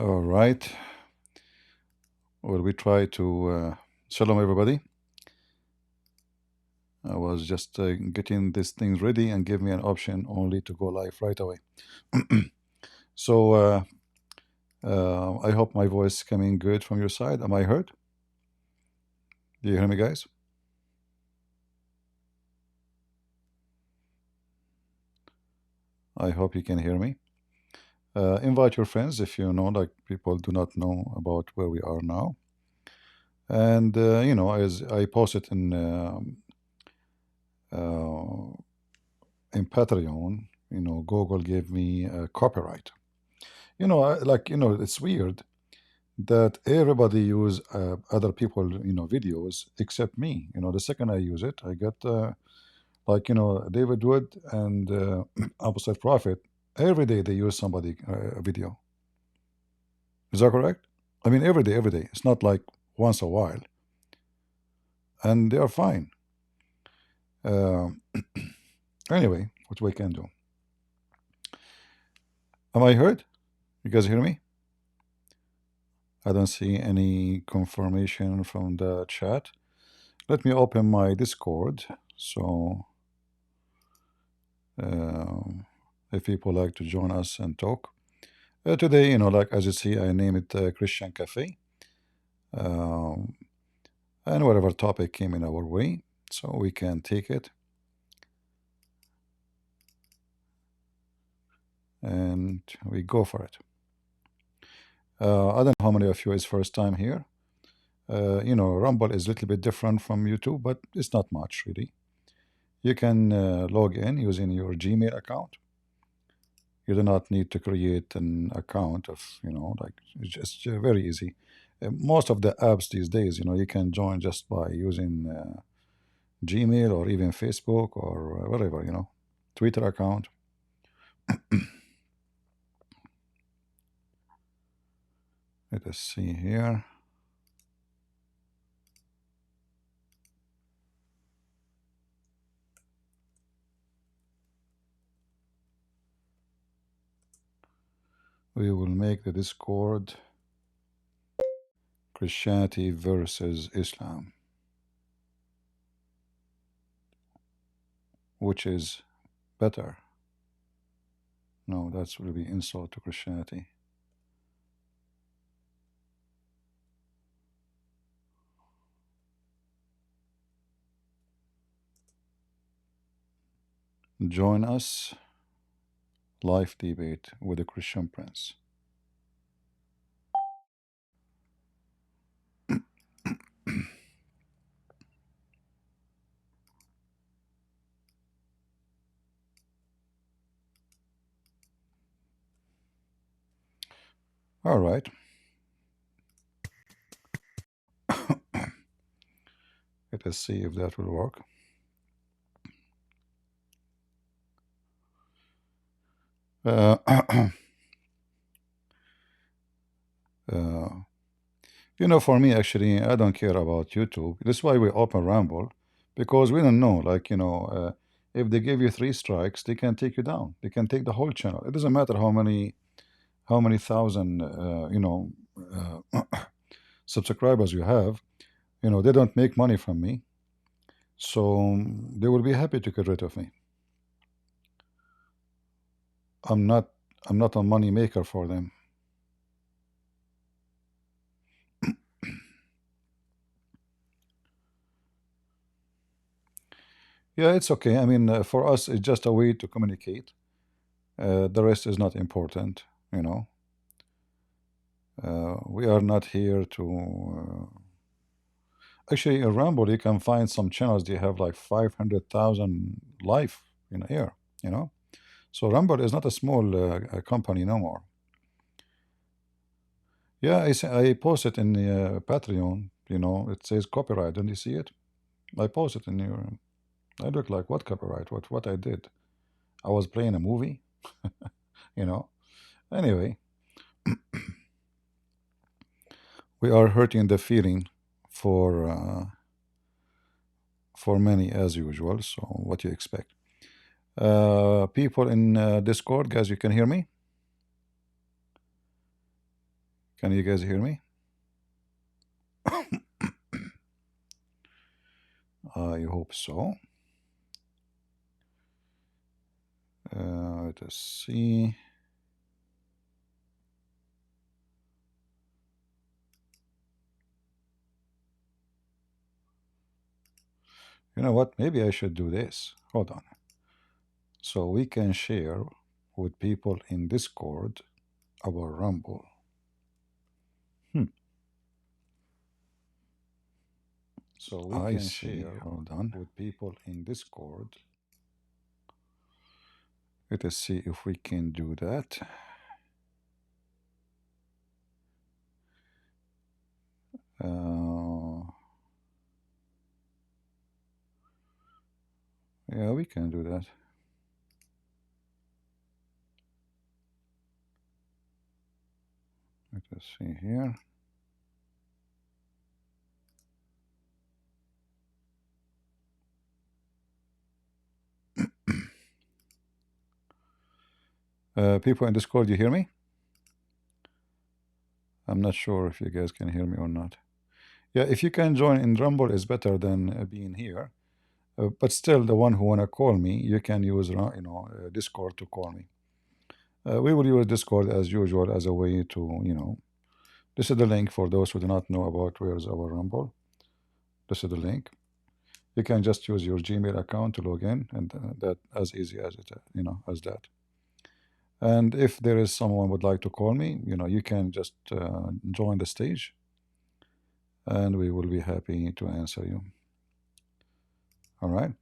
All right. Well, we try to. Shalom, everybody. I was just getting these things ready and give me an option only to go live right away. So I hope my voice coming good from your side. Am I heard? Do you hear me, guys? I hope you can hear me. Invite your friends if you know, like people do not know about where we are now. And as I posted uh, in Patreon, Google gave me copyright. It's weird that everybody use other people, videos except me. The second I use it, I get David Wood and Apostle Prophet. Every day they use somebody video. Is that correct? I mean, every day, every day. It's not like once a while, and they are fine. Uh, anyway, what we can do? Am I heard? You guys hear me? I don't see any confirmation from the chat. Let me open my Discord. So if people like to join us and talk. Today, like as you see, I name it Christian Cafe. Um, and whatever topic came in our way, so we can take it. And we go for it. I don't know how many of you is first time here. Rumble is a little bit different from YouTube, but it's not much really. You can log in using your Gmail account. You do not need to create an account of, like it's just very easy. Most of the apps these days, you can join just by using Gmail or even Facebook or whatever, Twitter account. Let us see here. We will make the Discord Christianity versus Islam, which is better. No, that's will be insult to Christianity. Join us live debate with the Christian Prince. All right. Let us see if that will work. Uh, for me, actually, I don't care about YouTube. That's why we open Rumble, because we don't know. Like, if they give you 3 strikes, they can take you down. They can take the whole channel. It doesn't matter how many thousand, subscribers you have. They don't make money from me, so they will be happy to get rid of me. I'm not. I'm not a money maker for them. Yeah, it's okay. I mean, for us, it's just a way to communicate. The rest is not important, you know. We are not here to. Actually, in Rumble, you can find some channels they have like 500,000 live in air, you know. So Rumble is not a small company no more. Yeah, I posted in the Patreon, it says copyright. Don't you see it? I posted in your. I look like what copyright? What I did? I was playing a movie, you know. Anyway, we are hurting the feeling for many as usual. So what you expect? People in Discord, guys, you can hear me? Can you guys hear me? I hope so. Let us see. You know what? Maybe I should do this. Hold on. So we can share with people in Discord our Rumble. Hmm. So we I can see. Share Hold on. With people in Discord. Let us see if we can do that. Yeah, we can do that. Let us see here. People in Discord, you hear me? I'm not sure if you guys can hear me or not. Yeah, if you can join in Rumble is better than being here. But still, the one who wanna call me, you can use Discord to call me. We will use Discord as usual as a way to this is the link for those who do not know about where's our Rumble. This is the link. You can just use your Gmail account to log in, and that as easy as it as that. And if there is someone would like to call me, you can just join the stage, and we will be happy to answer you. All right.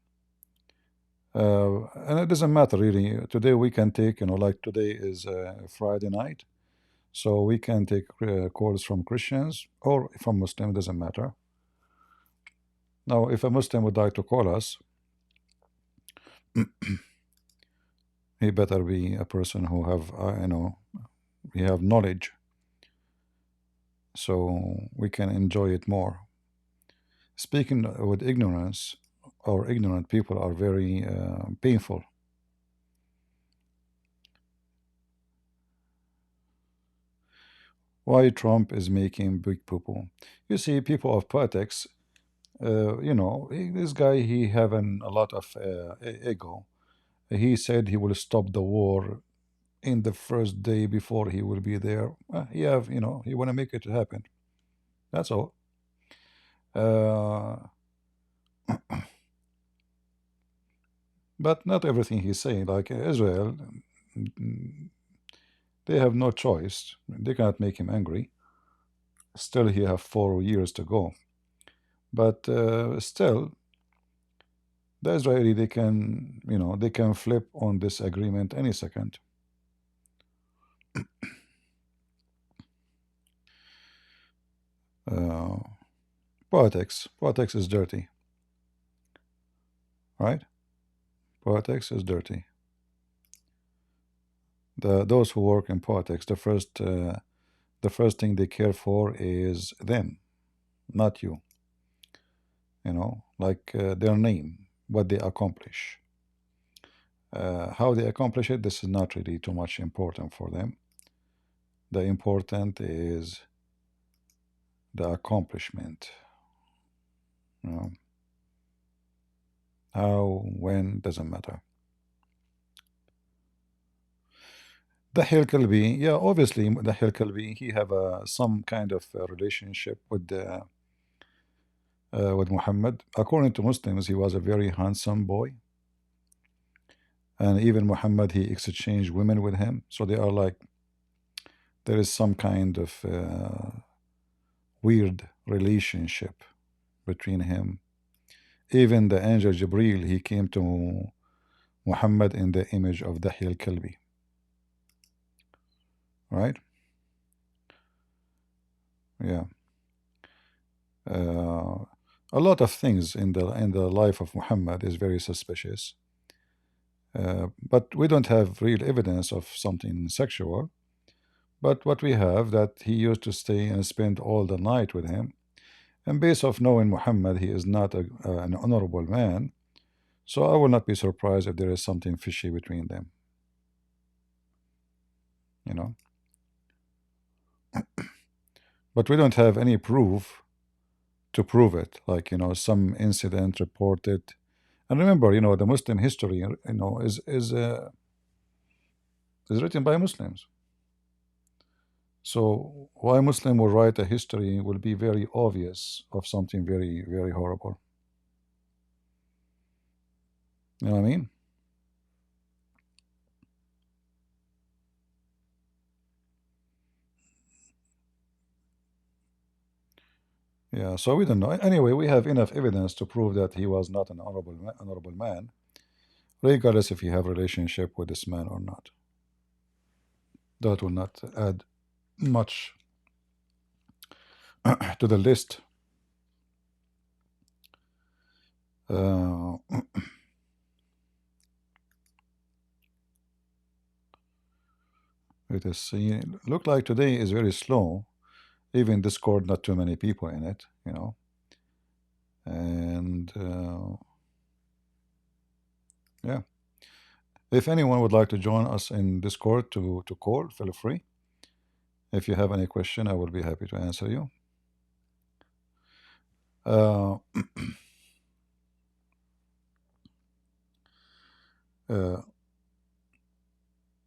And it doesn't matter really. Today we can take, like today is Friday night, so we can take calls from Christians or from Muslim. Doesn't matter. Now, if a Muslim would like to call us, he better be a person who have we have knowledge, so we can enjoy it more. Speaking with ignorance, or ignorant people are very painful. Why Trump is making big poo-poo? You see, people of politics, this guy, he having a lot of ego. He said he will stop the war in the first day before he will be there. He want to make it happen. That's all. Uh, but not everything he's saying. Like Israel, mm, they have no choice. They cannot make him angry. Still, he have 4 years to go. But still, the Israeli, they can flip on this agreement any second. Uh, politics is dirty, right? Politics is dirty. Those who work in politics, the first thing they care for is them, not you. Like their name, what they accomplish. How they accomplish it, this is not really too much important for them. The important is the accomplishment. How, when, doesn't matter. The Hill Kalbi, yeah, obviously the Hill Kalbi, he have some kind of relationship with Muhammad. According to Muslims, he was a very handsome boy, and even Muhammad, he exchanged women with him. So they are like, there is some kind of weird relationship between him. Even the angel Jibril, he came to Muhammad in the image of the Hill Kalbi, right? Yeah. A lot of things in the life of Muhammad is very suspicious. But we don't have real evidence of something sexual. But what we have, that he used to stay and spend all the night with him. And based of knowing Muhammad, he is not an honorable man. So I will not be surprised if there is something fishy between them. You know. but we don't have any proof to prove it. Like, some incident reported. And remember, the Muslim history, is written by Muslims. So why Muslim will write a history will be very obvious of something very, very horrible. You know what I mean? Yeah, so we don't know. Anyway, we have enough evidence to prove that he was not an honorable man, regardless if you have relationship with this man or not. That will not add much to the list. Let us see. Look like today is very slow. Even Discord, not too many people in it, And yeah, if anyone would like to join us in Discord to call, feel free. If you have any question, I will be happy to answer you. Uh,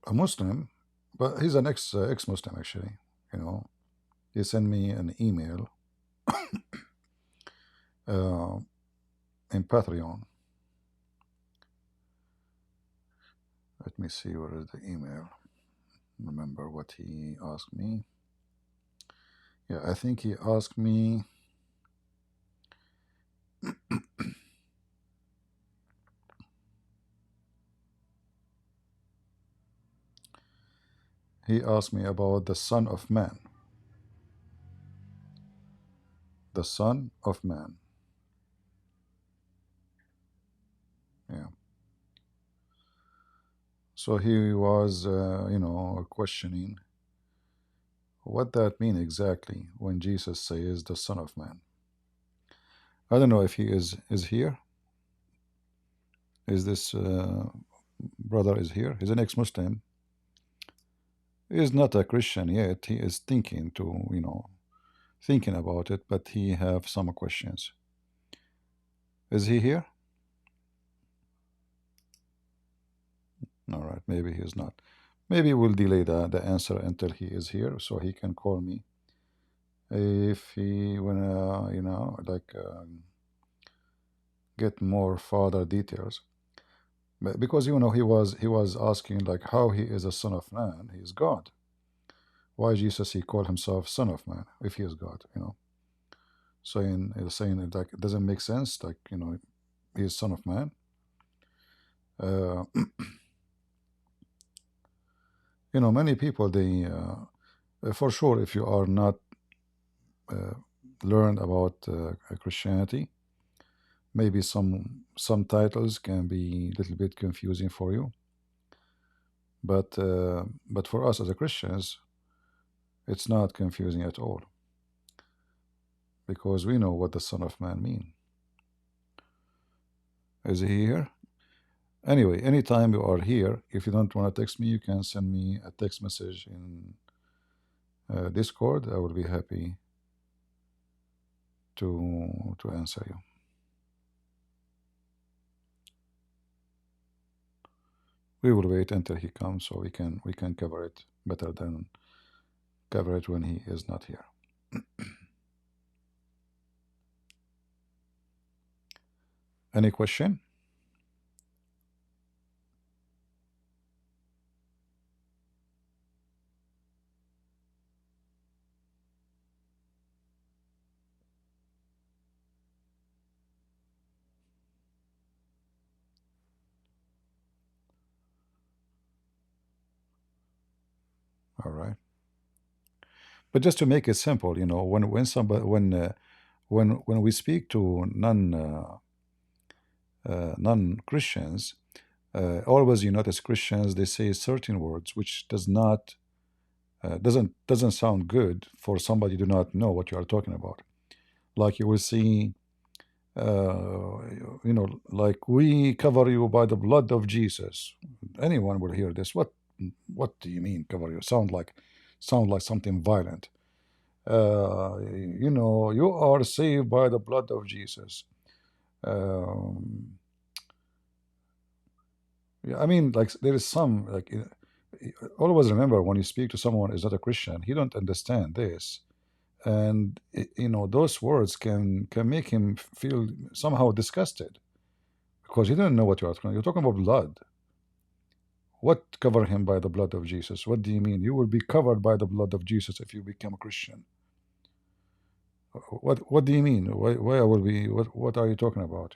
a Muslim, but he's an ex-Muslim actually. He sent me an email in Patreon. Let me see where is the email. Remember what he asked me. Yeah, I think he asked me. He asked me about the Son of Man. The Son of Man. Yeah. So he was, questioning what that mean exactly when Jesus says the Son of Man. I don't know if he is here. Is this brother is here? He's an ex-Muslim. He is not a Christian yet. He is thinking thinking about it, but he have some questions. Is he here? All right, maybe he is not. Maybe we'll delay the answer until he is here so he can call me. If he wanna, get more further details. But because he was asking like how he is a son of man, he is God. Why Jesus he called himself son of man if he is God, saying it like it doesn't make sense, like he is son of man. Many people they for sure if you are not learned about Christianity, maybe some titles can be a little bit confusing for you. But for us as a Christians, it's not confusing at all because we know what the Son of Man mean. Is he here? Anyway, anytime you are here, if you don't want to text me, you can send me a text message in Discord. I will be happy to answer you. We will wait until he comes so we can cover it better than cover it when he is not here. Any question? All right. But just to make it simple, when somebody when we speak to non-Christians, always you notice Christians they say certain words which doesn't sound good for somebody who do not know what you are talking about. Like you will see, like we cover you by the blood of Jesus. Anyone will hear this. What do you mean cover you? Sound like something violent. You are saved by the blood of Jesus. Um, yeah, I mean, like there is some like always remember when you speak to someone is not a Christian, he don't understand this, and those words can make him feel somehow disgusted because he doesn't know what you're talking. You're talking about blood. What cover him by the blood of Jesus? What do you mean? You will be covered by the blood of Jesus if you become a Christian. What do you mean? Why I will be what are you talking about?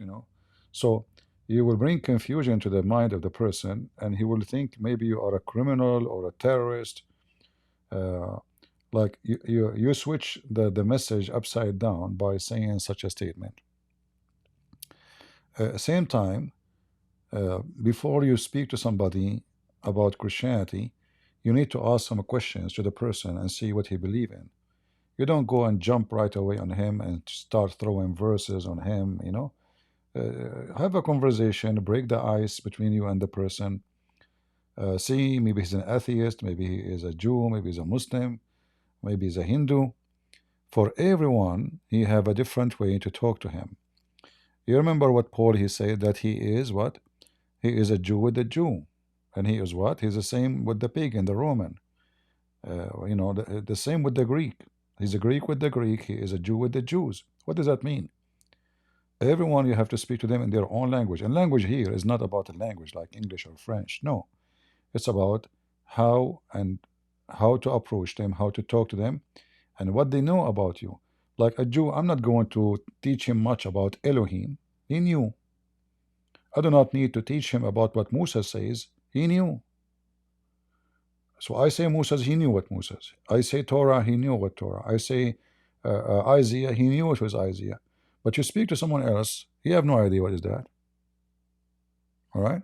So you will bring confusion to the mind of the person, and he will think maybe you are a criminal or a terrorist. Uh, like you switch the message upside down by saying such a statement. Same time, before you speak to somebody about Christianity, you need to ask some questions to the person and see what he believes in. You don't go and jump right away on him and start throwing verses on him. Have a conversation, break the ice between you and the person. See, maybe he's an atheist, maybe he is a Jew, maybe he's a Muslim, maybe he's a Hindu. For everyone, he have a different way to talk to him. You remember what Paul he said that he is what? He is a Jew with a Jew. And he is what? He's the same with the pagan, the Roman. The same with the Greek. He's a Greek with the Greek. He is a Jew with the Jews. What does that mean? Everyone, you have to speak to them in their own language. And language here is not about a language like English or French. No, it's about how to approach them, how to talk to them, and what they know about you. Like a Jew, I'm not going to teach him much about Elohim. He knew. I do not need to teach him about what Musa says. He knew. So I say Musa, he knew what Musa says. I say Torah, he knew what Torah. I say Isaiah, he knew it was Isaiah. But you speak to someone else, he have no idea what is that. All right?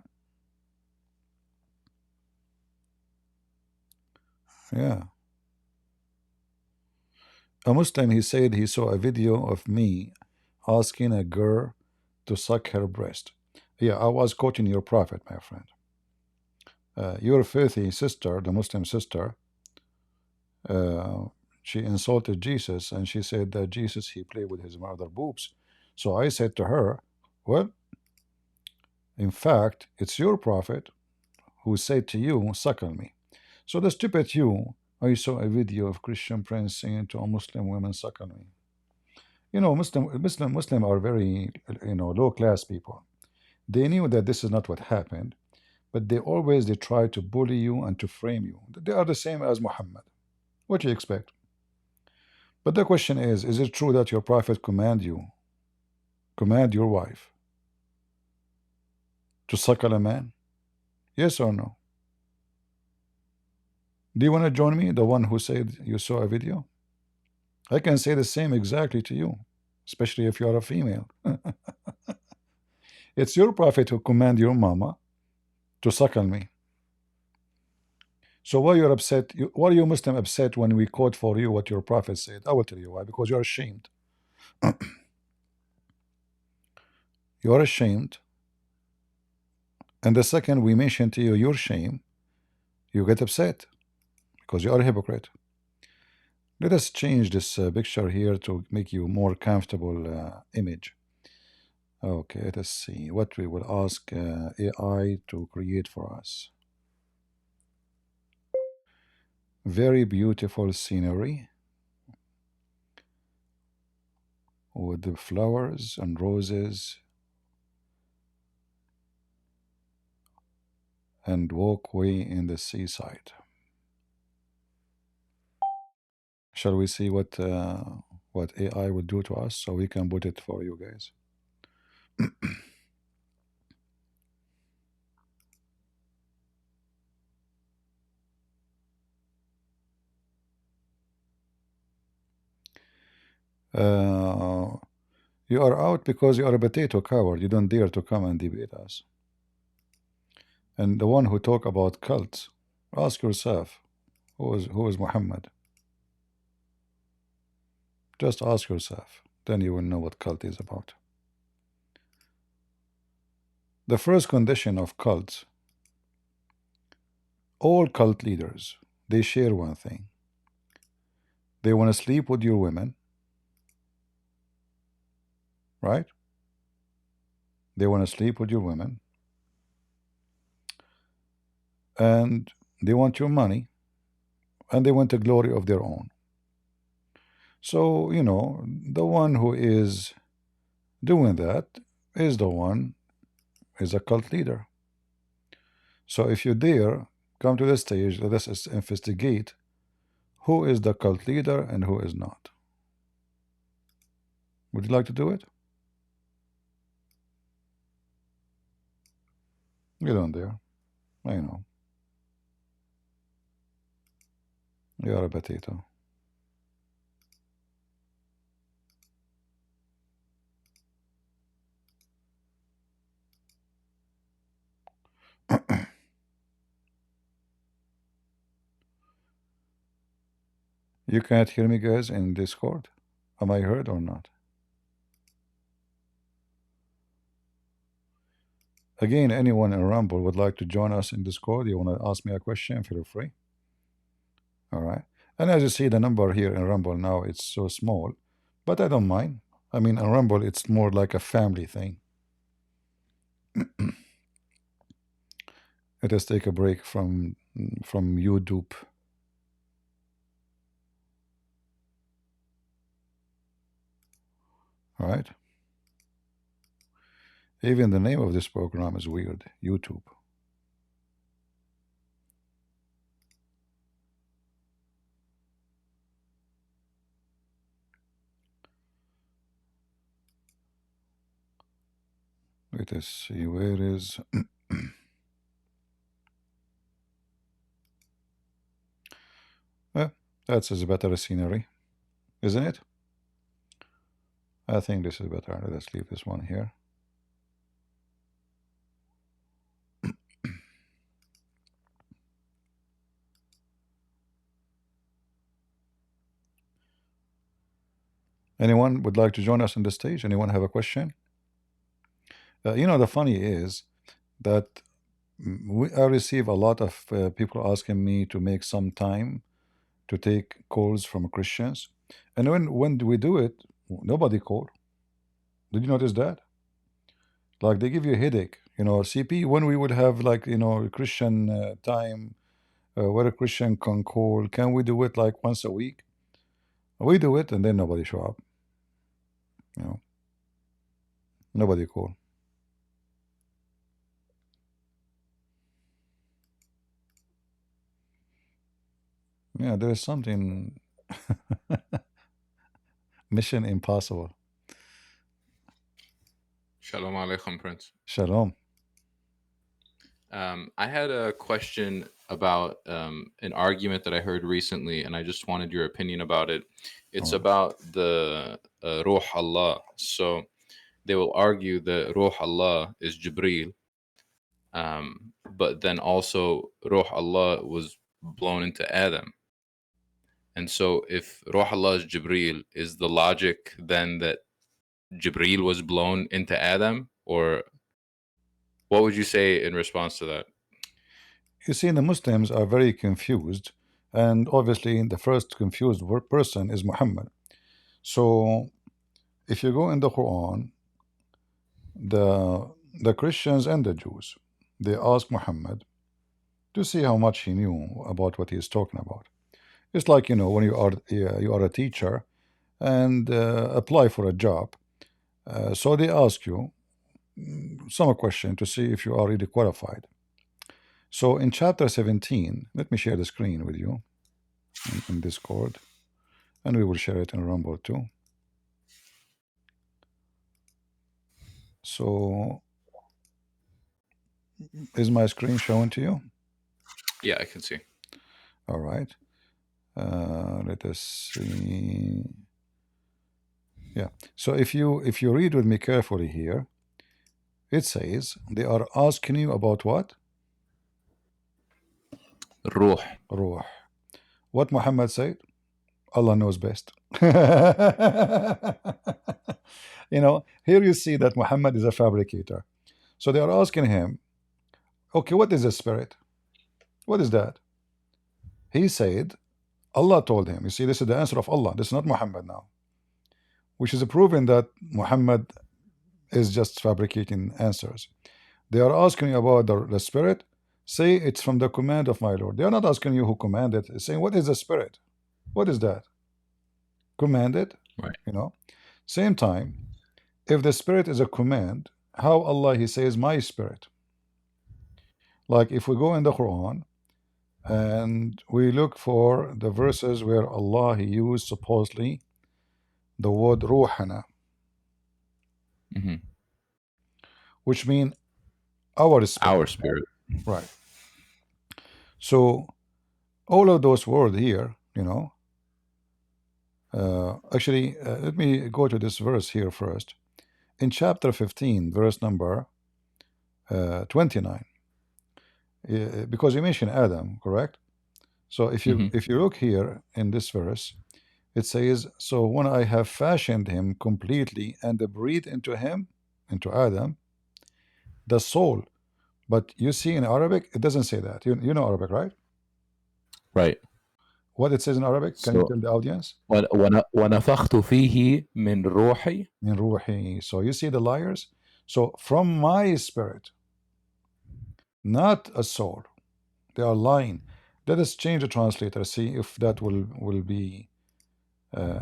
Yeah. A Muslim, he said he saw a video of me asking a girl to suck her breast. Yeah, I was quoting your prophet, my friend. Your filthy sister, the Muslim sister, uh, she insulted Jesus, and she said that Jesus, he played with his mother boobs. So I said to her, well, in fact, it's your prophet who said to you, suckle me. So the stupid you, I saw a video of Christian Prince saying to a Muslim woman, suckle me. Muslim are very, low class people. They knew that this is not what happened, but they try to bully you and to frame you. They are the same as Muhammad. What do you expect? But the question is it true that your prophet command your wife to suckle a man? Yes or no? Do you want to join me, the one who said you saw a video? I can say the same exactly to you, especially if you are a female. It's your prophet who command your mama to suckle me. So why you're upset? Why are you Muslim upset when we quote for you what your prophet said? I will tell you why. Because you're ashamed. You're ashamed. And the second we mention to you your shame, you get upset because you are a hypocrite. Let us change this picture here to make you more comfortable image. Okay, let us see what we will ask AI to create for us. Very beautiful scenery with the flowers and roses and walkway in the seaside. Shall we see what AI will do to us so we can put it for you guys? You are out because you are a potato coward. You don't dare to come and debate us. And the one who talk about cults, ask yourself, who is Muhammad? Just ask yourself. Then you will know what cult is about. The first condition of cults, all cult leaders, they share one thing. They want to sleep with your women, right? They want to sleep with your women, and they want your money, and they want a glory of their own. So, the one who is doing that is the one is a cult leader. So if you dare come to the stage, let us investigate who is the cult leader and who is not. Would you like to do it? You don't dare. I know. You are a potato. You can't hear me, guys, in Discord? Am I heard or not? Again, anyone in Rumble would like to join us in Discord? You want to ask me a question? Feel free. All right. And as you see, the number here in Rumble now, it's so small, but I don't mind. I mean, in Rumble, it's more like a family thing. Let us take a break from YouTube. All right. Even the name of this program is weird. YouTube. Let us see where is. Well, that's a better scenery, isn't it? I think this is better. Let us leave this one here. Anyone would like to join us on the stage? Anyone have a question? The funny is that I receive a lot of people asking me to make some time to take calls from Christians, and when we do it, nobody called. Did you notice that? Like they give you a headache. CP, when we would have like Christian time where a Christian can call, can we do it like once a week? We do it, and then nobody show up. Nobody call. Yeah, there is something mission impossible. Shalom Aleichem, Prince. Shalom. I had a question about an argument that I heard recently, and I just wanted your opinion about it. It's about the Ruh Allah. So they will argue that Ruh Allah is Jibreel, but then also Ruh Allah was blown into Adam. And so if Ruh Allah is Jibreel, is the logic then that Jibreel was blown into Adam? Or what would you say in response to that? You see, the Muslims are very confused, and obviously the first confused person is Muhammad. So if you go in the Quran, the Christians and the Jews, they ask Muhammad to see how much he knew about what he is talking about. It's like when you are a teacher and apply for a job. So they ask you some question to see if you are really qualified. So in chapter 17, let me share the screen with you in Discord, and we will share it in Rumble too. So is my screen showing to you? Yeah, I can see. All right. Let us see. Yeah. So if you read with me carefully here, it says they are asking you about what? Ruh. Ruh. What Muhammad said? Allah knows best. Here you see that Muhammad is a fabricator. So they are asking him, okay, what is a spirit? What is that? He said, Allah told him. You see, this is the answer of Allah. This is not Muhammad now, which is proving that Muhammad is just fabricating answers. They are asking you about the spirit. Say it's from the command of my Lord. They are not asking you who commanded. They're saying, what is the spirit? What is that? Commanded? Right. You know? Same time, if the spirit is a command, how Allah He says my spirit? Like if we go in the Quran and we look for the verses where Allah He used supposedly the word ruhana, Mm-hmm. which mean our spirit. Our spirit. Right. So all of those words here, actually, let me go to this verse here first. In chapter 15, verse number 29, because you mentioned Adam, correct? So if you Mm-hmm. if you look here in this verse, it says, "So when I have fashioned him completely and breathed into him, into Adam, the soul." But you see in Arabic, it doesn't say that. You know Arabic, right? Right. What it says in Arabic? Can you So tell the audience? ونفخت فيه من روحي. Min ruhi. So you see the liars. So from my spirit, not a soul. They are lying. Let us change the translator. See if that will be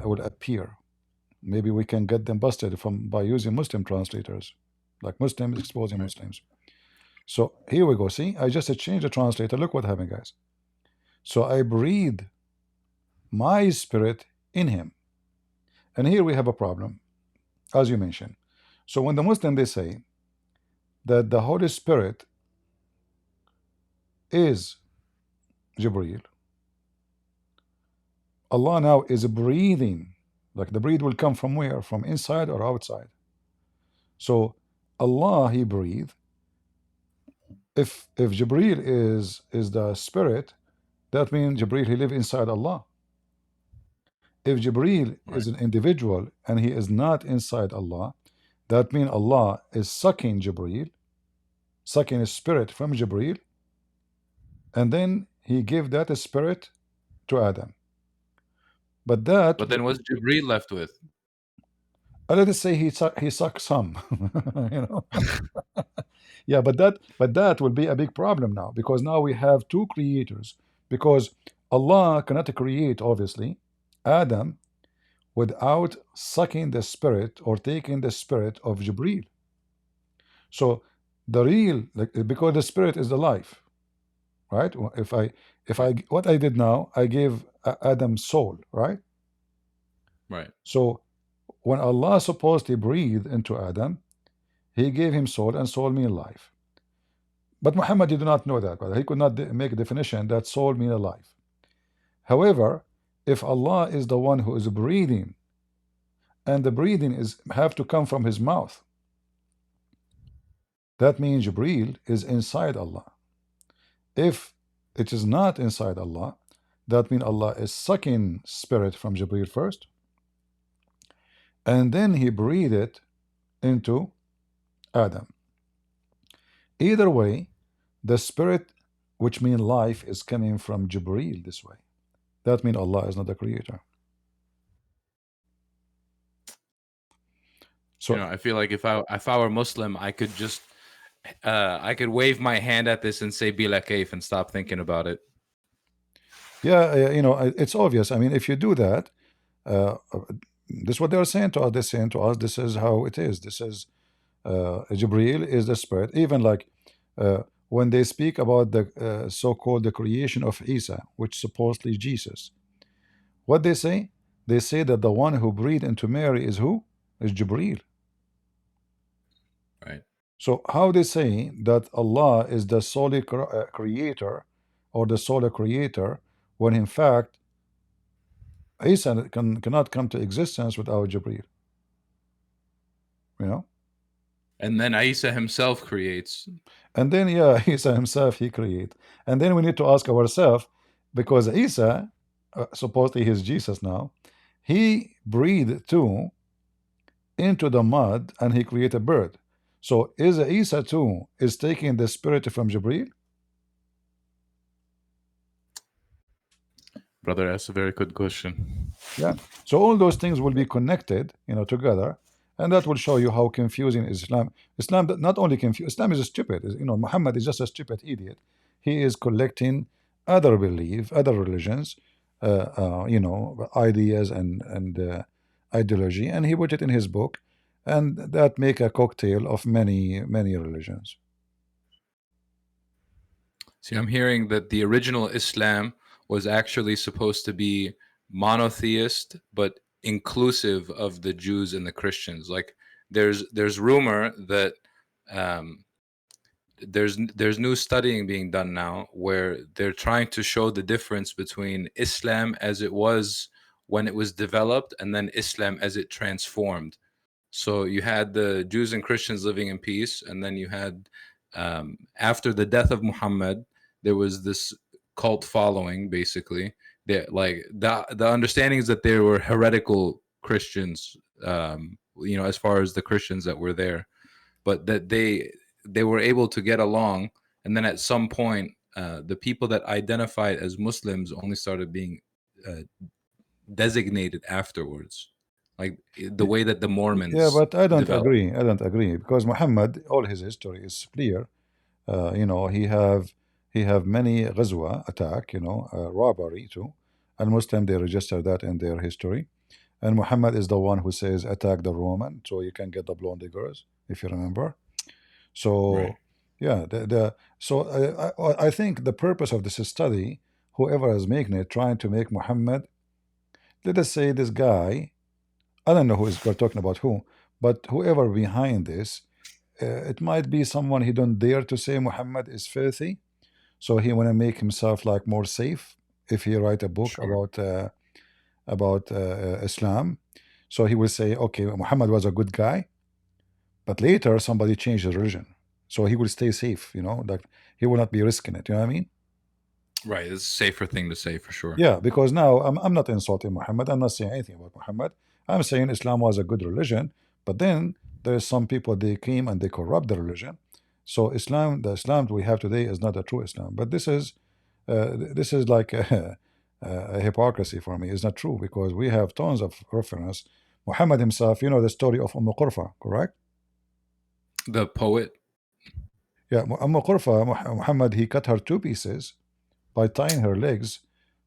will appear. Maybe we can get them busted from by using Muslim translators, like Muslims exposing Right. Muslims. So here we go. See, I just changed the translator. Look what happened, guys. So I breathe my spirit in him, and here we have a problem, as you mentioned. So when the Muslim they say that the Holy Spirit is Jibreel, Allah now is breathing. Like the breathe will come from where? From inside or outside? So Allah He breathe. If Jibreel is the spirit, that means Jibreel He live inside Allah. If Jibreel Right. is an individual and he is not inside Allah, that means Allah is sucking Jibreel, sucking his spirit from Jibreel, and then He give that spirit to Adam. But that, But then what's Jibril left with? let us say he sucks some, you know. Yeah, but that will be a big problem now because now we have two creators because Allah cannot create obviously Adam without sucking the spirit or taking the spirit of Jibreel. So the real, like, because the spirit is the life, right? If I what I did now, I gave Adam soul, right? Right. So when Allah supposedly breathed into Adam, He gave him soul, and soul mean life. But Muhammad did not know that, but he could not make a definition that soul mean alive. However, if Allah is the one who is breathing, and the breathing is have to come from his mouth, that means Jibreel is inside Allah. If it is not inside Allah, that means Allah is sucking spirit from Jibreel first, and then He breathed it into Adam. Either way, the spirit, which means life, is coming from Jibreel this way. That means Allah is not the creator. You So know, I feel like if I were Muslim, I could just I could wave my hand at this and say "Bila kaif" and stop thinking about it. yeah, it's obvious. I mean, if you do that, uh, this is what they are saying to us. They're saying to us, this is how it is. This is Jibreel is the spirit. Even like when they speak about the so-called the creation of Isa, which supposedly Jesus, what they say? They say that the one who breathed into Mary is who? Is Jibreel. Right. So how they say that Allah is the sole creator or the sole creator when in fact Isa cannot come to existence without Jibreel. You know? And then Isa himself creates. And then yeah, Isa himself he create. And then we need to ask ourselves, because Isa, supposedly he's Jesus now, he breathed too into the mud and he created a bird. So is Isa too is taking the spirit from Jibreel? brother. That's a very good question. Yeah. So all those things will be connected, together, and that will show you how confusing Islam. Islam not only confused. Islam is stupid. Muhammad is just a stupid idiot. He is collecting other belief, other religions, ideas and ideology, and he put it in his book, and that make a cocktail of many religions. See, I'm hearing that the original Islam was actually supposed to be monotheist, but inclusive of the Jews and the Christians. Like, there's rumor that um, there's new studying being done now where they're trying to show the difference between Islam as it was when it was developed and then Islam as it transformed. So you had the Jews and Christians living in peace, and then you had after the death of Muhammad, there was this cult following. Basically, the understanding is that there were heretical Christians, as far as the Christians that were there, but that they were able to get along, and then at some point, the people that identified as Muslims only started being uh, designated afterwards, like the way that the Yeah, Mormons but I don't developed. agree. I don't agree because Muhammad, all his history is clear. He have many ghazwa attack, robbery too, and Muslim they register that in their history. And Muhammad is the one who says attack the Roman, so you can get the blonde girls, if you remember. Right. So yeah, I think the purpose of this study, whoever is making it, trying to make Muhammad, let us say this guy, I don't know who is talking about who, but whoever behind this, it might be someone he don't dare to say Muhammad is filthy, so he want to make himself like more safe if he write a book Sure. about Islam. So he will say, okay, Muhammad was a good guy, but later somebody changed the religion, so he will stay safe. Like he will not be risking it. You know what I mean? Right. It's a safer thing to say for sure. Yeah, because now I'm not insulting Muhammad. I'm not saying anything about Muhammad. I'm saying Islam was a good religion, but then there's some people they came and they corrupt the religion. So the Islam we have today is not a true Islam. But this is like a hypocrisy for me. It's not true because we have tons of reference. Muhammad himself, the story of Qurfa, correct? The poet. Yeah, Qurfa, Muhammad, he cut her two pieces by tying her legs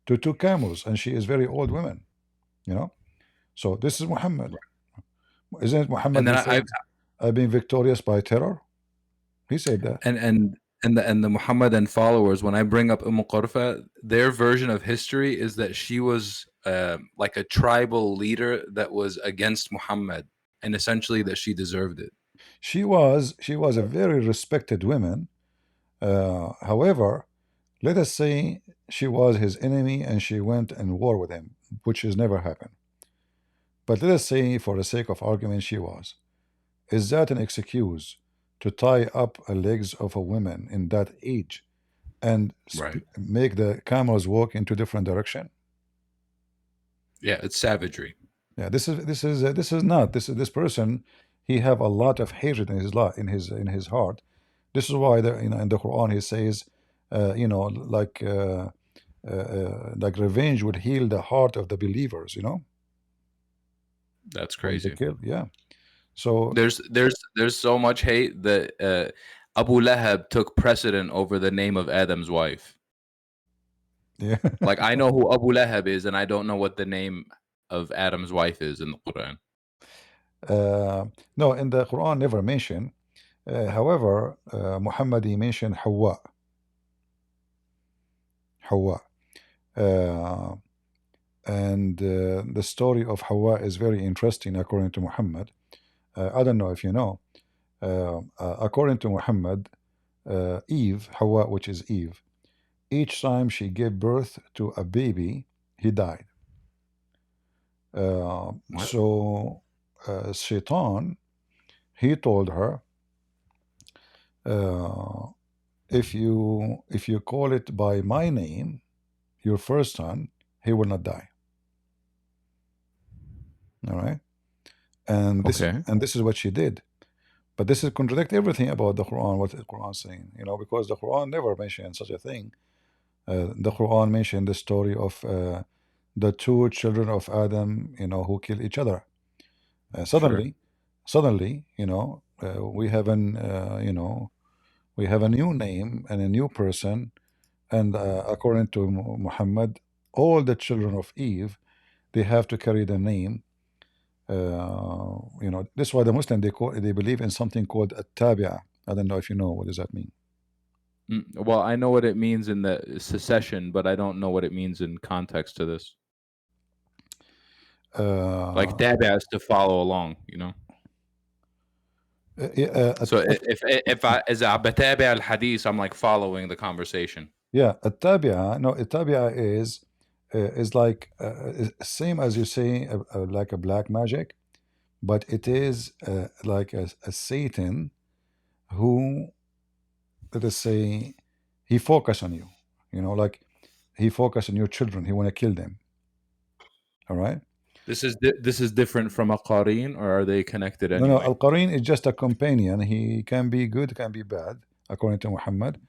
to two camels, and she is very old woman. You know. So this is Muhammad. Isn't it Muhammad And then who I've said, "I've been victorious by terror"? He said that. and the Muhammadan followers, when I bring up Qurfa, their version of history is that she was like a tribal leader that was against Muhammad, and essentially that she deserved it. She was a very respected woman. However, let us say she was his enemy and she went and war with him, which has never happened. But let us say, for the sake of argument, she was. Is that an excuse to tie up the legs of a woman in that age and Right. make the camels walk into different direction? Yeah, it's savagery. Yeah, this is not this person. He have a lot of hatred in his lot in his heart. This is why in the Quran he says, like revenge would heal the heart of the believers. That's When they crazy. kill, yeah. So There's so much hate that Abu Lahab took precedent over the name of Adam's wife. yeah, Like, I know who Abu Lahab is, and I don't know what the name of Adam's wife is in the Quran. no, in the Quran never mentioned. However, Muhammad he mentioned Hawa. Hawa. Uh, and the story of Hawa is very interesting according to Muhammad. I don't know if you know. According to Muhammad, Eve, Hawa, which is Eve, each time she gave birth to a baby, he died. What? So Shaitan, he told her, uh, if you call it by my name, your first son, he will not die. All right, and this Okay. and this is what she did. But this is contradict everything about the Quran, what the Quran is saying, because the Quran never mentioned such a thing. The Quran mentioned the story of the two children of Adam, who kill each other. Sure. Suddenly, we have we have a new name and a new person, and according to Muhammad, all the children of Eve, they have to carry the name. This is why the Muslim they believe in something called a tabi'ah. I don't know if you know what does that mean. Well, I know what it means in the secession, but I don't know what it means in context to this. Like Uh, Dab has to follow along, you know. So if I as I بتابع الحديث, I'm like following the conversation. yeah, a tabi'ah. No, a tabi'ah is like same as you say like a black magic, but it is like a Satan who, let us say, he focus on you. Like he focus on your children. He want to kill them. All right. This is different from a qarin, or are they connected No, no. anyway? Al Qarin is just a companion. He can be good, can be bad, according to Muhammad.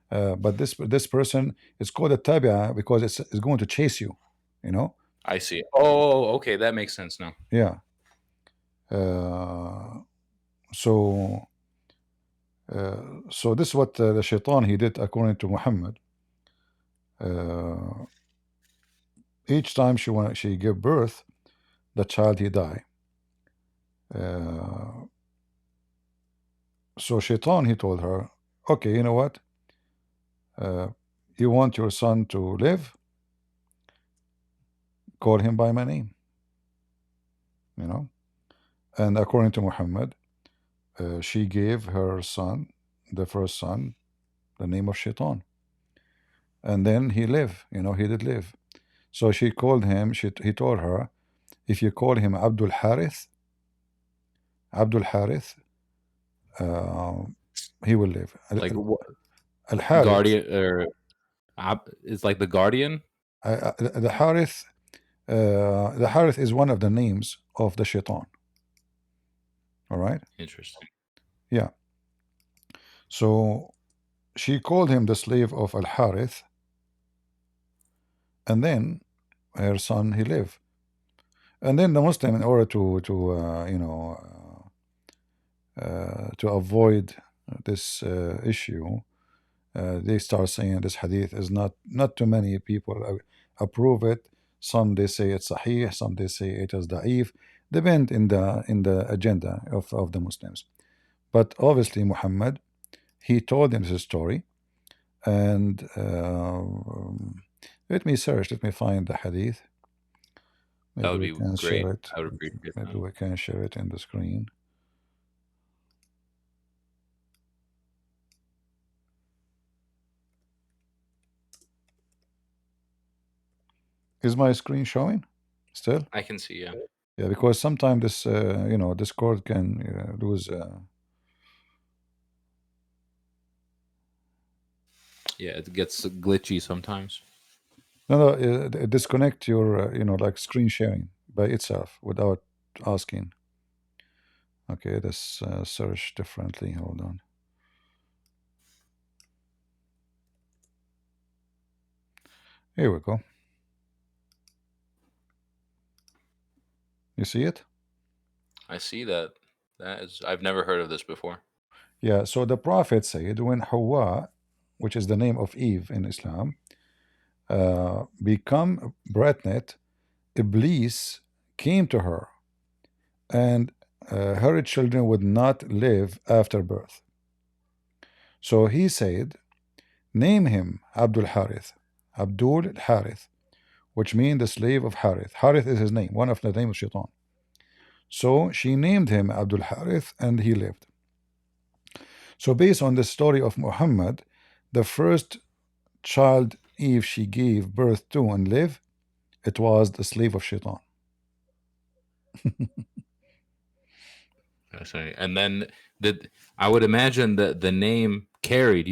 But this person is called a tabi'ah because it's going to chase you. You know. I see. Oh, okay, that makes sense now. Yeah. Uh, so so this is what the shaitan he did according to Muhammad. Uh, each time she gave birth, the child he die. Uh, so shaitan he told her, okay, you know what? You want your son to live? Call him by my name. And according to Muhammad, she gave her son, the first son, the name of shaitan. And then he lived, he did live. So she called him, he told her, if you call him Abdul Harith, he will live. Like Al Harith, guardian or it's like the guardian. the Harith is one of the names of the shaitan. All right. Interesting. Yeah. So she called him the slave of Al Harith, and then her son he lived. And then the Muslim, in order to avoid this issue, they start saying this hadith is not too many people approve it. Some they say it's sahih, some they say it is da'if. Depend in the agenda of the Muslims. But obviously Muhammad, he told them this story, and let me search. Let me find the hadith. That Maybe would we be can great. share it. I would appreciate Maybe that. we can share it in the screen. Is my screen showing still? I can see, yeah. Yeah, because sometimes this, Discord can lose. Yeah, it gets glitchy sometimes. No, disconnect your, like screen sharing by itself without asking. Okay, let's search differently. Hold on. Here we go. You see it? I see that. That is, I've never heard of this before. Yeah, so the Prophet said when Hawa, which is the name of Eve in Islam, become pregnant, Iblis came to her, and her children would not live after birth. So he said, name him Abdul Harith, Abdul Harith, which means the slave of Harith. Harith is his name, one of the name of Shaitan. So she named him Abdul Harith, and he lived. So based on the story of Muhammad, the first child Eve she gave birth to and lived, it was the slave of Shaitan. Sorry. And then I would imagine that the name carried,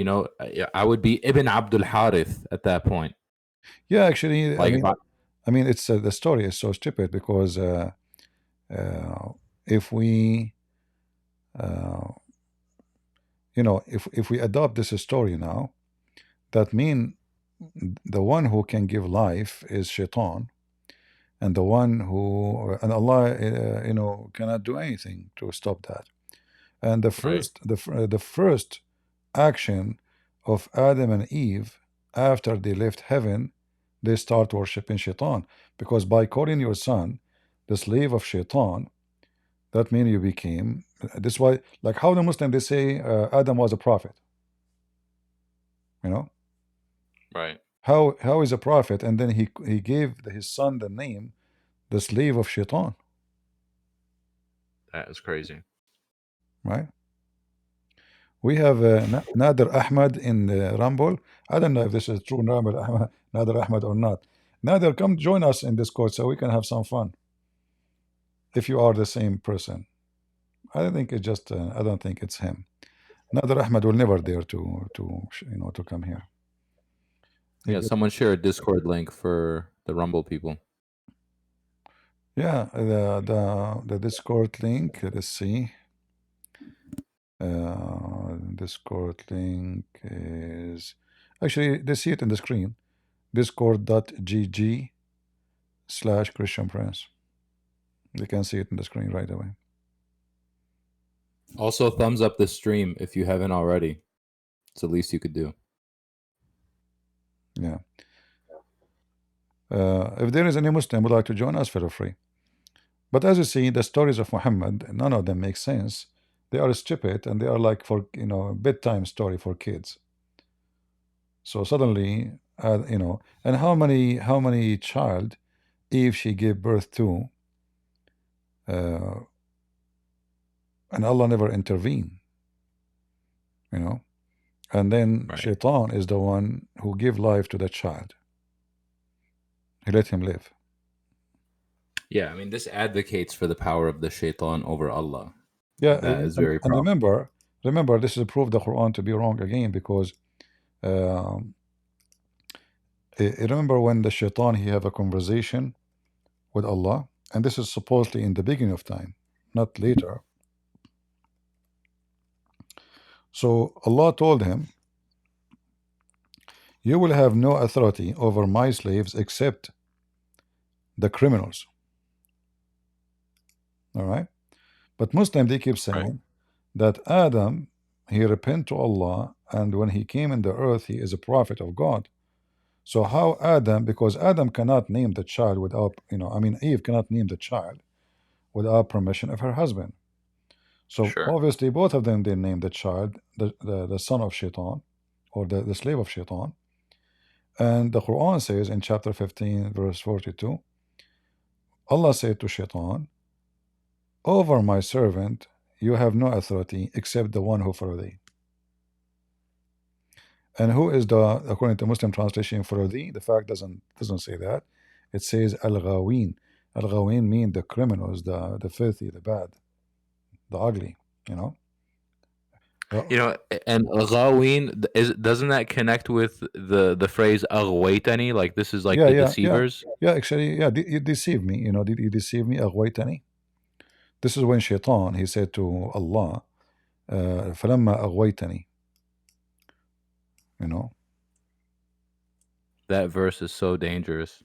I would be Ibn Abdul Harith at that point. Yeah, actually, Like, it's the story is so stupid because if we, if we adopt this story now, that mean the one who can give life is shaitan, and the one who and Allah, cannot do anything to stop that. And Right. the first action of Adam and Eve after they left heaven, they start worshiping shaitan, because by calling your son the slave of shaitan, that means you became. This is why, like how the Muslim they say Adam was a prophet. You know Right. how is a prophet, and then he gave his son the name the slave of shaitan, That is crazy. right? We have Nader Ahmad in Rumble. I don't know if this is true Nader Ahmad or not. Nader, come join us in Discord so we can have some fun. If you are the same person, I don't think it's just. I don't think it's him. Nader Ahmad will never dare to come here. Yeah, someone share a Discord link for the Rumble people. Yeah, the Discord link. Let's see. Discord link is actually they see it in the screen. Discord.gg/christianprince. You can see it in the screen right away. Also, thumbs up the stream if you haven't already. It's the least you could do. Yeah. If there is any Muslim would like to join us, feel free. But as you see, the stories of Muhammad, none of them make sense. They are stupid and they are like for bedtime story for kids. So suddenly, and how many child Eve she gave birth to, uh, and Allah never intervened, and then Right. Shaitan is the one who gave life to the child. He let him live. Yeah, I mean, this advocates for the power of the shaitan over Allah. Yeah, That is and, very and powerful. remember, this is proof the Quran to be wrong again, because um, remember when the Shaitan he have a conversation with Allah, and this is supposedly in the beginning of time, not later. So Allah told him, "You will have no authority over my slaves except the criminals." All right, but Muslim they keep Right. saying that Adam he repent to Allah, and when he came in the earth, he is a prophet of God. So how Adam, because Adam cannot name the child without, Eve cannot name the child without permission of her husband. So Sure. obviously both of them they named the child the son of Shaitan, or the slave of Shaitan. And the Quran says in chapter 15, verse 42, Allah said to Shaitan, "Over my servant you have no authority except the one who for thee." And who is according to Muslim translation for thee? The fact doesn't say that. It says al-ghawin. Al-ghawin mean the criminals, the filthy, the bad, the ugly. You know. You know, and Ghawin, doesn't that connect with the phrase aghwaytani? Like, this is like Yeah, the yeah, yeah, deceivers. yeah. Actually, yeah. You deceive me. Did you deceive me? أغويتني. This is when Shaitan he said to Allah, "فلما أغويتني." You know. That verse is so dangerous.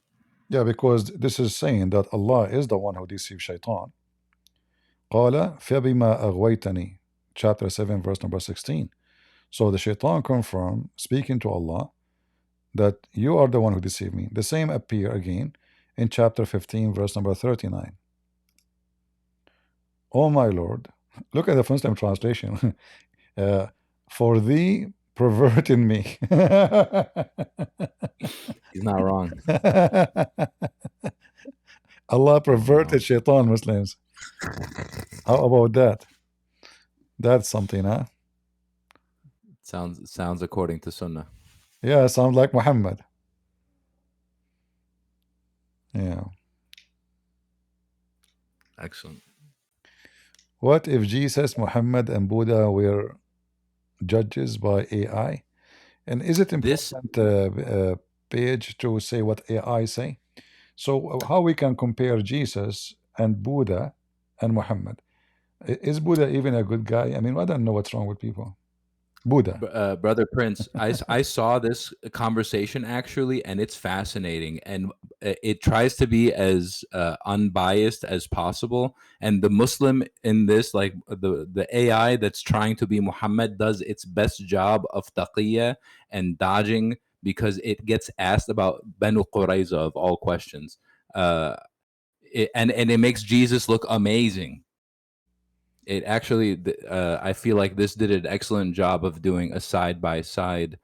Yeah, because this is saying that Allah is the one who deceived Shaitan. قال فبما أغويتني. Chapter 7, verse number 16. So the Shaitan confirmed, speaking to Allah, that you are the one who deceived me. The same appear again in chapter 15, verse number 39. Oh my Lord, look at the Muslim translation. For thee perverting me. He's not wrong. Allah He's not perverted wrong. Shaitan, Muslims. How about that? That's something, huh? Sounds according to Sunnah. Yeah, sounds like Muhammad. Yeah. Excellent. What if Jesus, Muhammad, and Buddha were judges by AI? And is it This important page to say what AI say? So how we can compare Jesus and Buddha and Muhammad? Is Buddha even a good guy? I mean, I don't know what's wrong with people. Buddha. Brother Prince, I saw this conversation actually, and it's fascinating. And it tries to be as unbiased as possible. And the Muslim in this, like the AI that's trying to be Muhammad, does its best job of taqiyya and dodging because it gets asked about Banu Qurayza of all questions. And it makes Jesus look amazing. It actually, I feel like this did an excellent job of doing a side by side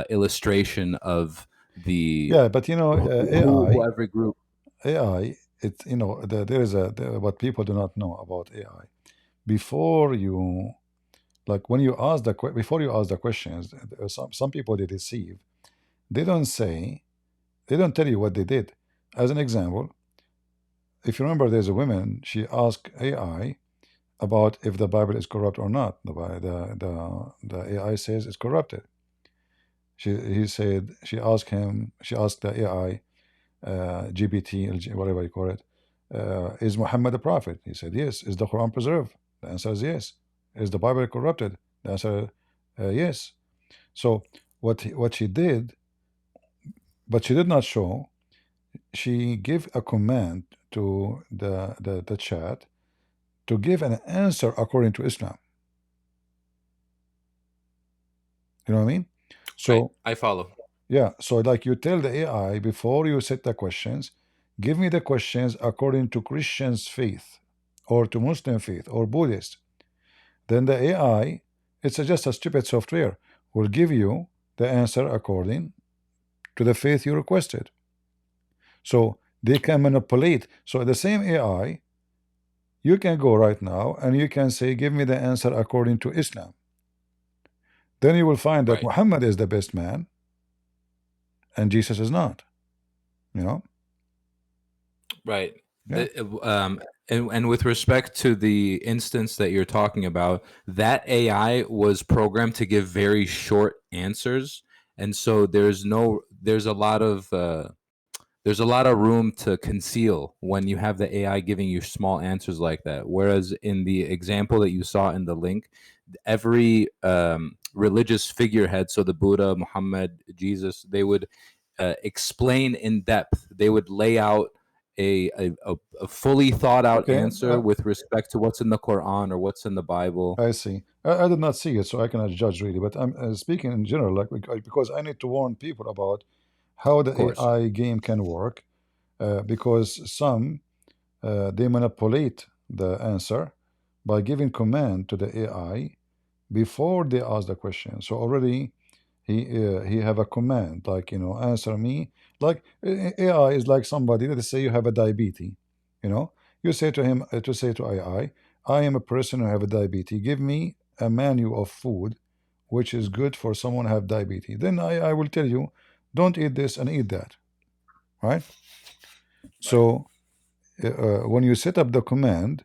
illustration of the Yeah, but who AI, every group. it's there is what people do not know about AI. Before you like when you ask before you ask the questions, some people they deceive. They don't say, they don't tell you what they did. As an example, if you remember, there's a woman. She asked AI about if the Bible is corrupt or not. The AI says it's corrupted. He said she asked the AI, GPT, whatever you call it, is Muhammad a prophet? He said yes. Is the Quran preserved? The answer is yes. Is the Bible corrupted? The answer, yes. So what she did, but she did not show. She gave a command to the chat to give an answer according to Islam. You know what I mean? Right, So I follow. yeah, so like you tell the AI before you set the questions, give me the questions according to Christian's faith, or to Muslim faith, or Buddhist. Then the AI, it's just a stupid software, will give you the answer according to the faith you requested. So they can manipulate. So the same AI, you can go right now and you can say, give me the answer according to Islam. Then you will find that Right, Muhammad is the best man and Jesus is not. You know? right. Yeah. And with respect to the instance that you're talking about, that AI was programmed to give very short answers, and so there's a lot of room to conceal when you have the AI giving you small answers like that. Whereas in the example that you saw in the link, every religious figurehead, so the Buddha, Muhammad, Jesus, they would explain in depth. They would lay out a fully thought out Okay. answer with respect to what's in the Quran or what's in the Bible. I see. I did not see it, so I cannot judge really. But I'm speaking in general, like because I need to warn people about how Of the course. AI game can work. Because some they manipulate the answer by giving command to the AI before they ask the question. So already he have a command like answer me. Like AI is like somebody. Let's say you have a diabetes. You know, you say to him to say to I am a person who have a diabetes. Give me a menu of food which is good for someone who have diabetes. Then I will tell you, don't eat this and eat that. Right. Right. So when you set up the command,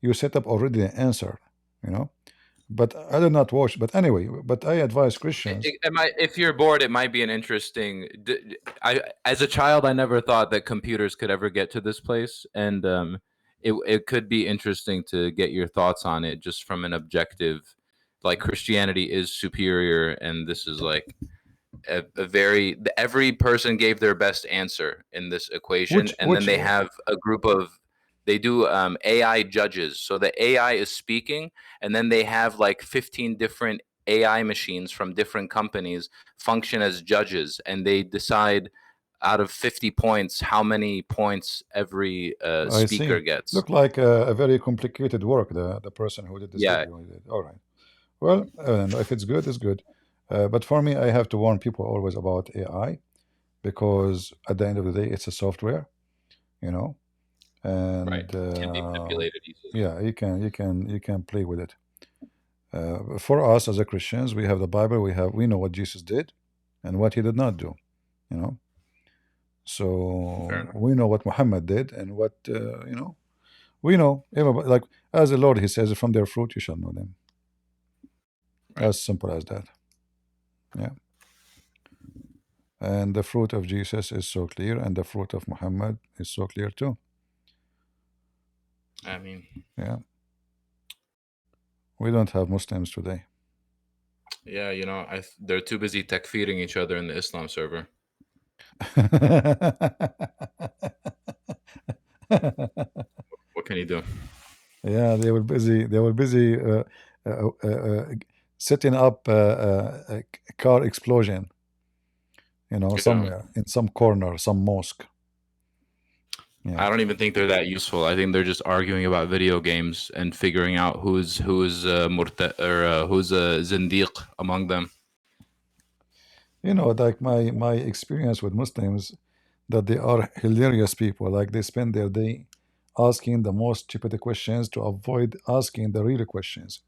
you set up already the answer. You know. But I did not watch. But anyway, but I advise Christians. If you're bored, it might be an interesting. As a child, I never thought that computers could ever get to this place, and it could be interesting to get your thoughts on it, just from an objective. Like Christianity is superior, and this is like a very every person gave their best answer in this equation, and then Which they have a group of they do AI judges. So the AI is speaking, and then they have like 15 different AI machines from different companies function as judges, and they decide out of 50 points how many points every I speaker see. gets. Look like a very complicated work. The person who did this Yeah, video did. All right. Well, if it's good, it's good. But for me, I have to warn people always about AI because at the end of the day, it's a software, you know, right. and Can be manipulated easily. yeah, you can play with it. For us as a Christians, we have the Bible. We know what Jesus did and what he did not do. You know, Fair so enough. we know what Muhammad did and what we know. Everybody, like as the Lord, He says, "From their fruit you shall know them." Right. As simple as that. Yeah. And the fruit of Jesus is so clear, and the fruit of Muhammad is so clear too. I mean, Yeah. We don't have Muslims today. Yeah, they're too busy tech feeding each other in the Islam server. What can you do? Yeah, they were busy. They were busy uh, uh, uh, setting up a car explosion, Yeah. somewhere in some corner, some mosque. I Yeah, don't even think they're that useful. I think they're just arguing about video games and figuring out who's who's a zindiq among them. like my experience with Muslims, that they are hilarious people. Like they spend their day asking the most stupid questions to avoid asking the real questions.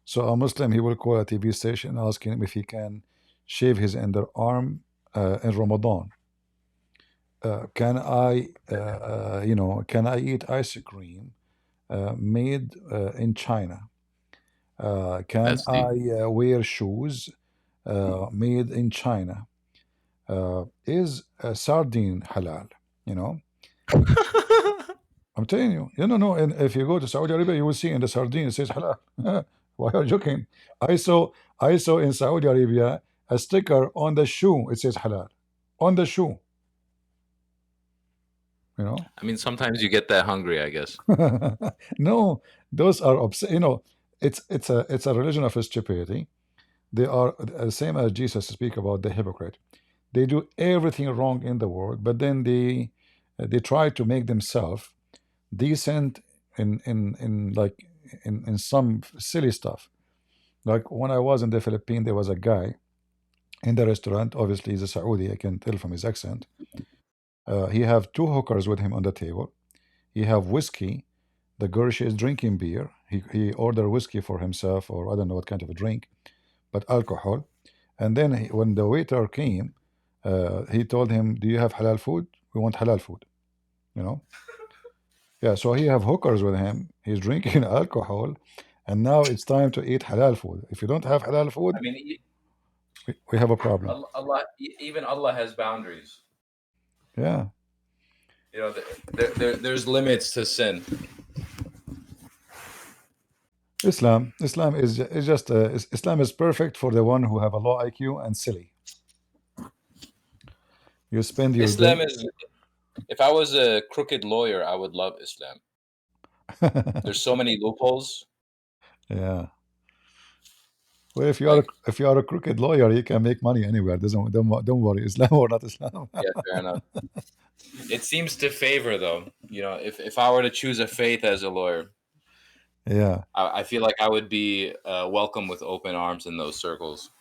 So a Muslim, he will call a TV station asking him if he can shave his underarm in Ramadan. Can I eat ice cream made in China? Can That's deep. I wear shoes made in China? Is a sardine halal? You know, I'm telling you, no. And if you go to Saudi Arabia, you will see in the sardine it says halal. Why are you joking? I saw in Saudi Arabia a sticker on the shoe. It says halal on the shoe. You know. I mean, sometimes you get that hungry, I guess. No, those are it's a religion of stupidity. They are the same as Jesus speak about the hypocrite. They do everything wrong in the world, but then they try to make themselves decent in like in some silly stuff. Like when I was in the Philippines, there was a guy in the restaurant. Obviously, he's a Saudi. I can tell from his accent. He have two hookers with him on the table. He have whiskey. The girl, she is drinking beer. He ordered whiskey for himself, or I don't know what kind of a drink, but alcohol. And then when the waiter came, he told him, "Do you have halal food? We want halal food." You know. Yeah. So he have hookers with him. He's drinking alcohol, and now it's time to eat halal food. If you don't have halal I food, mean, we have a problem. Even Allah has boundaries. Yeah. There's limits to sin. Islam is perfect for the one who have a low IQ and silly. You spend your day. Islam is. If I was a crooked lawyer, I would love Islam. There's so many loopholes. Yeah. Well, Like, if you are a crooked lawyer, you can make money anywhere. Don't worry, Islam or not Islam. yeah, fair enough. It seems to favor, though. If I were to choose a faith as a lawyer, Yeah. I feel like I would be welcome with open arms in those circles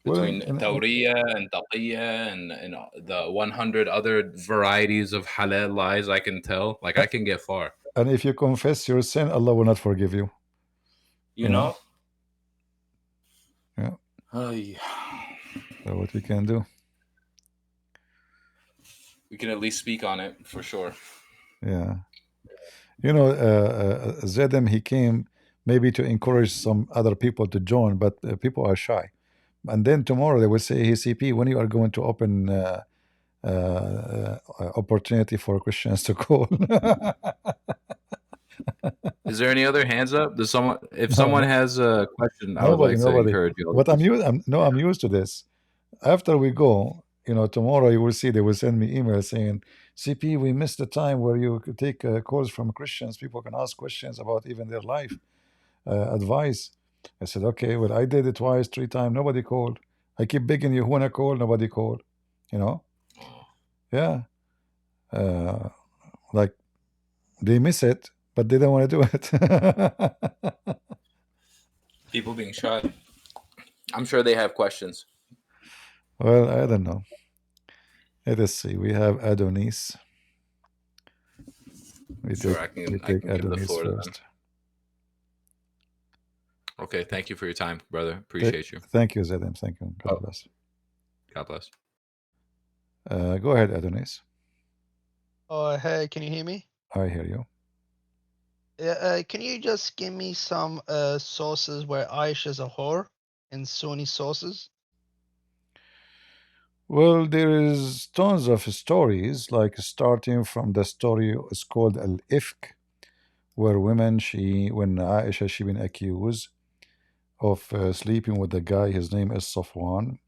Well, between Tawriya and Taqiyya and the 100 other varieties of halal lies I can tell. Like, I can get far. and if you confess your sin, Allah will not forgive you. You You know. know? Yeah. Ay. So what we can do. We can at least speak on it for sure. Yeah. Zedem, he came maybe to encourage some other people to join, but people are shy. And then tomorrow they will say, "Hey, CP, when you are going to open opportunity for Christians to call?" Is there any other hands up? If No, someone no, has a question, I would nobody, like to nobody. encourage you all to What I'm do so. used, I'm used to this. After we go, tomorrow you will see they will send me email saying, "CP, we missed the time where you could take calls from Christians. People can ask questions about even their life advice." I said, "Okay, well, I did it twice, three times. Nobody called. I keep begging you, who wanna call? Nobody called. You know? Yeah. Uh, like they miss it, but they don't want to do it." People being shy. I'm sure they have questions. Well, I don't know. Let us see. We have Adonis. We Sure, take I we can I take can give the Adonis floor to them. first. Okay, thank you for your time, brother. Th- Appreciate you. Thank you, Zedem. Thank you. God Oh, bless. God bless. Go ahead, Adonis. Oh, hey, can you hear me? I hear you. Yeah, can you just give me some sources where Aisha's a whore and Sunni sources? Well, there is tons of stories, like starting from the story it's called Al-Ifk, where when Aisha she been accused of sleeping with the guy. His name is Safwan.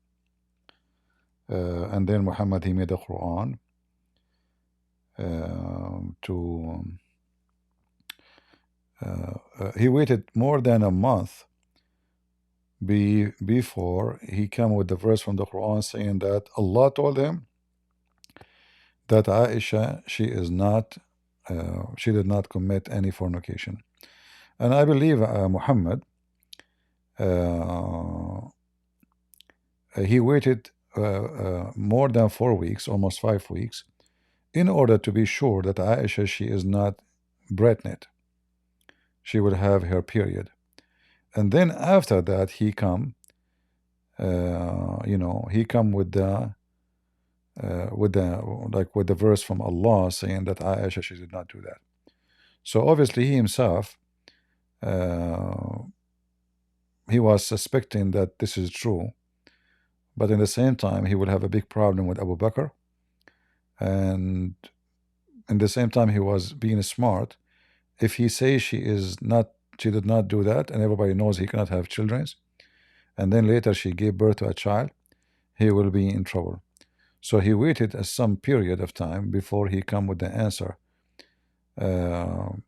And then Muhammad, he made a Quran to. He waited more than a month before he came with the verse from the Quran saying that Allah told him that Aisha, she did not commit any fornication. And I believe Muhammad, he waited more than 4 weeks, almost 5 weeks, in order to be sure that Aisha, she is not pregnant. She will have her period. And then after that, he come, he come with the verse from Allah saying that Aisha, she did not do that. So obviously he himself, he was suspecting that this is true, but in the same time he will have a big problem with Abu Bakr, and in the same time he was being smart. If he says she did not do that, and everybody knows he cannot have children, and then later she gave birth to a child, he will be in trouble. So he waited some period of time before he come with the answer. The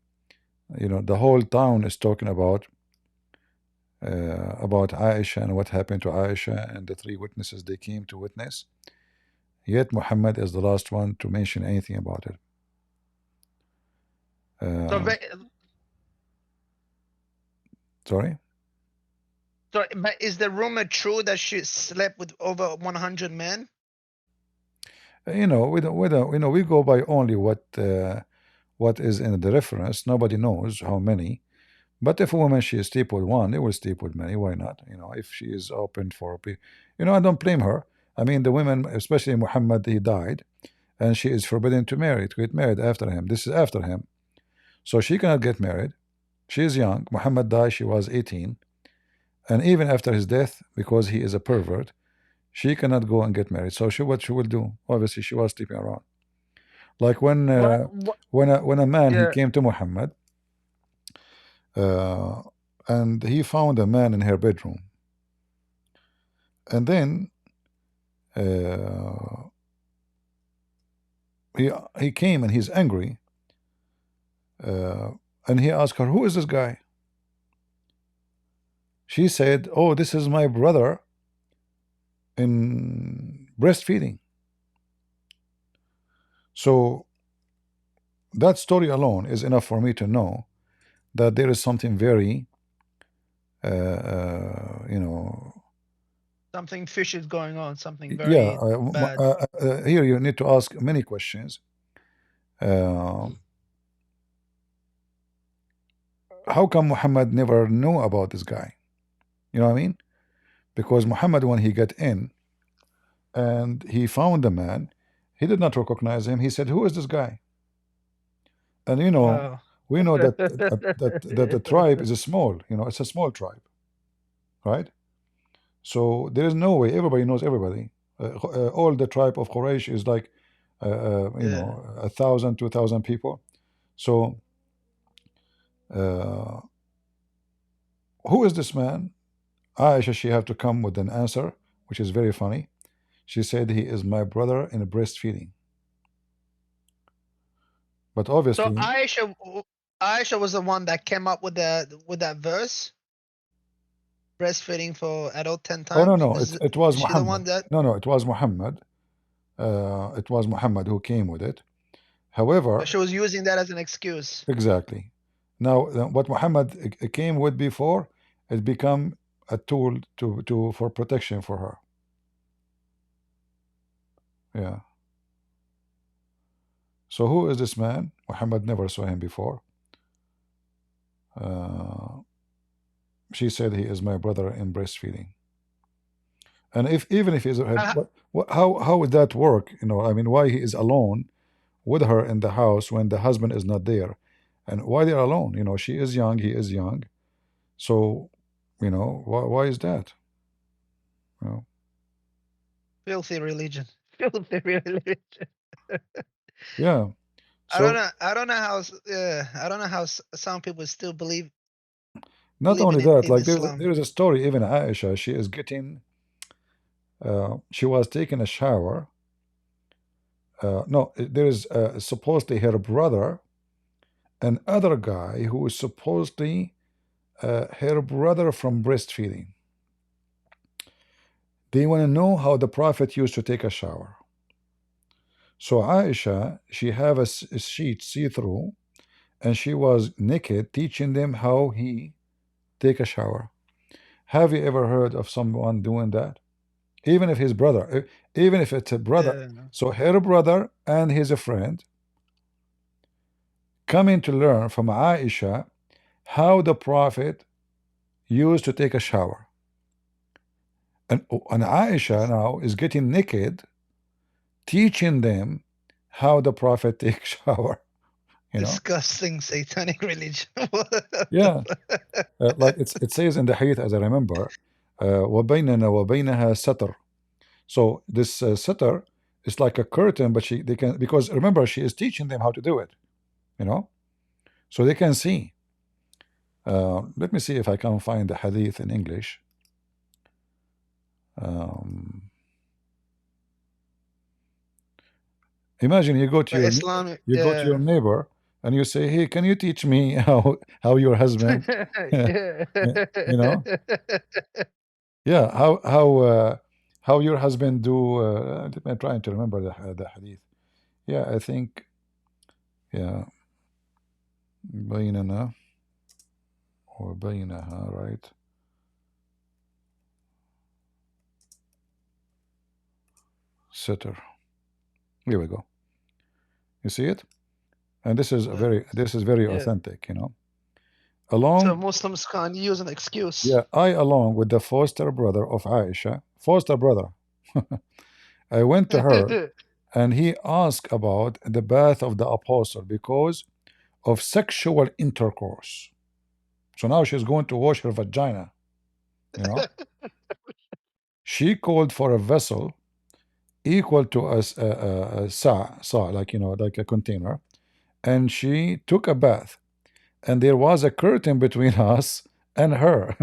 whole town is talking about Aisha and what happened to Aisha and the three witnesses they came to witness. Yet Muhammad is the last one to mention anything about it. Sorry? So, but is the rumor true that she slept with over 100 men? We go by only what is in the reference. Nobody knows how many. But if a woman she sleep with one, they will sleep with many. Why not? If she is open for, I don't blame her. I mean, the women, especially Muhammad, he died, and she is forbidden to get married after him. This is after him, so she cannot get married. She is young. Muhammad died; she was 18, and even after his death, because he is a pervert, she cannot go and get married. So what she will do? Obviously, she was sleeping around. Like when a man he came to Muhammad. And he found a man in her bedroom. And then he came and he's angry. And he asked her, "Who is this guy?" She said, "Oh, this is my brother in breastfeeding." So that story alone is enough for me to know that there is something very, something fishy is going on. Something very yeah. bad. Here you need to ask many questions. How come Muhammad never knew about this guy? You know what I mean? Because Muhammad, when he got in and he found the man, he did not recognize him. He said, "Who is this guy?" And we know that the tribe is a small. It's a small tribe, right? So there is no way everybody knows everybody. All the tribe of Quraysh is like, 1,000, 2,000 people. So who is this man? Aisha, she have to come with an answer, which is very funny. She said, "He is my brother in breastfeeding." But obviously, so Aisha was the one that came up with that verse, breastfeeding for adult 10 oh no, times. no, it was Is she the Muhammad. one that? No, it was Muhammad. It was Muhammad who came with it. However, She was using that as an excuse. exactly. Now, what Muhammad came with before, it become a tool for protection for her. Yeah. So who is this man? Muhammad never saw him before. She said, "He is my brother in breastfeeding." And even if he's how would that work? I mean, why he is alone with her in the house when the husband is not there, and why they're alone? She is young, he is young, so why is that? Filthy religion. Filthy religion. Yeah. I don't know. I don't know how. I don't know how some people still believe. Not only believing that, in like Islam. there is a story, even Aisha, she is getting, she was taking a shower. No, there is supposedly her brother, and other guy who is supposedly her brother from breastfeeding. They want to know how the Prophet used to take a shower. So Aisha, she have a sheet see-through, and she was naked teaching them how he take a shower. Have you ever heard of someone doing that? Even if his brother, even if it's a brother, Yeah. so her brother and his friend coming to learn from Aisha how the Prophet used to take a shower. And Aisha now is getting naked, teaching them how the Prophet takes shower. You know? Disgusting satanic religion. What the Yeah. fuck? Like it says in the hadith, as I remember, وَبَيْنَنَا وَبَيْنَهَا سَتْر. So this sitter is like a curtain, but they can, because remember she is teaching them how to do it, you know, so they can see. Let me see if I can find the hadith in English. Um, Imagine you go to But your Islam, you go to your yeah. neighbor and you say, "Hey, can you teach me how your husband, Yeah. you know, yeah, how your husband do?" I'm trying to remember the hadith. Yeah, I think, yeah, بيننا وبينها, right? Sitter. Here we go. You see it? And this is Yeah. very Yeah. authentic, you know. So Along, Muslims can't use an excuse. yeah, I along with the foster brother of Aisha, foster brother, I went to her and he asked about the bath of the apostle because of sexual intercourse. So now she's going to wash her vagina, you know. She called for a vessel equal to a sa, like, you know, like a container, and she took a bath, and there was a curtain between us and her.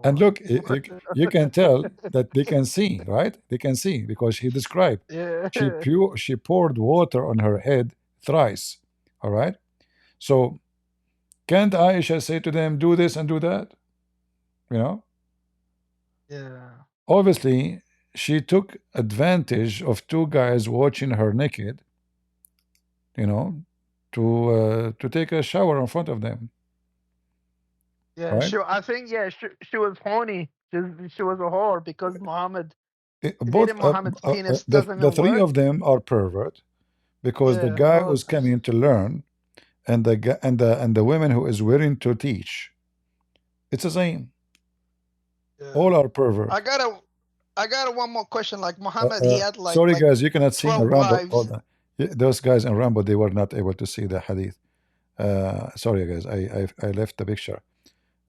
And MashaAllah. look, you can tell that they can see, right? They can see because he described. Yeah. She poured water on her head thrice. All right. So can't Aisha say to them, do this and do that? You know, Yeah. obviously she took advantage of two guys watching her naked, you know, to take a shower in front of them, Yeah. right? I think, yeah, she was horny. She was a whore because Muhammad, Both didn't Muhammad's penis the doesn't even three work? of them are pervert because the Yeah. guy All of who's them. coming to learn and the women who is willing to teach, it's the same. Yeah. All are I pervert. got a I got a one more question. Like Muhammad, he had Sorry guys, you cannot see in 12 Rambo. wives. Hold on. Those guys in Rambo, they were not able to see the hadith. Sorry guys, I left the picture.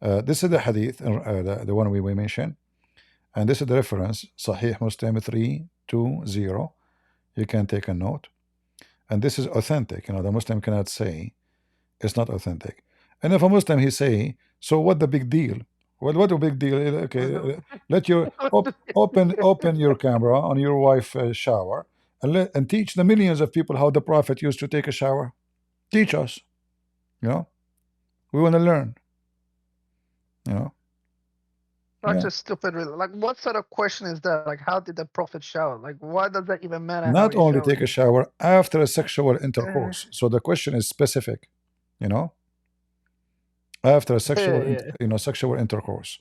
This is the hadith, the one we mentioned, and this is the reference, Sahih Muslim 320. You can take a note, and this is authentic. You know, the Muslim cannot say it's not authentic. And if a Muslim he say, so what the big deal? Well, what a big deal? Okay, let your open your camera on your wife shower and teach the millions of people how the Prophet used to take a shower. Teach us. You know, we want to learn. You know, Such yeah. a stupid like what sort of question is that? Like how did the prophet shower? Like why does that even matter how Not he only take showered? a shower after a sexual Uh, intercourse. So the question is specific. You know, after a yeah, sexual, yeah. sexual intercourse.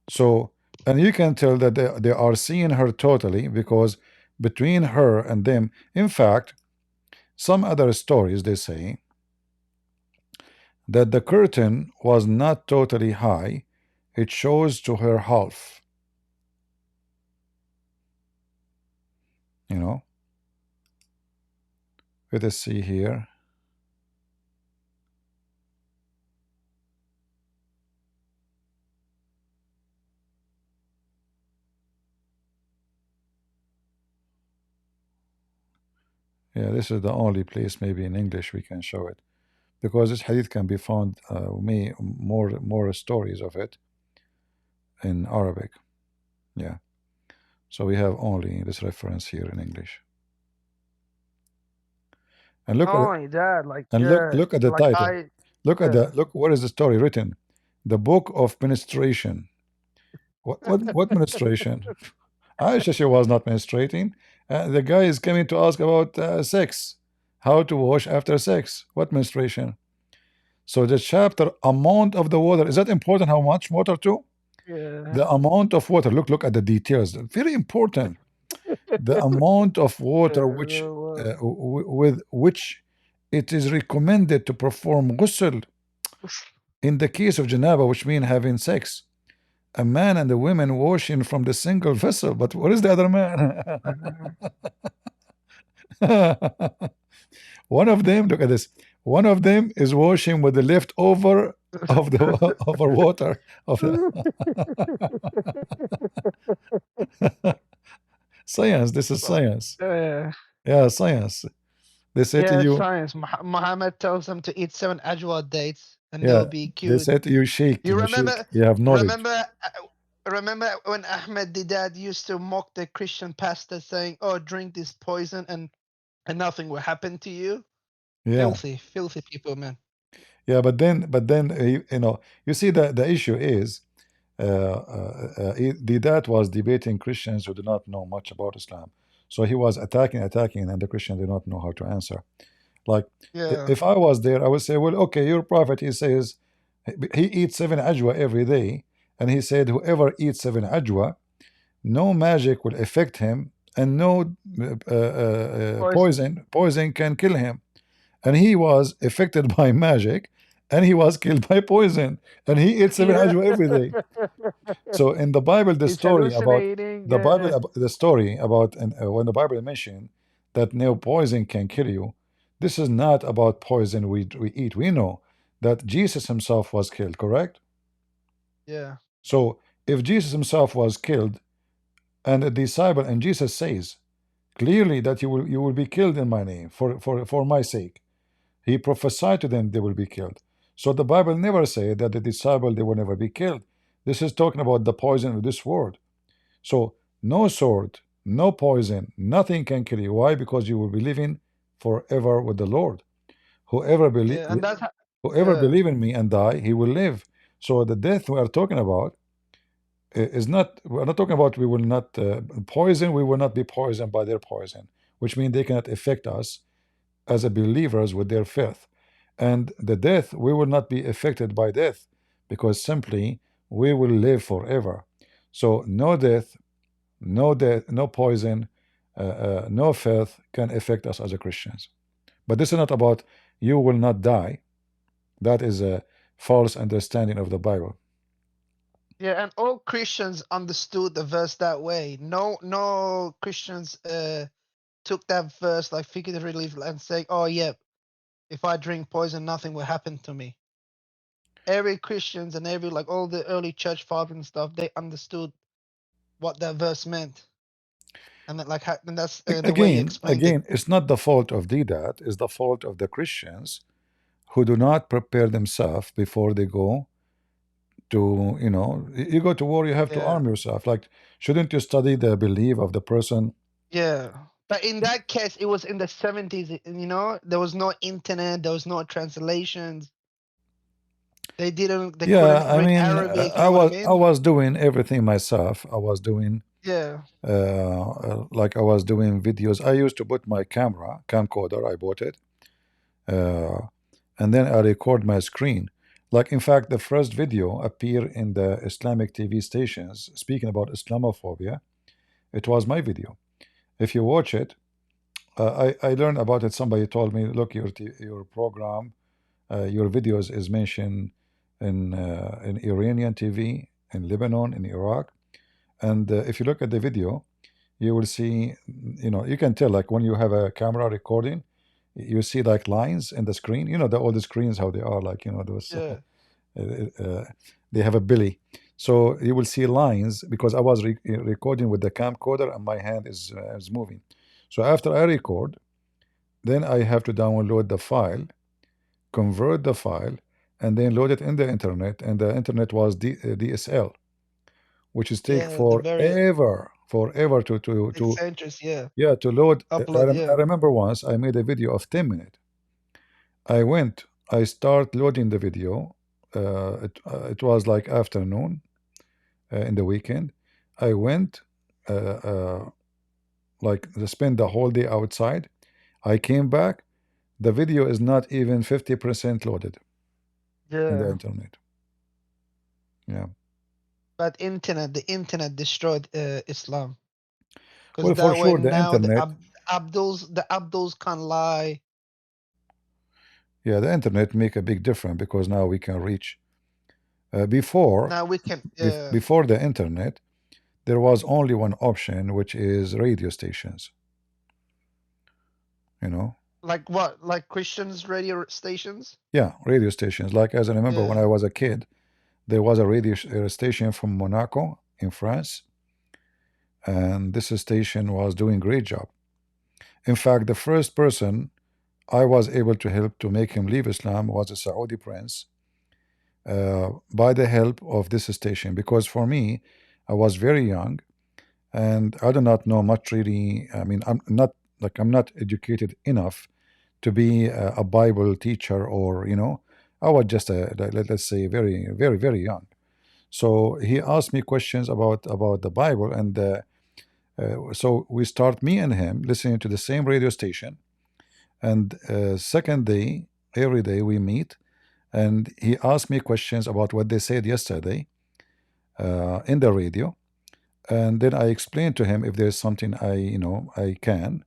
So, and you can tell that they are seeing her totally because between her and them, in fact, some other stories they say that the curtain was not totally high, it shows to her half, you know. Let us see here. Yeah, this is the only place maybe in English we can show it because this hadith can be found more stories of it in Arabic. Yeah. So we have only this reference here in English. And look Not at it, only that, like and yeah, look at the like title. I Look at yeah. the look. What is the story written? The Book of Ministration. What ministration? Aisha, she was not menstruating. The guy is coming to ask about sex, how to wash after sex. What menstruation? So the chapter amount of the water, is that important? How much water too? Yeah. The amount of water. Look at the details. Very important. The amount of water which with which it is recommended to perform ghusl in the case of janaba, which means having sex. A man and a woman washing from the single vessel. But what is the other man? One of them, look at this. One of them is washing with the leftover of the of our water of the science. This is So, science. yeah. Yeah, science. They say to Yeah, you, science. Muhammad tells them to eat 7 ajwa dates and yeah, they'll be they cured. say to you, shake, You shake. remember? You have knowledge. Remember? Remember when Ahmed Didat used to mock the Christian pastor, saying, "Oh, drink this poison and nothing will happen to you." Yeah, Filthy, filthy people, man. yeah. But then, you see the issue is, the dad was debating Christians who do not know much about Islam. So he was attacking, and the Christians do not know how to answer. Like, Yeah, if I was there, I would say, well, okay, your prophet, he says he eats 7 ajwa every day, and he said, whoever eats 7 ajwa, no magic will affect him, and no poison. poison can kill him. And he was affected by magic, and he was killed by poison, and he ate 7 ajwa every day. So in the Bible, the He's story about hallucinating. the Yeah, Bible, the story about, and when the Bible mentioned that no poison can kill you, this is not about poison we eat. We know that Jesus himself was killed, correct? yeah, So if Jesus himself was killed, and a disciple, and Jesus says clearly that you will be killed in my name for my sake. He prophesied to them they will be killed. So the Bible never said that the disciple they will never be killed. This is talking about the poison of this world. So no sword, no poison, nothing can kill you. Why? Because you will be living forever with the Lord. Whoever believe yeah, and that's whoever yeah, believe in me and die, he will live. So the death we are talking about is not, we're not talking about we will not poison, we will not be poisoned by their poison, which means they cannot affect us as a believers with their faith. And the death, we will not be affected by death, because simply we will live forever. So no death, no poison, no faith can affect us as a Christians. But this is not about you will not die. That is a false understanding of the Bible. yeah, and all Christians understood the verse that way. No Christians took that verse like figuratively and saying, "Oh yeah, if I drink poison, nothing will happen to me." Every Christians and every like all the early church fathers and stuff, they understood what that verse meant, and that, like and that's the way you explained it. Again, it's not the fault of Didat, it's the fault of the Christians who do not prepare themselves before they go to, you go to war, you have to Yeah, arm yourself. Like, shouldn't you study the belief of the person? yeah. But in that case, it was in the 70s. There was no internet, there was no translations. They couldn't Yeah, I read mean, Arabic. You know what I I mean? was doing everything myself. I was doing Yeah, like I was doing videos. I used to put my camcorder, I bought it, uh, and then I record my screen. Like, in fact, the first video appeared in the Islamic TV stations speaking about Islamophobia. It was my video. If you watch it, I learned about it. Somebody told me, look, your program, your videos is mentioned in Iranian TV, in Lebanon, in Iraq, and if you look at the video, you will see, you can tell, like, when you have a camera recording, you see like lines in the screen. All the screens how they are, like, those yeah, they have a belly. So you will see lines because I was recording with the camcorder and my hand is moving. So after I record, then I have to download the file, convert the file, and then load it in the internet. And the internet was DSL, which is take Yeah, the very forever to eccentric, yeah. yeah, to load. Upload, I yeah. remember once I made a video of 10 minutes. I start loading the video. It was like afternoon in the weekend. I went uh, uh, like spend the whole day outside. I came back. The video is not even 50% loaded in the Yeah. internet. Yeah. But the internet destroyed Islam. Because Well, for that way sure, the now internet. the Abduls can't lie. Yeah, the internet make a big difference because now we can reach. Before, Now we can, yeah. before the internet, there was only one option, which is radio stations. You know. Like what? Like Christians radio stations? Yeah, radio stations. Like as I remember when Yeah. I was a kid, there was a radio station from Monaco in France, and this station was doing great job. In fact, the first person I was able to help to make him leave Islam was a Saudi prince by the help of this station. Because for me, I was very young and I do not know much really. I mean, I'm not educated enough to be a Bible teacher, or I was just let's say very very very young. So he asked me questions about the Bible, and so we start, me and him, listening to the same radio station. And second day, every day we meet, and he asked me questions about what they said yesterday in the radio, and then I explained to him if there's something I can.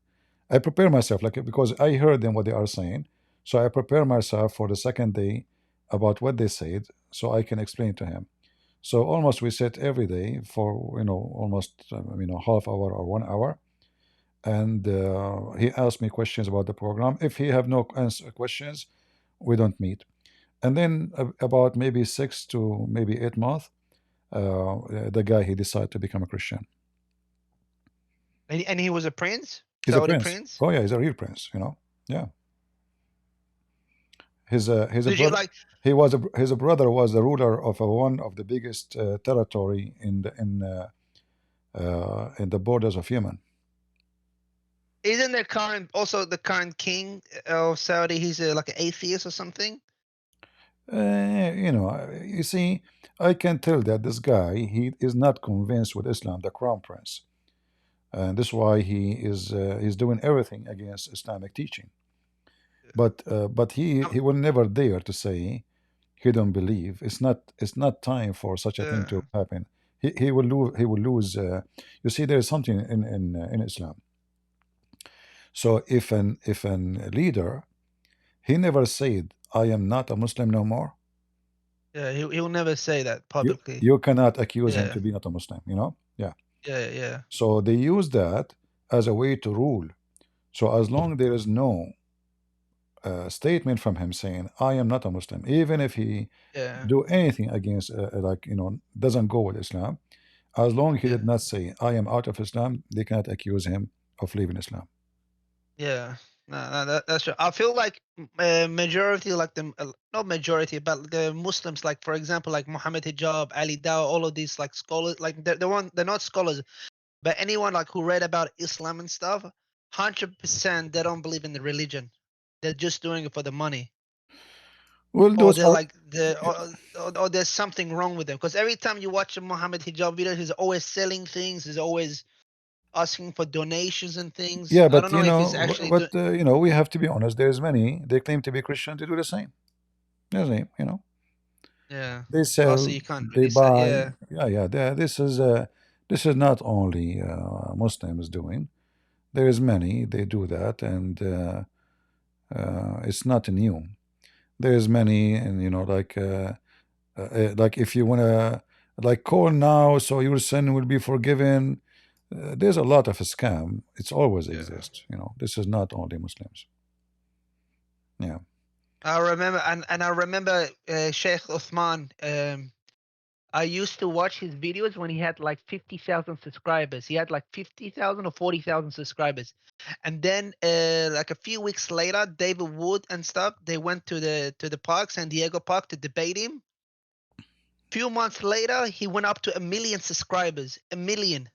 I prepare myself, like, because I heard them what they are saying, so I prepare myself for the second day about what they said, so I can explain to him. So almost we sit every day for almost half hour or 1 hour, and he asked me questions about the program. If he have no answer questions, we don't meet. And then about maybe 6 to maybe 8 months, the guy, he decided to become a Christian. And he was a prince, He's a Saudi prince. prince. Oh yeah, he's a real prince. Yeah. His Did you brother. like? His brother was the ruler of one of the biggest territory in the borders of Yemen. Isn't the current king of Saudi? He's like an atheist or something. You see, I can tell that this guy, he is not convinced with Islam, the crown prince, and this is why he's doing everything against Islamic teaching. But he will never dare to say he don't believe. It's not time for such a thing to happen. He will lose. He will lose. You see, there is something in Islam. So if an leader, he never said, "I am not a Muslim no more." Yeah, he'll never say that You publicly. you cannot accuse him Yeah, to be not a Muslim. Yeah. yeah. So they use that as a way to rule. So as long there is no statement from him saying, "I am not a Muslim," even if he Yeah, do anything against doesn't go with Islam, as long he yeah, did not say, "I am out of Islam," they cannot accuse him of leaving Islam. yeah. No, that's true. I feel like majority, like not majority, but the Muslims, like for example, like Muhammad Hijab, Ali Dawah, all of these like scholars, like they're not scholars, but anyone like who read about Islam and stuff, 100% they don't believe in the religion. They're just doing it for the money, Well, or those they're are, like or there's something wrong with them. Because every time you watch a Muhammad Hijab video, he's always selling things. He's always asking for donations and things. yeah, I but don't know if he's actually doing. we have to be honest. There's many, they claim to be Christian, to do the same. The same. Yeah. They Also, sell, you can't they really say. buy. Yeah. Yeah. This is not only Muslims doing. There is many they do that, and it's not new. There is many, and like if you wanna like call now, so your sin will be forgiven. There's a lot of a scam. It's always Yeah. exist. This is not only Muslims. Yeah. I remember, and I remember Sheikh Uthman. I used to watch his videos when he had like 50,000 subscribers. He had like 50,000 or 40,000 subscribers. And then like a few weeks later, David Wood and stuff, they went to the park, San Diego Park, to debate him. Few months later, he went up to 1 million subscribers. 1 million.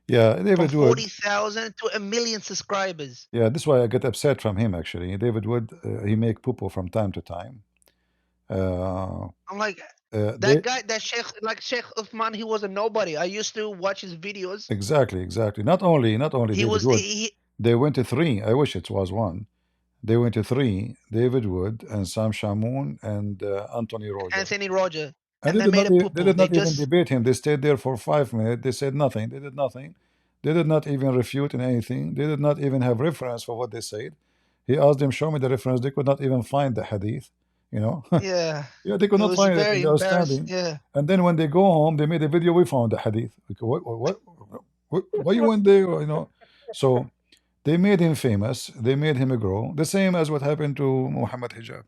Yeah, From David Wood. 40,000 to 1 million subscribers. Yeah, this is why I get upset from him actually. David Wood, he make poo-poo from time to time. I'm like, They that guy, that Sheikh, like Sheikh Uthman, he was a nobody. I used to watch his videos. exactly. Not only He David was Wood. he, They went to three. I wish it was one. They went to three: David Wood and Sam Shamoun and Anthony Roger. Anthony Roger, And and they made a they poo-poo. did They not even just debate him. They stayed there for 5 minutes. They said nothing. They did nothing. They did not even refute in anything. They did not even have reference for what they said. He asked them, show me the reference. They could not even find the hadith. You know, yeah. yeah, they could It not was find it. very And they were embarrassing. standing. Yeah. And then when they go home, they made a video. We found the hadith. Like, why you went there? You know, so they made him famous. They made him grow. The same as what happened to Muhammad Hijab.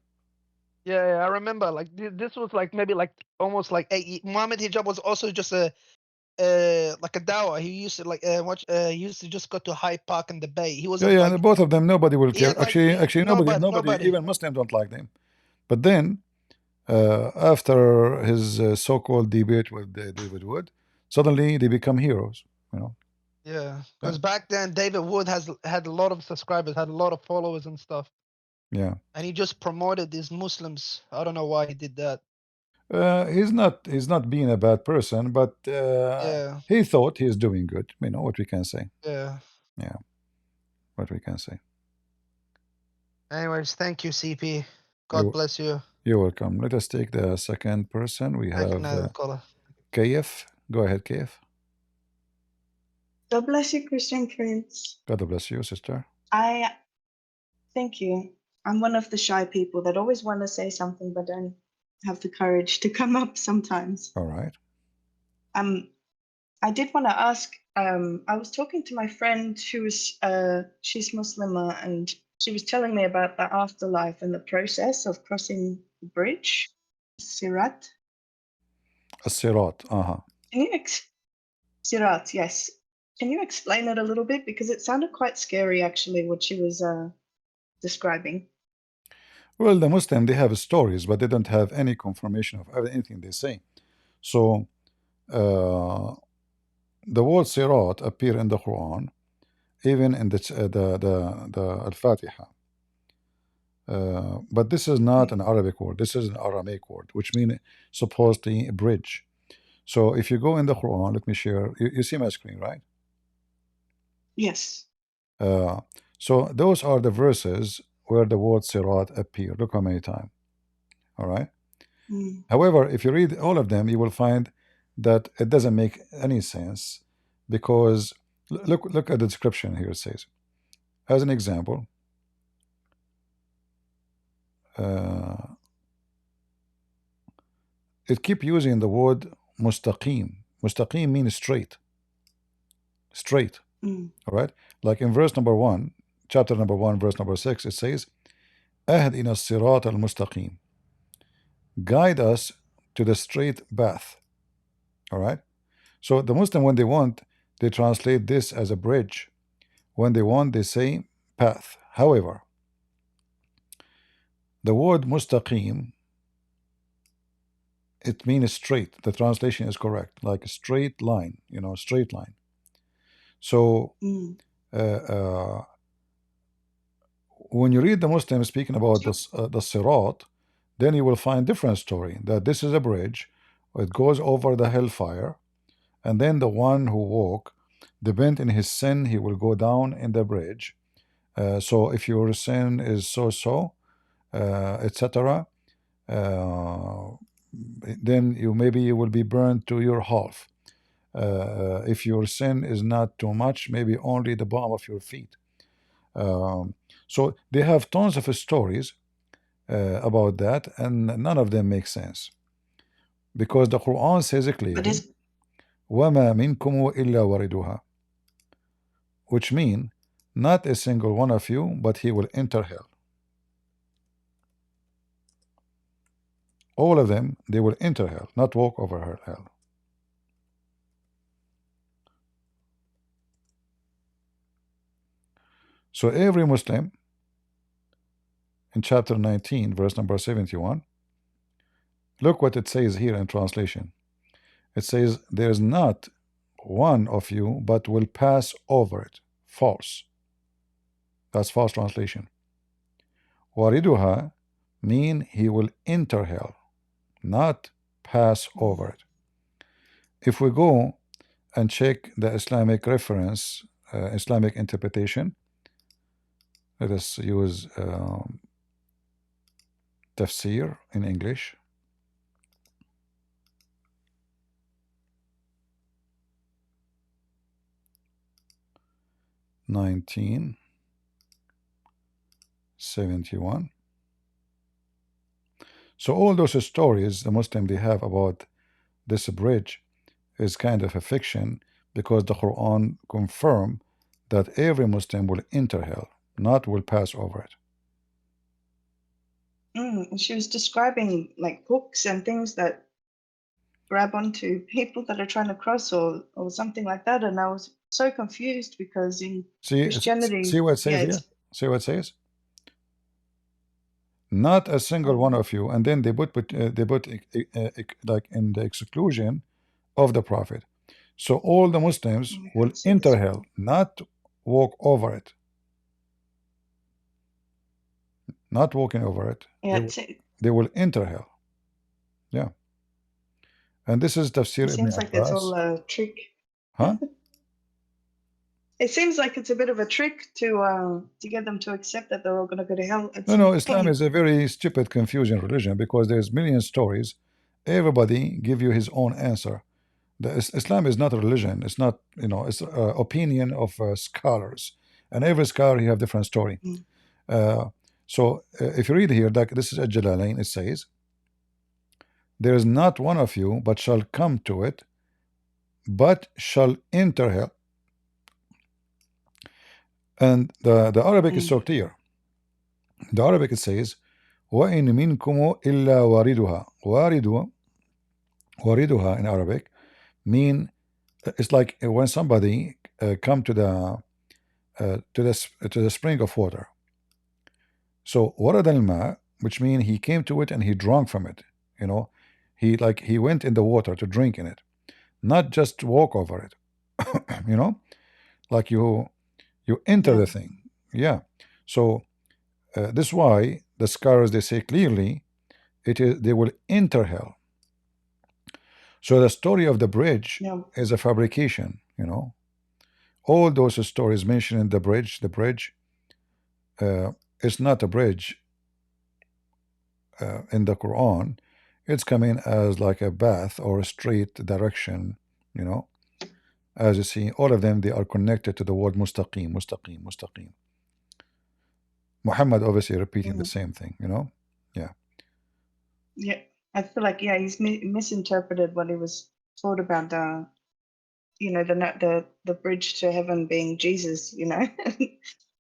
Yeah, I remember. Like this was like maybe like almost like 8 years. Muhammad Hijab was also just a like a dawah. He used to like watch. He used to just go to Hyde Park and debate. He Yeah, wasn't yeah. like Both of them, nobody will he had care. like Actually, nobody, nobody. even Muslim, don't like them. But then, after his so-called debate with David Wood, suddenly they become heroes. You know. Yeah, Yeah, because back then David Wood had a lot of subscribers, had a lot of followers and stuff, yeah. and he just promoted these Muslims. I don't know why he did that. He's not being a bad person, but Yeah, he thought he's doing good. You know what we can say. yeah. Yeah, what we can say. Anyways, thank you, CP. God You bless you. you're welcome. Let us take the second person. We Thank you, have Nightcaller. KF. Go ahead, KF. God bless you, Christian Prince. God bless you, sister. I thank you. I'm one of the shy people that always want to say something but don't have the courage to come up sometimes. All right. I did want to ask, I was talking to my friend who was she's Muslim and she was telling me about the afterlife and the process of crossing the bridge, Sirat. Sirat. Uh-huh. Can you Sirat, yes. Can you explain it a little bit? Because it sounded quite scary actually what she was describing. Well, the Muslim, they have stories, but they don't have any confirmation of anything they say. So the word Sirat appear in the Quran, even in the Al-Fatiha. But this is not an Arabic word. This is an Aramaic word, which means supposedly a bridge. So if you go in the Quran, let me share. You see my screen, right? Yes. So those are the verses where the word Sirat appear. Look how many times. All right. However, if you read all of them, you will find that it doesn't make any sense because look at the description here. It says, as an example, it keep using the word mustaqim. Mustaqim means straight. Straight. All right. Like in verse number 1, chapter number 1, verse number 6, it says, Ahdina sirat al-mustaqim. Guide us to the straight path. All right. So the Muslim, when they want, they translate this as a bridge. When they want, they say path. However, the word mustaqim, it means straight. The translation is correct, like a straight line, you know, straight line. So when you read the Muslim speaking about the Sirat, then you will find different story, that this is a bridge, it goes over the hellfire, and then the one who walk, depend in his sin, he will go down in the bridge. So if your sin is so, etc., then maybe you will be burned to your half. If your sin is not too much, maybe only the bottom of your feet. So they have tons of stories about that, and none of them make sense because the Quran says it clearly, وَمَا مِنْكُمْ إِلَّا وَرِدُهَا, which mean not a single one of you, but he will enter hell. All of them, they will enter hell, not walk over hell. So every Muslim in chapter 19, verse number 71, look what it says here in translation. It says, there is not one of you but will pass over it. False. That's false translation. Wariduha mean he will enter hell, not pass over it. If we go and check the Islamic reference, Islamic interpretation, let us use tafsir in English. (1971). So all those stories the Muslim they have about this bridge is kind of a fiction, because the Quran confirm that every Muslim will enter hell, not will pass over it. And she was describing like hooks and things that grab onto people that are trying to cross, or something like that. And I was so confused because in See Christianity, what it says yeah, here? See what it says? Not a single one of you, and then they put like in the exclusion of the Prophet. So all the Muslims will enter hell, not walk over it. Not walking over it. Yeah, They will enter hell. Yeah. And this is Tafsir it Ibn seems like it's all Abbas. a trick. Huh? It seems like it's a bit of a trick to get them to accept that they're all going to go to hell at No, some no, point. Islam is a very stupid, confusing religion, because there's million stories. Everybody give you his own answer. Islam is not a religion. It's not, it's opinion of scholars, and every scholar he have different story. So if you read here, like this is a Jalalain, it says, there is not one of you but shall come to it, but shall enter hell. And the Arabic is so clear. The Arabic it says, وَإِن مِنْكُمُ إِلَّا وَارِدُهَا. Wariduha in Arabic mean, it's like when somebody come to the spring of water. So warad al-ma, which means he came to it and he drank from it. He went in the water to drink in it, not just walk over it. Like you enter the thing. Yeah. So this is why the scholars they say clearly they will enter hell. So the story of the bridge is a fabrication. All those stories mentioned in the bridge it's not a bridge in the Quran. It's coming as like a path or a straight direction. As you see, all of them, they are connected to the word mustaqim, mustaqim, mustaqim. Muhammad obviously repeating the same thing. Yeah. Yeah, I feel like he's misinterpreted what he was taught about the bridge to heaven being Jesus.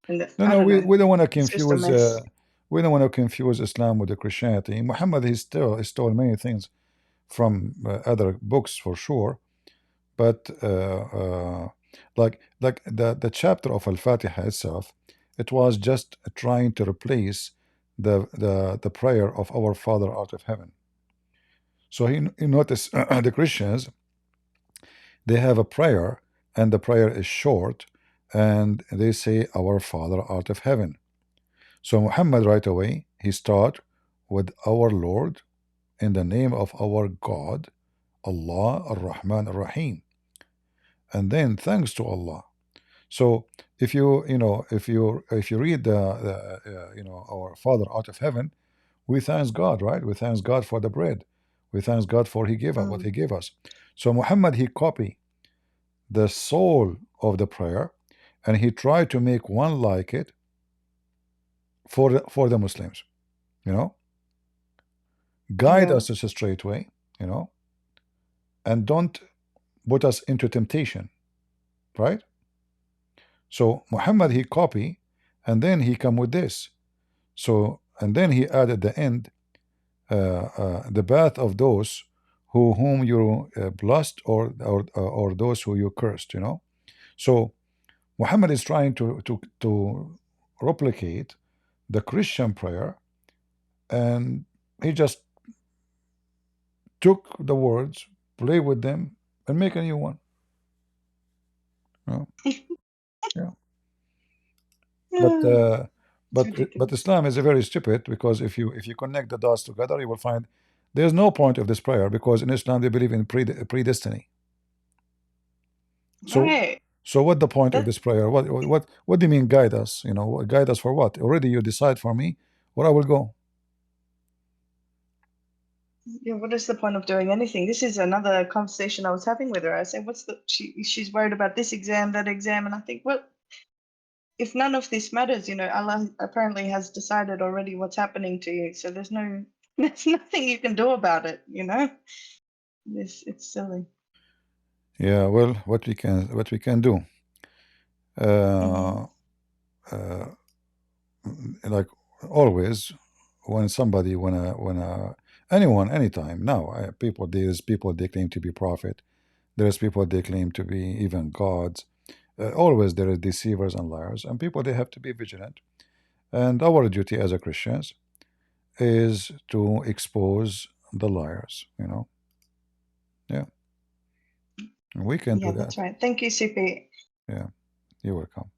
And No, we don't want to it's just a confuse. mess. We don't want to confuse Islam with the Christianity. Muhammad he stole many things from other books for sure, but like the chapter of Al-Fatiha itself, it was just trying to replace the prayer of our Father art of heaven. So you notice the Christians, they have a prayer, and the prayer is short, and they say our Father art of heaven. So Muhammad right away he start with our Lord, in the name of our God, Allah ar-Rahman ar-Rahim, and then thanks to Allah. So if you read the our Father out of heaven, we thank God, right? We thank God for the bread. We thank God for He gave us what He gave us. So Muhammad he copy the soul of the prayer, and he tried to make one like it for the Muslims. Guide us to a straight way, and don't put us into temptation, right? So Muhammad he copy, and then he come with this. So and then he add at the end the path of those whom you blessed, or those who you cursed. So Muhammad is trying to replicate the Christian prayer, and he just took the words, play with them, and make a new one. You know? Yeah. But It's ridiculous. Islam is very stupid, because if you connect the dots together, you will find there's no point of this prayer, because in Islam they believe in predestiny. So Right. what the point of That this prayer? What do you mean guide us? You know, guide us for what? Already you decide for me where I will go. yeah, what is the point of doing anything? This is another conversation I was having with her. I said, what's the she's worried about this exam, that exam, and I think, well, if none of this matters, Allah apparently has decided already what's happening to you. So there's nothing you can do about it. It's silly. Yeah, well, what we can do, Mm-hmm. uh, uh, like always, when somebody when anyone anytime now, there's people they claim to be prophet, there's people they claim to be even gods. Always there are deceivers and liars, and people they have to be vigilant. And our duty as a Christians is to expose the liars. Yeah, we can do Yeah, that. that's right. Thank you, CP. Yeah, you're welcome.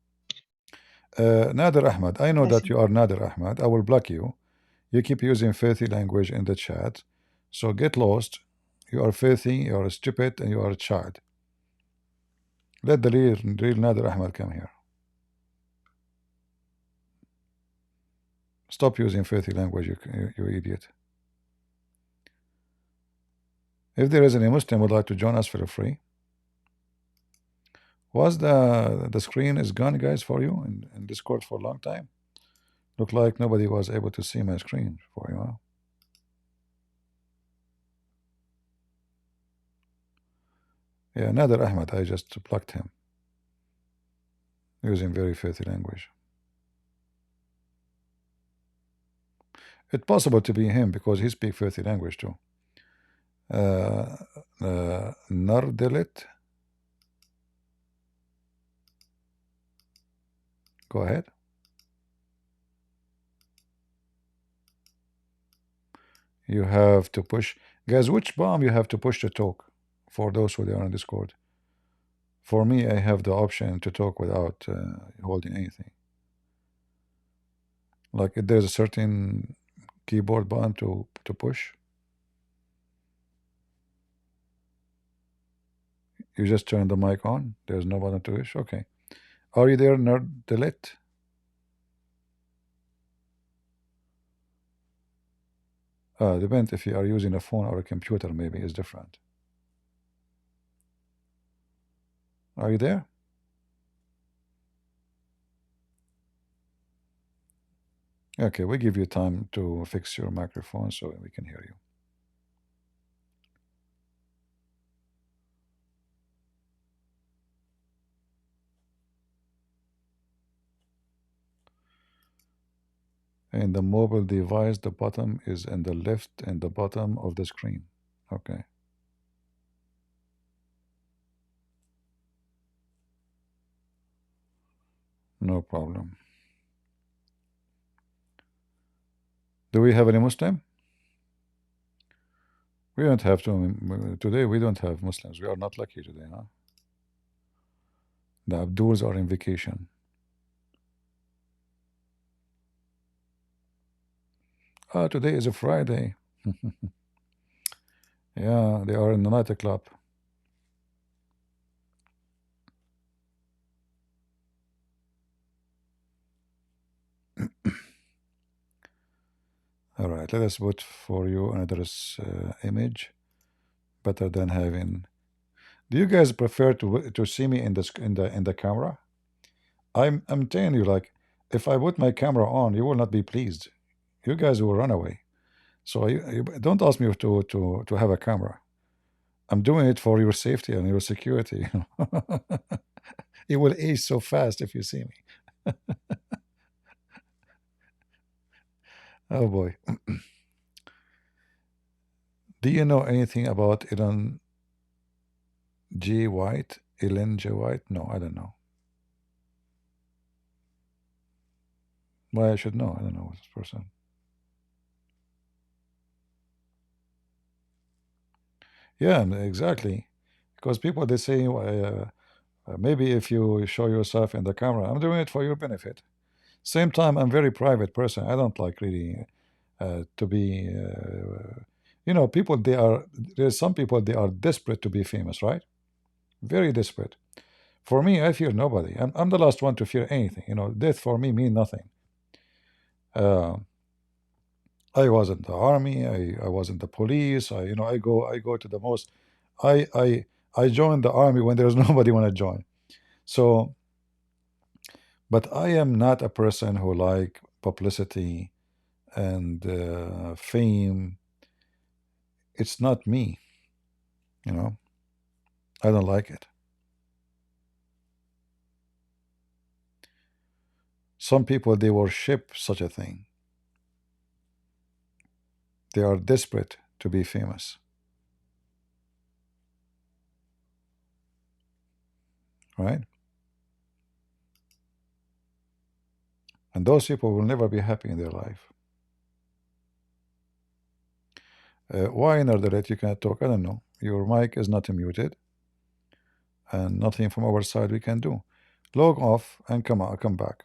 Nader Ahmad, I know Bless that him. you are Nader Ahmad. I will block you. You keep using filthy language in the chat. So get lost. You are filthy, you are stupid, and you are a child. Let the real Nader Ahmad come here. Stop using filthy language, you idiot. If there is any Muslim would like to join us, feel free. Was the screen is gone, guys, for you in Discord for a long time? Look like nobody was able to see my screen for you. Huh? Yeah, Nader Ahmad, I just blocked him using very filthy language. It's possible to be him because he speaks filthy language too. Nardelit, go ahead. You have to push, guys. Which bomb you have to push to talk? For those who are on Discord. For me, I have the option to talk without holding anything. Like if there's a certain keyboard button to push, you just turn the mic on. There's no button to push. Okay. Are you there, nerd? Delete. Depends if you are using a phone or a computer. Maybe it's different. Are you there? Okay, we give you time to fix your microphone so we can hear you. In the mobile device, the bottom is in the left and the bottom of the screen. Okay. No problem. Do we have any Muslim? We don't have to. Today we don't have Muslims. We are not lucky today, huh? The Abduls are in vacation. Today is a Friday. Yeah, they are in the nightclub. All right, let us put for you another image. Better than having. Do you guys prefer to see me in the camera? I'm telling you, like, if I put my camera on, you will not be pleased. You guys will run away. So you don't ask me to have a camera. I'm doing it for your safety and your security. You will age so fast if you see me. Oh boy. Do you know anything about Ellen G. White? Ellen G. White? No, I don't know. Why I should know? I don't know this person. Yeah, exactly. Because people they say maybe if you show yourself in the camera, I'm doing it for your benefit. Same time, I'm very private person. I don't like really to be. People they are. There's some people they are desperate to be famous, right? Very desperate. For me, I fear nobody. I'm the last one to fear anything. Death for me mean nothing. Uh, I was in the army. I was in the police. I go to the most. I joined the army when there's nobody want to join. So, but I am not a person who like publicity and fame. It's not me. You know, I don't like it. Some people they worship such a thing. They are desperate to be famous, right? And those people will never be happy in their life. Why, Nardaret, you cannot talk? I don't know. Your mic is not muted, and nothing from our side we can do. Log off and come back.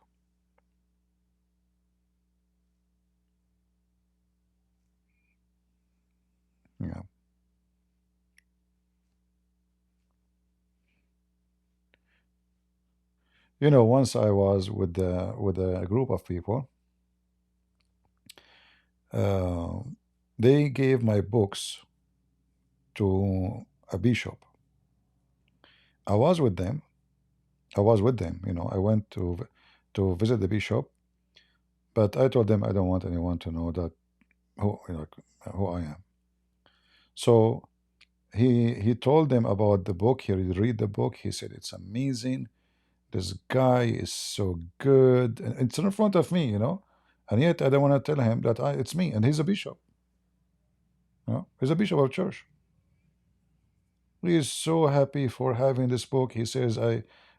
Yeah. Once I was with a group of people. Uh, they gave my books to a bishop. I was with them. I was with them. I went to visit the bishop, but I told them I don't want anyone to know that who I am. So he told them about the book. He read the book. He said it's amazing. This guy is so good, and it's in front of me, and yet I don't want to tell him that it's me, and he's a bishop. He's a bishop of church. He is so happy for having this book. He says,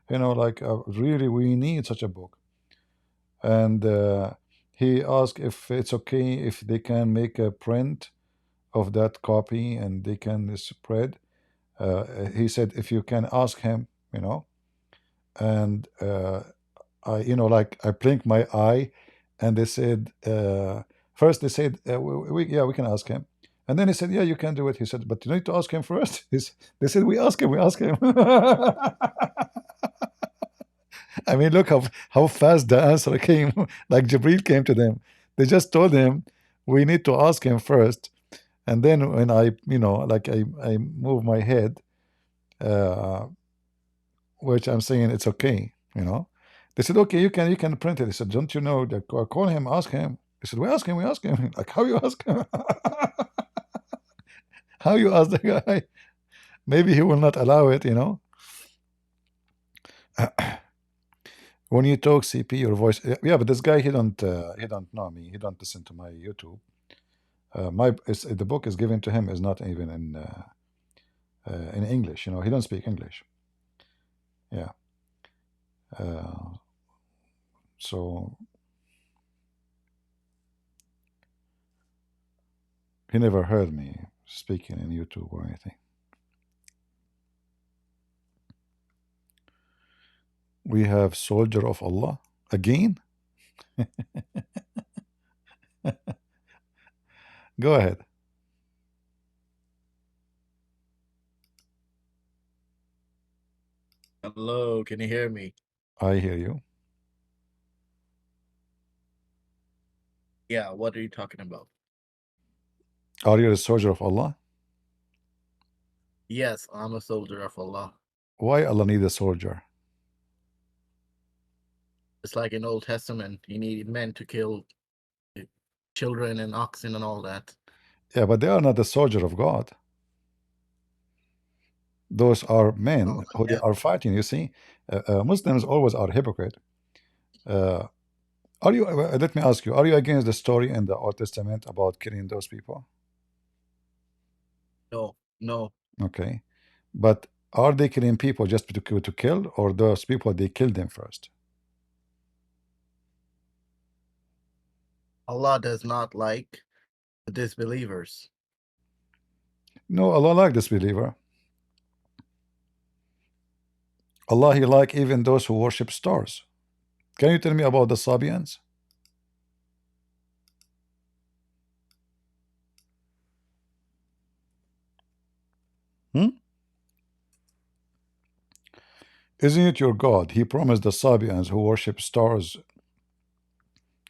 really, we need such a book. And he asked if it's okay if they can make a print of that copy and they can spread. He said, if you can ask him, and I blinked my eye, and they said, first they said, yeah, we can ask him. And then he said, yeah, you can do it. He said, but you need to ask him first. They said, we ask him. I mean, look how fast the answer came. Like Jibril came to them. They just told him, we need to ask him first. And then when I move my head, uh, which I'm saying it's okay. They said, okay, you can print it. They said, don't you know that call him, ask him. They said, we ask him. Like, how you ask him? How you ask the guy? Maybe he will not allow it. When you talk CP, your voice, yeah, but this guy he don't know me. He don't listen to my YouTube. The book is given to him is not even in English. He don't speak English. Yeah. So he never heard me speaking in YouTube or anything. We have Soldier of Allah again. Go ahead. Hello, can you hear me? I hear you. Yeah, what are you talking about? Are you a soldier of Allah? Yes, I'm a soldier of Allah. Why Allah need a soldier? It's like in Old Testament, you need men to kill children and oxen and all that. Yeah, but they are not the soldier of God. Those are men who they are fighting. You see, Muslims always are hypocrite. Are you? Let me ask you: are you against the story in the Old Testament about killing those people? No. Okay, but are they killing people just to kill, or those people they killed them first? Allah does not like the disbelievers. No, Allah like disbeliever. Allah, He like even those who worship stars. Can you tell me about the Sabians? Hmm? Isn't it your God? He promised the Sabians who worship stars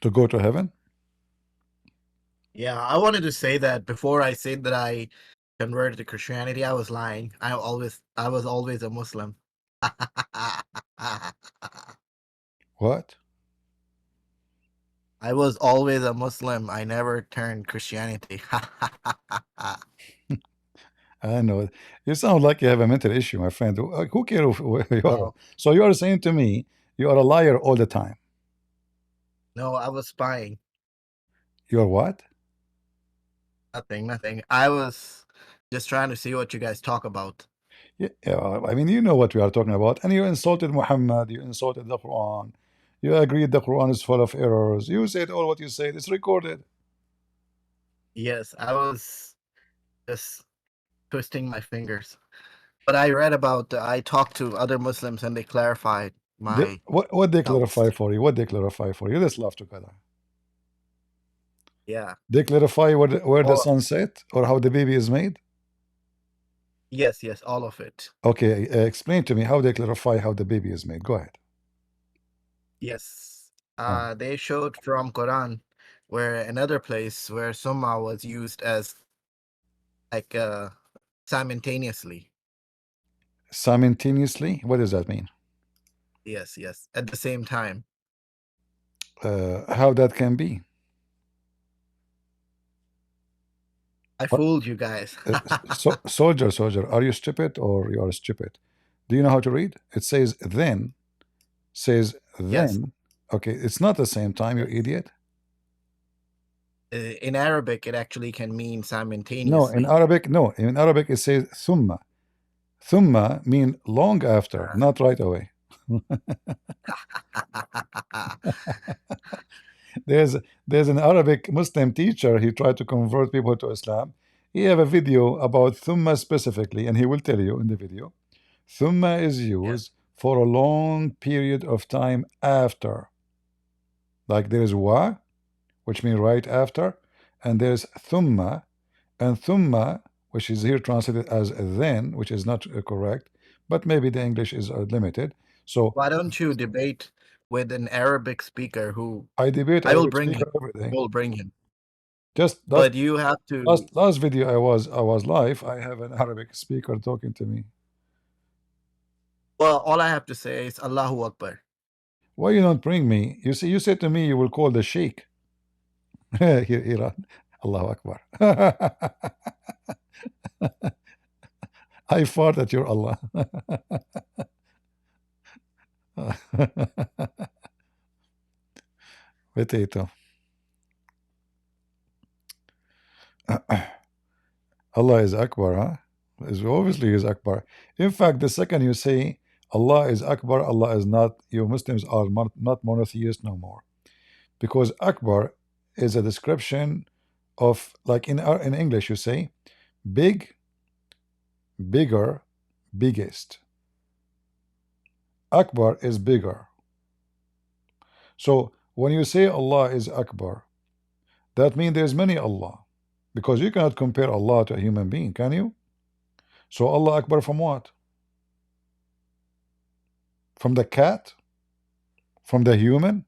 to go to heaven. Yeah, I wanted to say that before I said that I converted to Christianity, I was lying. I was always a Muslim. What? I was always a Muslim. I never turned Christianity. I know. You sound like you have a mental issue, my friend. Who cares who you are? No, So you are saying to me, you are a liar all the time. no, I was spying. You are what? Nothing, nothing. I was just trying to see what you guys talk about. Yeah, I mean, you know what we are talking about. And you insulted Muhammad, you insulted the Quran, you agreed the Quran is full of errors. You said all what you said, it's recorded. Yes, I was just twisting my fingers. But I read about, I talked to other Muslims and they clarified my What they doubts. clarify for you? What they clarify for you? Let's laugh together. Yeah. They clarify where the Oh, sun set or how the baby is made? yes, yes, all of it. Okay, explain to me how they clarify how the baby is made. Go ahead. Yes. Oh. They showed from Quran where another place where Summa was used as like simultaneously. Simultaneously? What does that mean? Yes, yes, at the same time. How that can be? I What? fooled you guys. Soldier, are you stupid or you are stupid? Do you know how to read? It says then, says Yes, then. Okay, it's not the same time, you yes. idiot. In Arabic, it actually can mean No, in simultaneously. Arabic, no. In Arabic, it says thumma. Thumma mean long after, not right away. There's there's an Arabic Muslim teacher. He tried to convert people to Islam. He have a video about thumma specifically, and he will tell you in the video. Thumma is Yes. used for a long period of time after. Like there is wa, which means right after, and there's thumma, and thumma, which is here translated as then, which is not correct, but maybe the English is limited. So Why don't you debate with an Arabic speaker who I debate I will Arabic bring him. speaker every day. Will bring him. Just last But you have to. last video I was live. I have an Arabic speaker talking to me. Well, all I have to say is Allahu Akbar. Why you don't bring me? You see, you said to me you will call the sheikh. Here, Iran. Allahu Akbar. I fart at your Allah. Potato. Allah is Akbar, huh? Obviously is Akbar. In fact, the second you say Allah is Akbar, Allah is not, you Muslims are not monotheists no more. Because Akbar is a description of, like in English you say, big, bigger, biggest. Akbar is bigger. So when you say Allah is Akbar, that means there's many Allah. Because you cannot compare Allah to a human being, can you? So Allah Akbar from what? From the cat? From the human?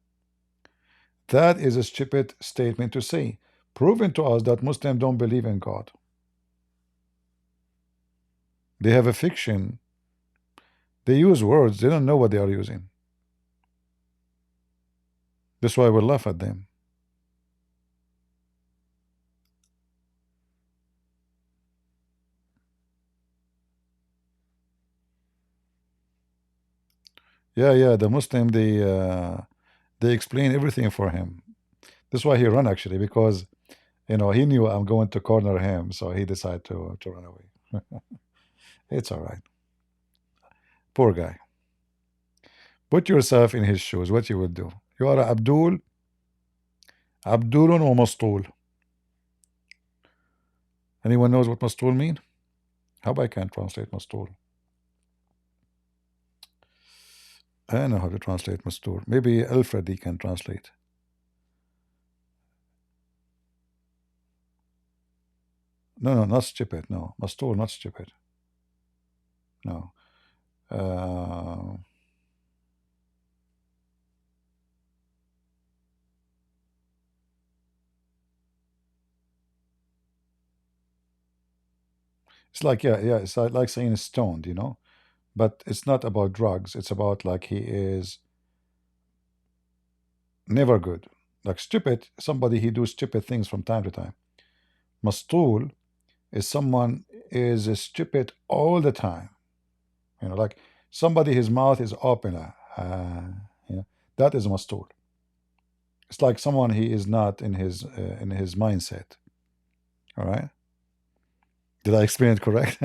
That is a stupid statement to say. Proven to us that Muslims don't believe in God. They have a fiction. They use words. They don't know what they are using. That's why we laugh at them. Yeah. The Muslim they explain everything for him. That's why he run actually because he knew I'm going to corner him, so he decided to run away. It's all right. Poor guy. Put yourself in his shoes. What you would do? You are Abdul. Abdulun or Mastul? Anyone knows what Mastul mean? How I can translate Mastul? I know how to translate Mastur. Maybe Alfred he can translate. No, not stupid. No, Mastur, not stupid. No. It's like yeah, it's like saying stoned, but it's not about drugs. It's about like he is never good. Like stupid, somebody he do stupid things from time to time. Mastul is someone is stupid all the time. Like somebody his mouth is open. That is Mastul. It's like someone he is not in his mindset. All right. Did I explain it correct?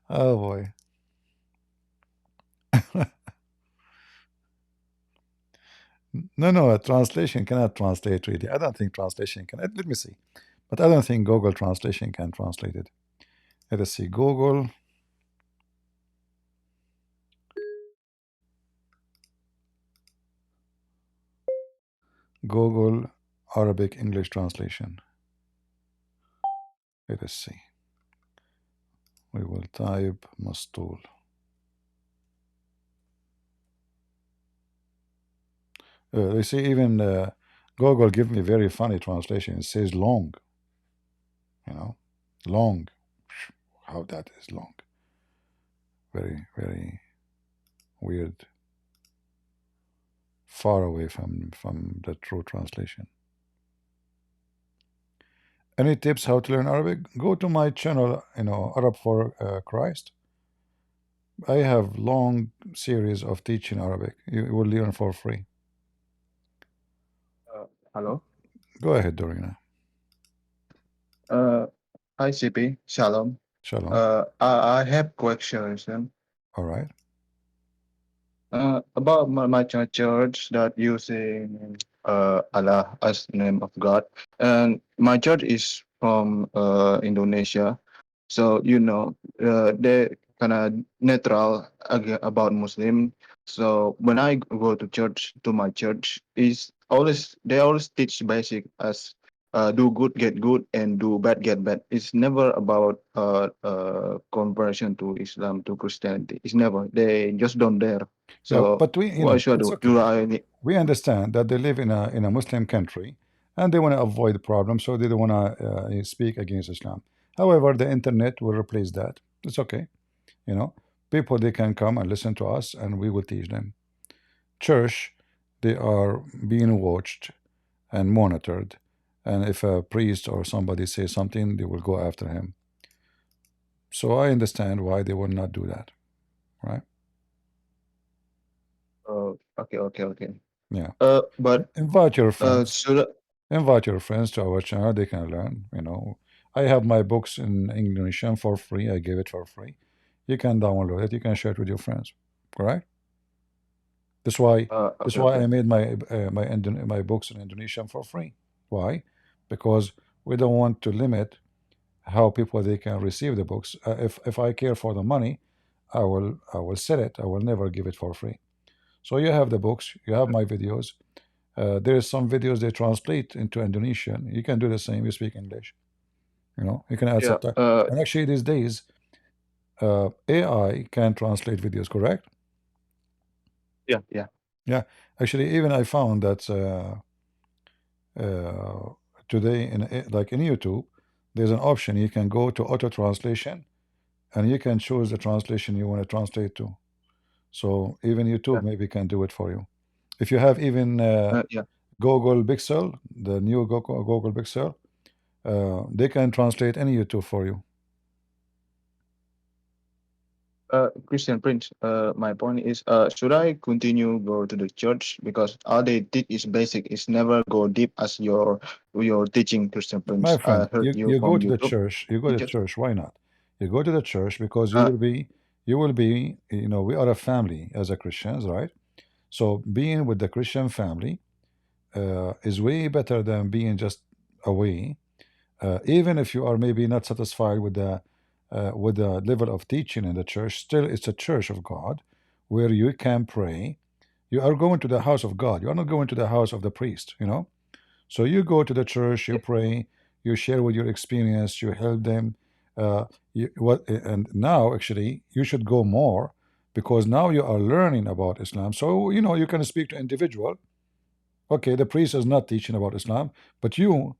Oh boy. No, a translation cannot translate really. I don't think translation can. Let me see. But I don't think Google translation can translate it. Let us see. Google Arabic English translation. Let us see. We will type Mastul. You see, even Google give me very funny translation. It says long. Long. How that is long. Very, very weird. Far away from the true translation. Any tips how to learn Arabic? Go to my channel, Arab for Christ. I have long series of teaching Arabic. You will learn for free. Hello. Go ahead, Dorina. Hi, CP. Shalom. Shalom. I have questions All right. about my church that using Allah as name of God, and my church is from Indonesia, so they kind of neutral about Muslim. So when I go to my church, they always teach basic as do good get good and do bad get bad. It's never about conversion to Islam to Christianity. It's never. They just don't dare. Yeah, So but we, what should I it's do? okay. I need? We understand that they live in a Muslim country and they want to avoid the problem, so they don't want to speak against Islam. However, the internet will replace that. It's okay. People they can come and listen to us, and we will teach them. Church, they are being watched and monitored, and if a priest or somebody says something, they will go after him. So I understand why they will not do that, right? Okay. Yeah. But Invite your friends. should I, Invite your friends to our channel. They can learn. I have my books in Indonesian for free. I give it for free. You can download it. You can share it with your friends. Correct? That's why. That's why okay. I made my books in Indonesian for free. Why? Because we don't want to limit how people they can receive the books. If I care for the money, I will sell it. I will never give it for free. So you have the books. You have my videos. There's some videos they translate into Indonesian. You can do the same. You speak English. You can add Yeah. subtitles. And actually, these days, AI can translate videos. Correct? Yeah. Yeah. Actually, even I found that today like in YouTube, there's an option you can go to auto translation, and you can choose the translation you want to translate to. So even YouTube Yeah. maybe can do it for you. If you have even Yeah. Google Pixel, the new Google Pixel, they can translate any YouTube for you. Christian Prince. My point is, should I continue go to the church because all they teach is basic. It's never go deep as your teaching, Christian My Prince. I friend, heard you you go from to the YouTube. church. You go You to just church. Why not? You go to the church because Uh, you will be, you know, we are a family as a Christians, right? So being with the Christian family is way better than being just away. Even if you are maybe not satisfied with the level of teaching in the church, still it's a church of God where you can pray. You are going to the house of God. You are not going to the house of the priest, you know. So you go to the church, you pray, you share with your experience, you help them. And now actually you should go more because now you are learning about Islam. So you know you can speak to individual. Okay, the priest is not teaching about Islam, but you,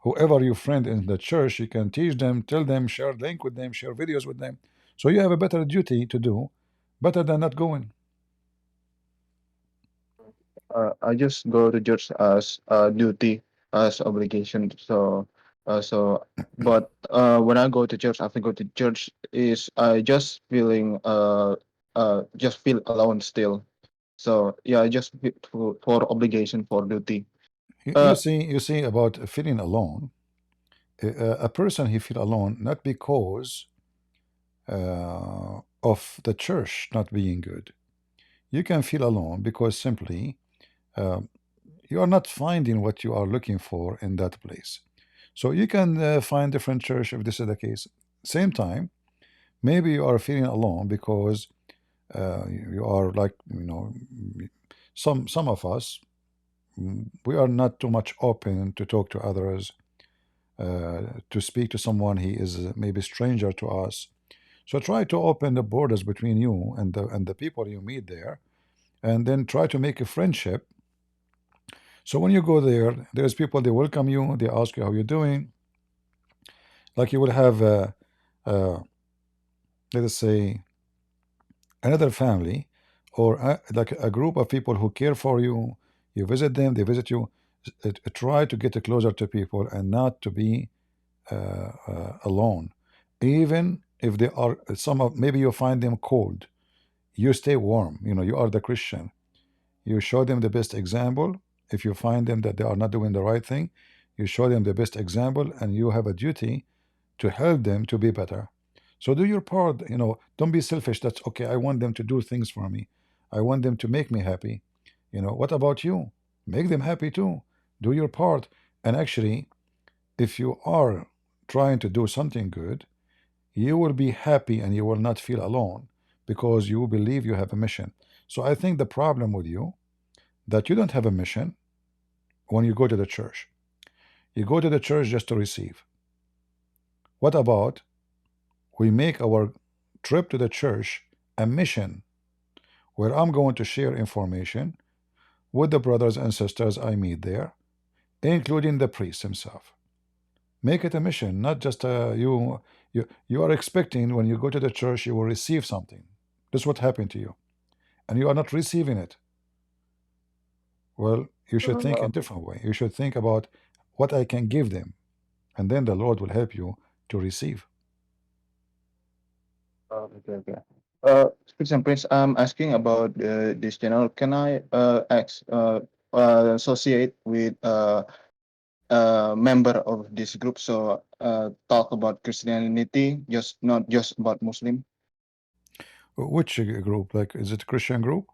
whoever you friend in the church, you can teach them, tell them, share link with them, share videos with them. So you have a better duty to do, better than not going. I just go to church as duty, as obligation. But when I go to church, after go to church, is I just feeling just feel alone still. So yeah, I just feel for obligation for duty. You Uh, see, you see about feeling alone. A person he feel alone not because of the church not being good. You can feel alone because simply uh, you are not finding what you are looking for in that place. So you can find different church if this is the case. Same time, maybe you are feeling alone because you are like you know some of us we are not too much open to talk to others, to speak to someone he is maybe stranger to us. So try to open the borders between you and the people you meet there, and then try to make a friendship. So when you go there, there's people they welcome you, they ask you how you're doing. Like you will have, uh, let us say, another family, or like a group of people who care for you. You visit them, they visit you. Try to get closer to people and not to be alone, even if they are some of maybe you find them cold. You stay warm. You know you are the Christian. You show them the best example. If you find them that they are not doing the right thing, you show them the best example, and you have a duty to help them to be better. So do your part. You know, don't be selfish. That's okay. I want them to do things for me. I want them to make me happy. You know, what about you? Make them happy too. Do your part. And actually, if you are trying to do something good, you will be happy and you will not feel alone because you believe you have a mission. So I think the problem with you that you don't have a mission when you go to the church. You go to the church just to receive. What about we make our trip to the church a mission where I'm going to share information with the brothers and sisters I meet there, including the priest himself. Make it a mission, not just you are expecting when you go to the church you will receive something. This is what happened to you, and you are not receiving it. Well, you should think in a different way. You should think about what I can give them, and then the Lord will help you to receive. okay, okay. Christian Prince, I'm asking about this channel. Can I associate with member of this group? So talk about Christianity, just not just about Muslim. Which group? Like, is it a Christian group?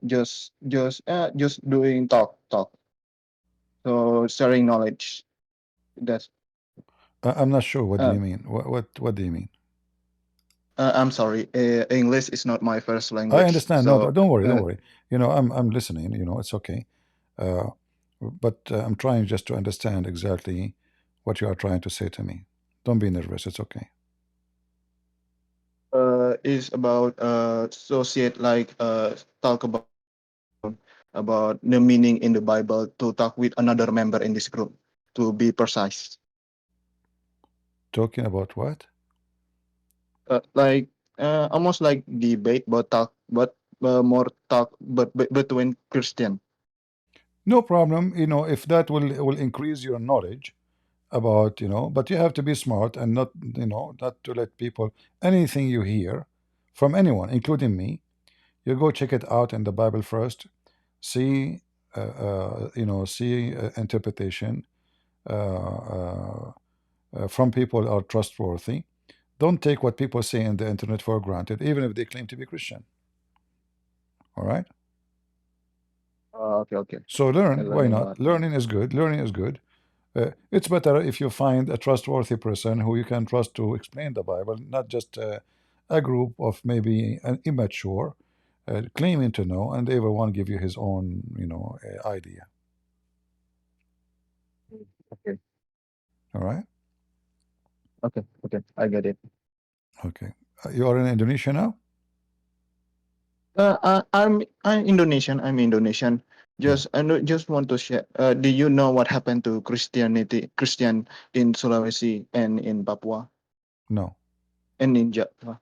Just doing talk. So sharing knowledge. That's. I'm not sure. What do Uh, you mean? What do you mean? I'm sorry. English is not my first I language. understand. No, So don't worry, don't worry. You know, I'm listening. You know, it's okay. Uh, but I'm trying just to understand exactly what you are trying to say to me. Don't be nervous. It's okay. is about associate like talk about the meaning in the Bible to talk with another member in this group to be precise. Talking about what? Like almost like debate, but talk, but more talk, but between Christian. No problem. You know, if that will increase your knowledge about, you know, but you have to be smart and not, you know, not to let people anything you hear from anyone, including me. You go check it out in the Bible first. See, you know, see interpretation. Uh, uh, from people are trustworthy. Don't take what people say in the internet for granted, even if they claim to be Christian. All right? Okay, okay. So I'm learn. Why learning a not? lot. Learning is good. Learning is good. It's better if you find a trustworthy person who you can trust to explain the Bible, not just a group of maybe an immature claiming to know, and everyone give you his own, idea. Okay, All right? okay, okay. I get it. Okay. You are in Indonesia now? I'm Indonesian. I'm Indonesian. Yeah. Just want to share. Do you know what happened to Christian in Sulawesi and in Papua No. and in Java?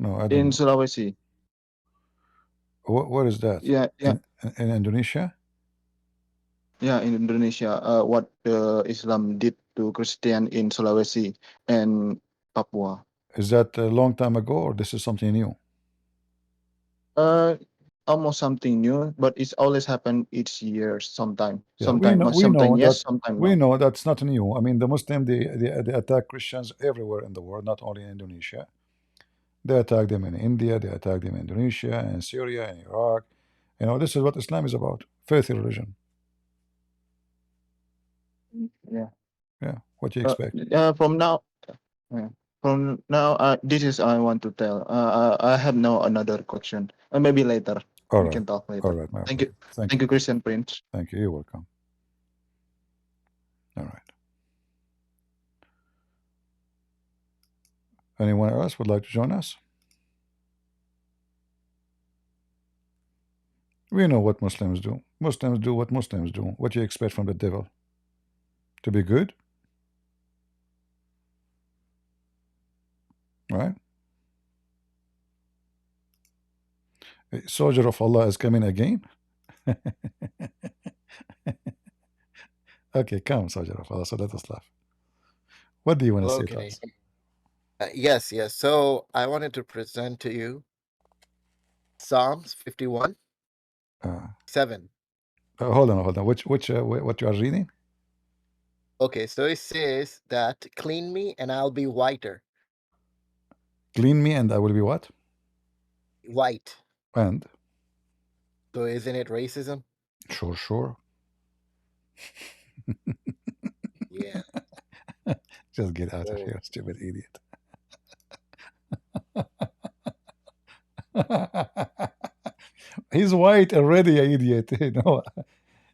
No, I don't In know. Sulawesi. What is that? Yeah, yeah, In Indonesia? yeah. In Indonesia, what Islam did to Christian in Sulawesi and Papua. Is that a long time ago or this is something new? Uh, Almost something new, but it's always happened each year. Sometime, Yeah, we know sometime yes, that sometime we no. know that's not new. I mean, the Muslim they attack Christians everywhere in the world, not only in Indonesia. They attack them in India, they attack them in Indonesia and Syria and Iraq. This is what Islam is about. Faith religion. Yeah. Yeah. What do you expect? From now, yeah. From now, this is I want to tell. I have now another question. Maybe later All we right. can talk All later. right, my Thank brother. you, Thank you. Christian Prince. Thank you. You're welcome. All right. Anyone else would like to join us? We know what Muslims do. Muslims do what Muslims do. What do you expect from the devil? To be good? Right? A soldier of Allah is coming again? Okay, come, soldier of Allah. So let us laugh. What do you want to Hello, say can to I? us? Yes, yes. So I wanted to present to you Psalms 51, Uh, 7. hold on, hold on. What you are reading? Okay, so it says that clean me and I'll be whiter. Clean me and I will be what? White. And So isn't it racism? sure, sure. Yeah. Just get out of So here, stupid idiot. He's white already, you idiot.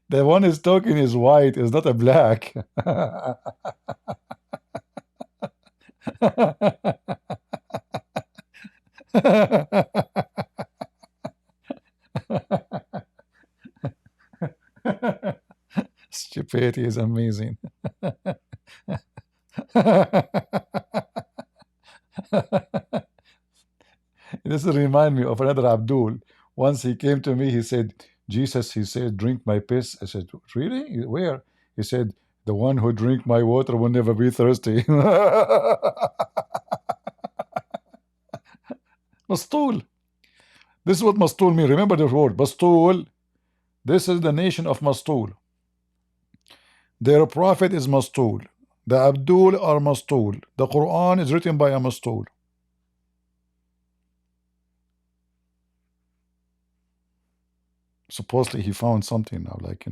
The one is talking is white, is not a black. Stupidity is amazing. This remind me of another Abdul. Once he came to me, he said, Jesus, he said, drink my piss. I said, really? Where? He said, the one who drink my water will never be thirsty. Mastul. This is what Mastul means. Remember the word, Mastul. This is the nation of Mastul. Their prophet is Mastul. The Abdul are Mastul. The Quran is written by a Mastul. Supposedly he found something now, like,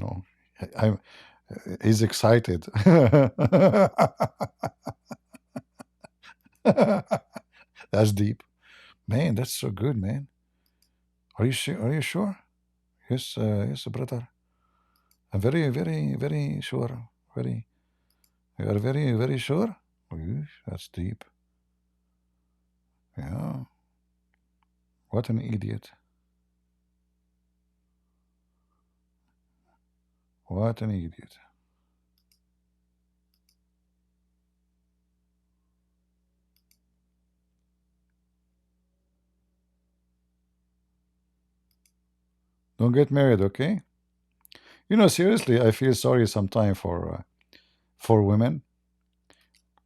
he's excited. That's deep. Man, that's so good, man. Are you sure? Are you sure? Yes, yes, brother. I'm very, very, very sure. Very. You are very, very sure? Ooh, that's deep. Yeah. What an idiot. What an idiot. Don't get married, okay? Seriously, I feel sorry sometimes for women.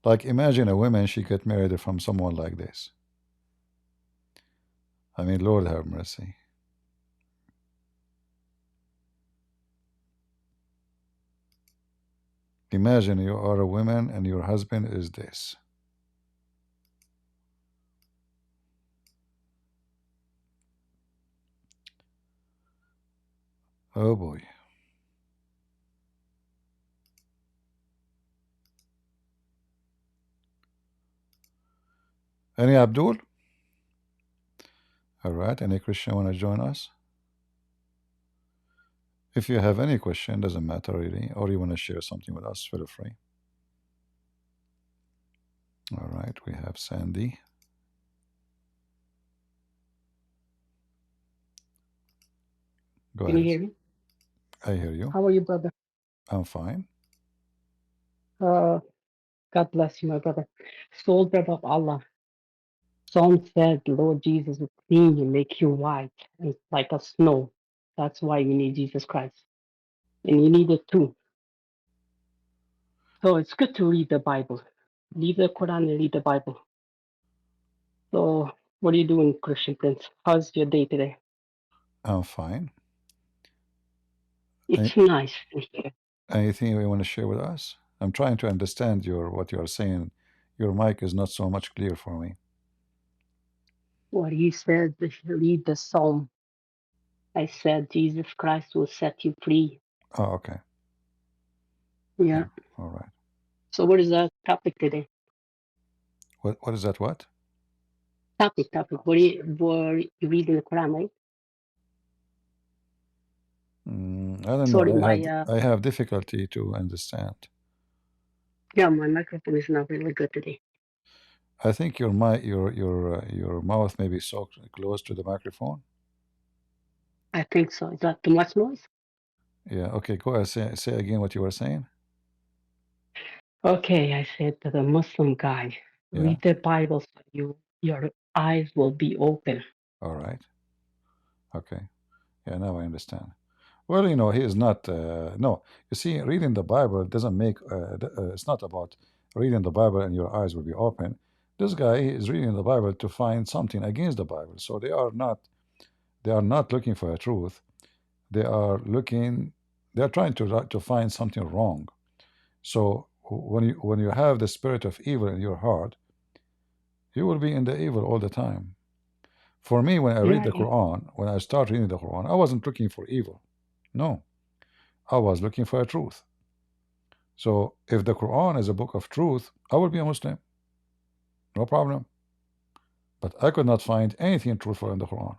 Like, imagine a woman, she get married from someone like this. I mean, Lord have mercy. Imagine you are a woman and your husband is this. Oh boy. Any Abdul? All right. Any Christian want to join us? If you have any question, doesn't matter really, or you want to share something with us, feel free. All right. We have Sandy. Go Can you ahead. hear me? I hear you. How are you, brother? I'm fine. God bless you, my brother. Soldier of Allah. Psalm said, Lord Jesus will clean you, make you white, and like a snow. That's why you need Jesus Christ. And you need it too. So it's good to read the Bible. Leave the Quran and read the Bible. So what are you doing, Christian Prince? How's your day today? I'm fine. It's nice to hear. Anything you want to share with us? I'm trying to understand what you are saying. Your mic is not so much clear for me. What he said, read the Psalm. I said, Jesus Christ will set you free. Oh, okay. Yeah. All right. So what is the topic today? What is that? What? Topic. What you reading the Quran, right? I don't Sorry, know. I have difficulty to understand. yeah, my microphone is not really good today. I think your mouth may be so close to the microphone. I think so. Is that too much noise? Yeah. Okay. Go ahead. Say again what you were saying. Okay, I said to the Muslim guy, Yeah. read the Bible so your eyes will be open. All right. Okay. Yeah. Now I understand. Well, he is not. No, you see, reading the Bible doesn't make. It's not about reading the Bible and your eyes will be open. This guy is reading the Bible to find something against the Bible. So they are not. They are not looking for a truth. They are looking. They are trying to find something wrong. So when you have the spirit of evil in your heart, you will be in the evil all the time. For me, when I read the Quran, when I start reading the Quran, I wasn't looking for evil. No, I was looking for a truth. So if the Quran is a book of truth, I will be a Muslim. No problem. But I could not find anything truthful in the Quran.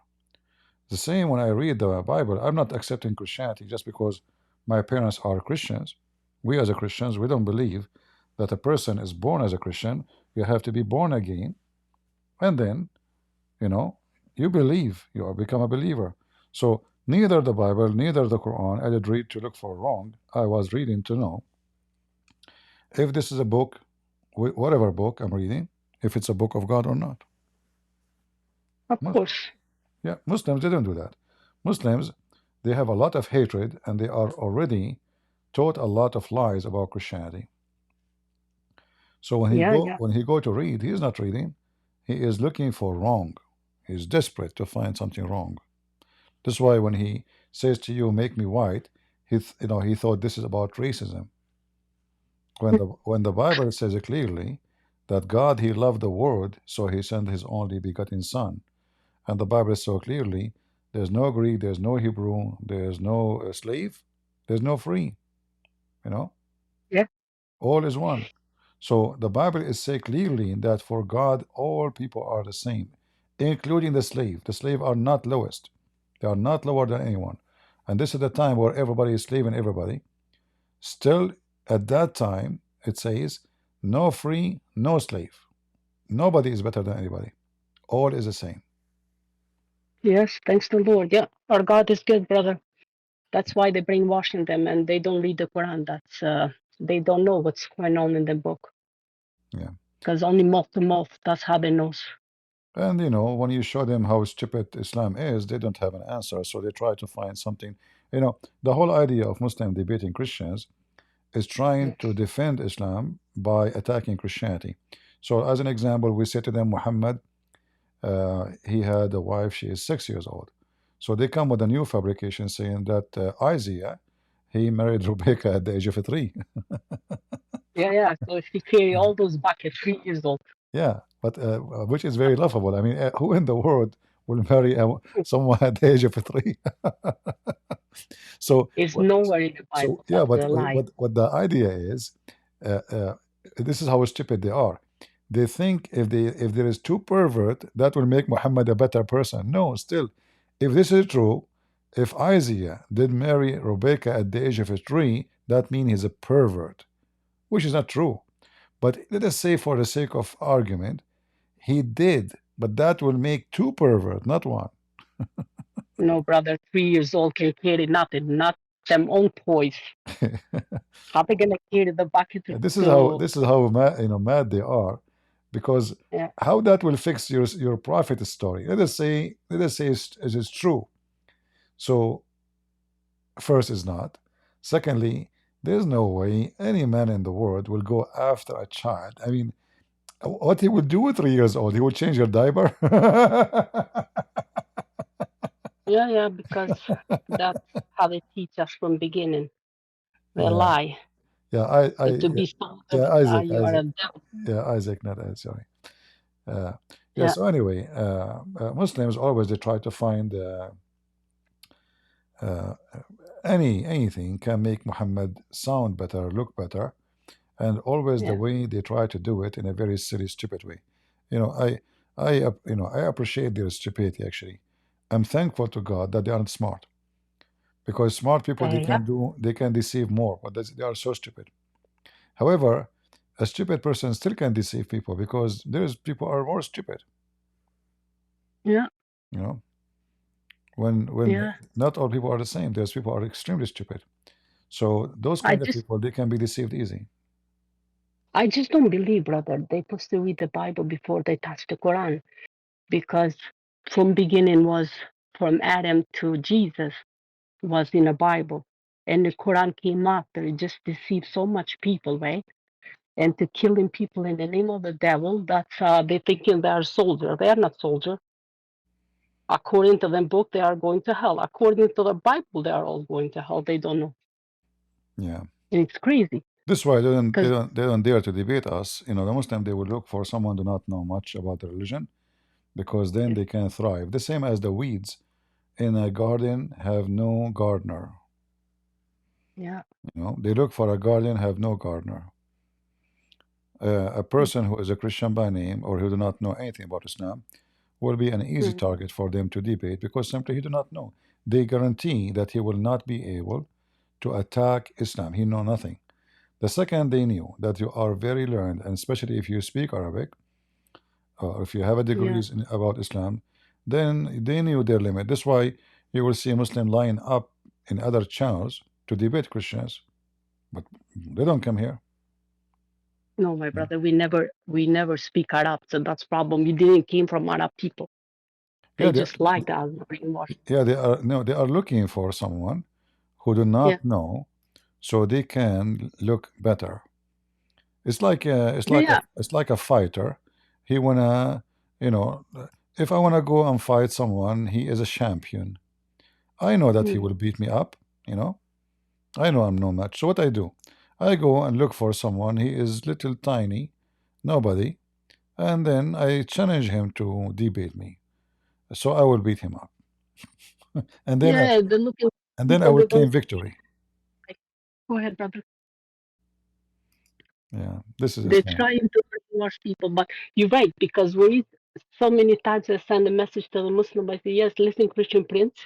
The same when I read the Bible, I'm not accepting Christianity just because my parents are Christians. We as a Christians, we don't believe that a person is born as a Christian. You have to be born again, and then, you believe, you become a believer. So neither the Bible, neither the Quran, I did read to look for wrong. I was reading to know if this is a book, whatever book I'm reading, if it's a book of God or not. Of course. Yeah, Muslims, they don't do that. Muslims, they have a lot of hatred and they are already taught a lot of lies about Christianity. So when he go to read, he is not reading. He is looking for wrong. He is desperate to find something wrong. That's why when he says to you, "Make me white," he thought this is about racism. When the Bible says it clearly that God he loved the world, so he sent his only begotten Son, and the Bible is so clearly there's no Greek, there's no Hebrew, there's no slave, there's no free. Yeah. All is one. So the Bible is say clearly that for God all people are the same, including the slave. The slave are not lowest; they are not lower than anyone. And this is the time where everybody is slaving everybody. Still, at that time, it says, no free, no slave. Nobody is better than anybody. All is the same. Yes, thanks to the Lord. Yeah, our God is good, brother. That's why they're brainwashing them and they don't read the Quran. They don't know what's going on in the book. Yeah. Because only mouth to mouth, that's how they know. And when you show them how stupid Islam is, they don't have an answer. So they try to find something. The whole idea of Muslim debating Christians is trying to defend Islam by attacking Christianity. So as an example, we say to them, Muhammad, he had a wife, she is 6 years old. So they come with a new fabrication saying that Isaiah, he married Rebecca at the age of 3. Yeah. So she carry all those buckets, 3 years old. Yeah, but which is very laughable. I mean, who in the world will marry someone at the age of 3? So It's what? nowhere in the So Bible. yeah, That's but a lie. what the idea is, uh, uh, this is how stupid they are. They think if there is two pervert, that will make Muhammad a better person. No, still, if this is true, if Isaiah did marry Rebecca at the age of 3, that means he's a pervert, which is not true. But let us say, for the sake of argument, he did, but that will make two pervert, not one. No, brother, 3 years old can carry nothing, not them own toys. How they gonna carry the bucket to This is how mad, mad they are, because yeah, how that will fix your prophet story. Let us say it is true. So first is not. Secondly, there's no way any man in the world will go after a child. I mean, what he would do at 3 years old? He would change your diaper. yeah, because that's how they teach us from beginning. They Yeah, lie. yeah. To be told Yeah, you are a devil. Yeah, Isaac, not sorry. Uh, yeah. Yeah, So anyway, Muslims always they try to find uh, anything can make Muhammad sound better, look better, and always the yeah, way they try to do it in a very silly, stupid way. You know, I appreciate their stupidity. Actually, I'm thankful to God that they aren't smart, because smart people yeah. they can deceive more, but they are so stupid. However, a stupid person still can deceive people because there's people are more stupid. Yeah, You know, when yeah. not all people are the same. There's people are extremely stupid. So those I kind of just people they can be deceived easy. I just don't believe, brother. They supposed to read the Bible before they touch the Quran, because from beginning was from Adam to Jesus was in the Bible. And the Quran came after. It just deceived so much people, right? And to killing people in the name of the devil, that's they thinking they are soldier. They are not soldier. According to the book, they are going to hell. According to the Bible, they are all going to hell. They don't know. Yeah. And it's crazy. This is why Because they don't dare to debate us. You know, the Muslim they will look for someone do not know much about the religion, because then they can thrive. The same as the weeds in a garden have no gardener. yeah. You know, they look for a garden, have no gardener. A person who is a Christian by name or who do not know anything about Islam will be an easy Mm-hmm. target for them to debate, because simply he do not know. They guarantee that he will not be able to attack Islam. He know nothing. The second they knew that you are very learned, and especially if you speak Arabic or if you have a Yeah. degrees about Islam, then they knew their limit. That's why you will see a Muslim line up in other channels to debate Christians, but they don't come here. No, my Yeah, brother, we never speak Arab, so that's problem. We didn't came from Arab people. yeah, They just like that brainwashed. they are no, they are looking for someone who do Yeah, not know, so they can look better. yeah, yeah. It's like a fighter. He wanna, you know, if I wanna go and fight someone, he is a champion. I know that he Mm. will beat me up. You know, I know I'm no match. So what I do, I go and look for someone. He is little tiny, nobody, and then I challenge him to debate me. So I will beat him up, and then Yeah, the looking I people will they claim don't victory. like. Go ahead, brother. Yeah, this is They're Islam. trying to brainwash people, but you're right, because we so many times I send a message to the Muslim. I say, yes, listen, Christian Prince.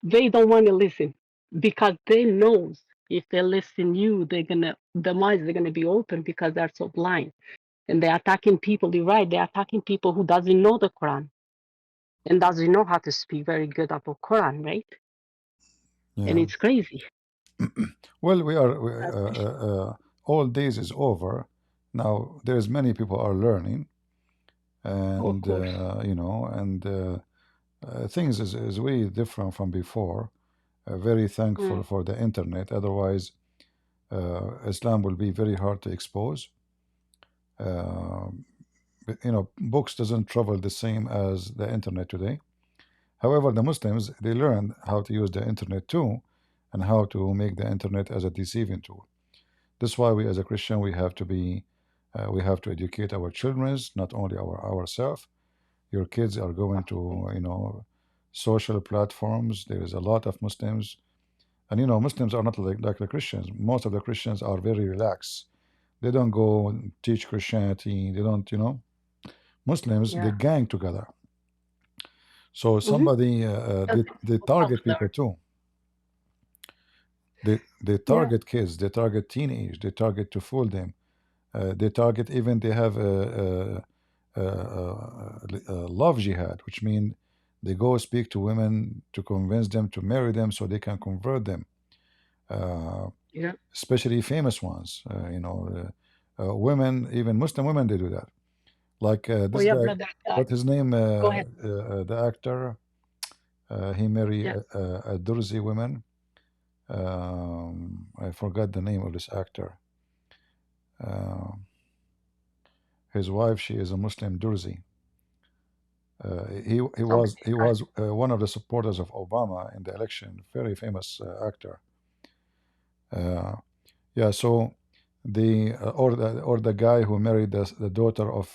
They don't want to listen because they knows if they listen you, they're gonna the minds are gonna be open because they're so blind. And they're attacking people. You're right. They're attacking people who doesn't know the Quran and doesn't know how to speak very good about Quran, right? And Yeah. it's crazy. Well, That's all days is over. Now there's many people are learning, of and course. things is way different from before. Very thankful Mm. for the internet. Otherwise, Islam will be very hard to expose. Books doesn't travel the same as the internet today. However, the Muslims they learned how to use the internet too, and how to make the internet as a deceiving tool. That's why we, as a Christian, we have to educate our children, not only ourselves. Your kids are going to, social platforms. There is a lot of Muslims, and Muslims are not like the Christians. Most of the Christians are very relaxed. They don't go and teach Christianity. They don't, Muslims, they Yeah. gang together. So Mm-hmm. somebody, That's they target people too. They Yeah. target kids. They target teenage. They target to fool them. They target even they have a love jihad, which means they go speak to women to convince them to marry them so they can convert them. Yeah. Especially famous ones. Women, even Muslim women, they do that. Like Oh this yeah, guy, brother. what his name? Go ahead. The actor. He married Yes. a Durzi woman. I forgot the name of this actor. Uh, his wife, she is a Muslim Durzi. He was Somebody. I, one of the supporters of Obama in the election. Very famous actor. Uh, yeah. So the guy who married the daughter of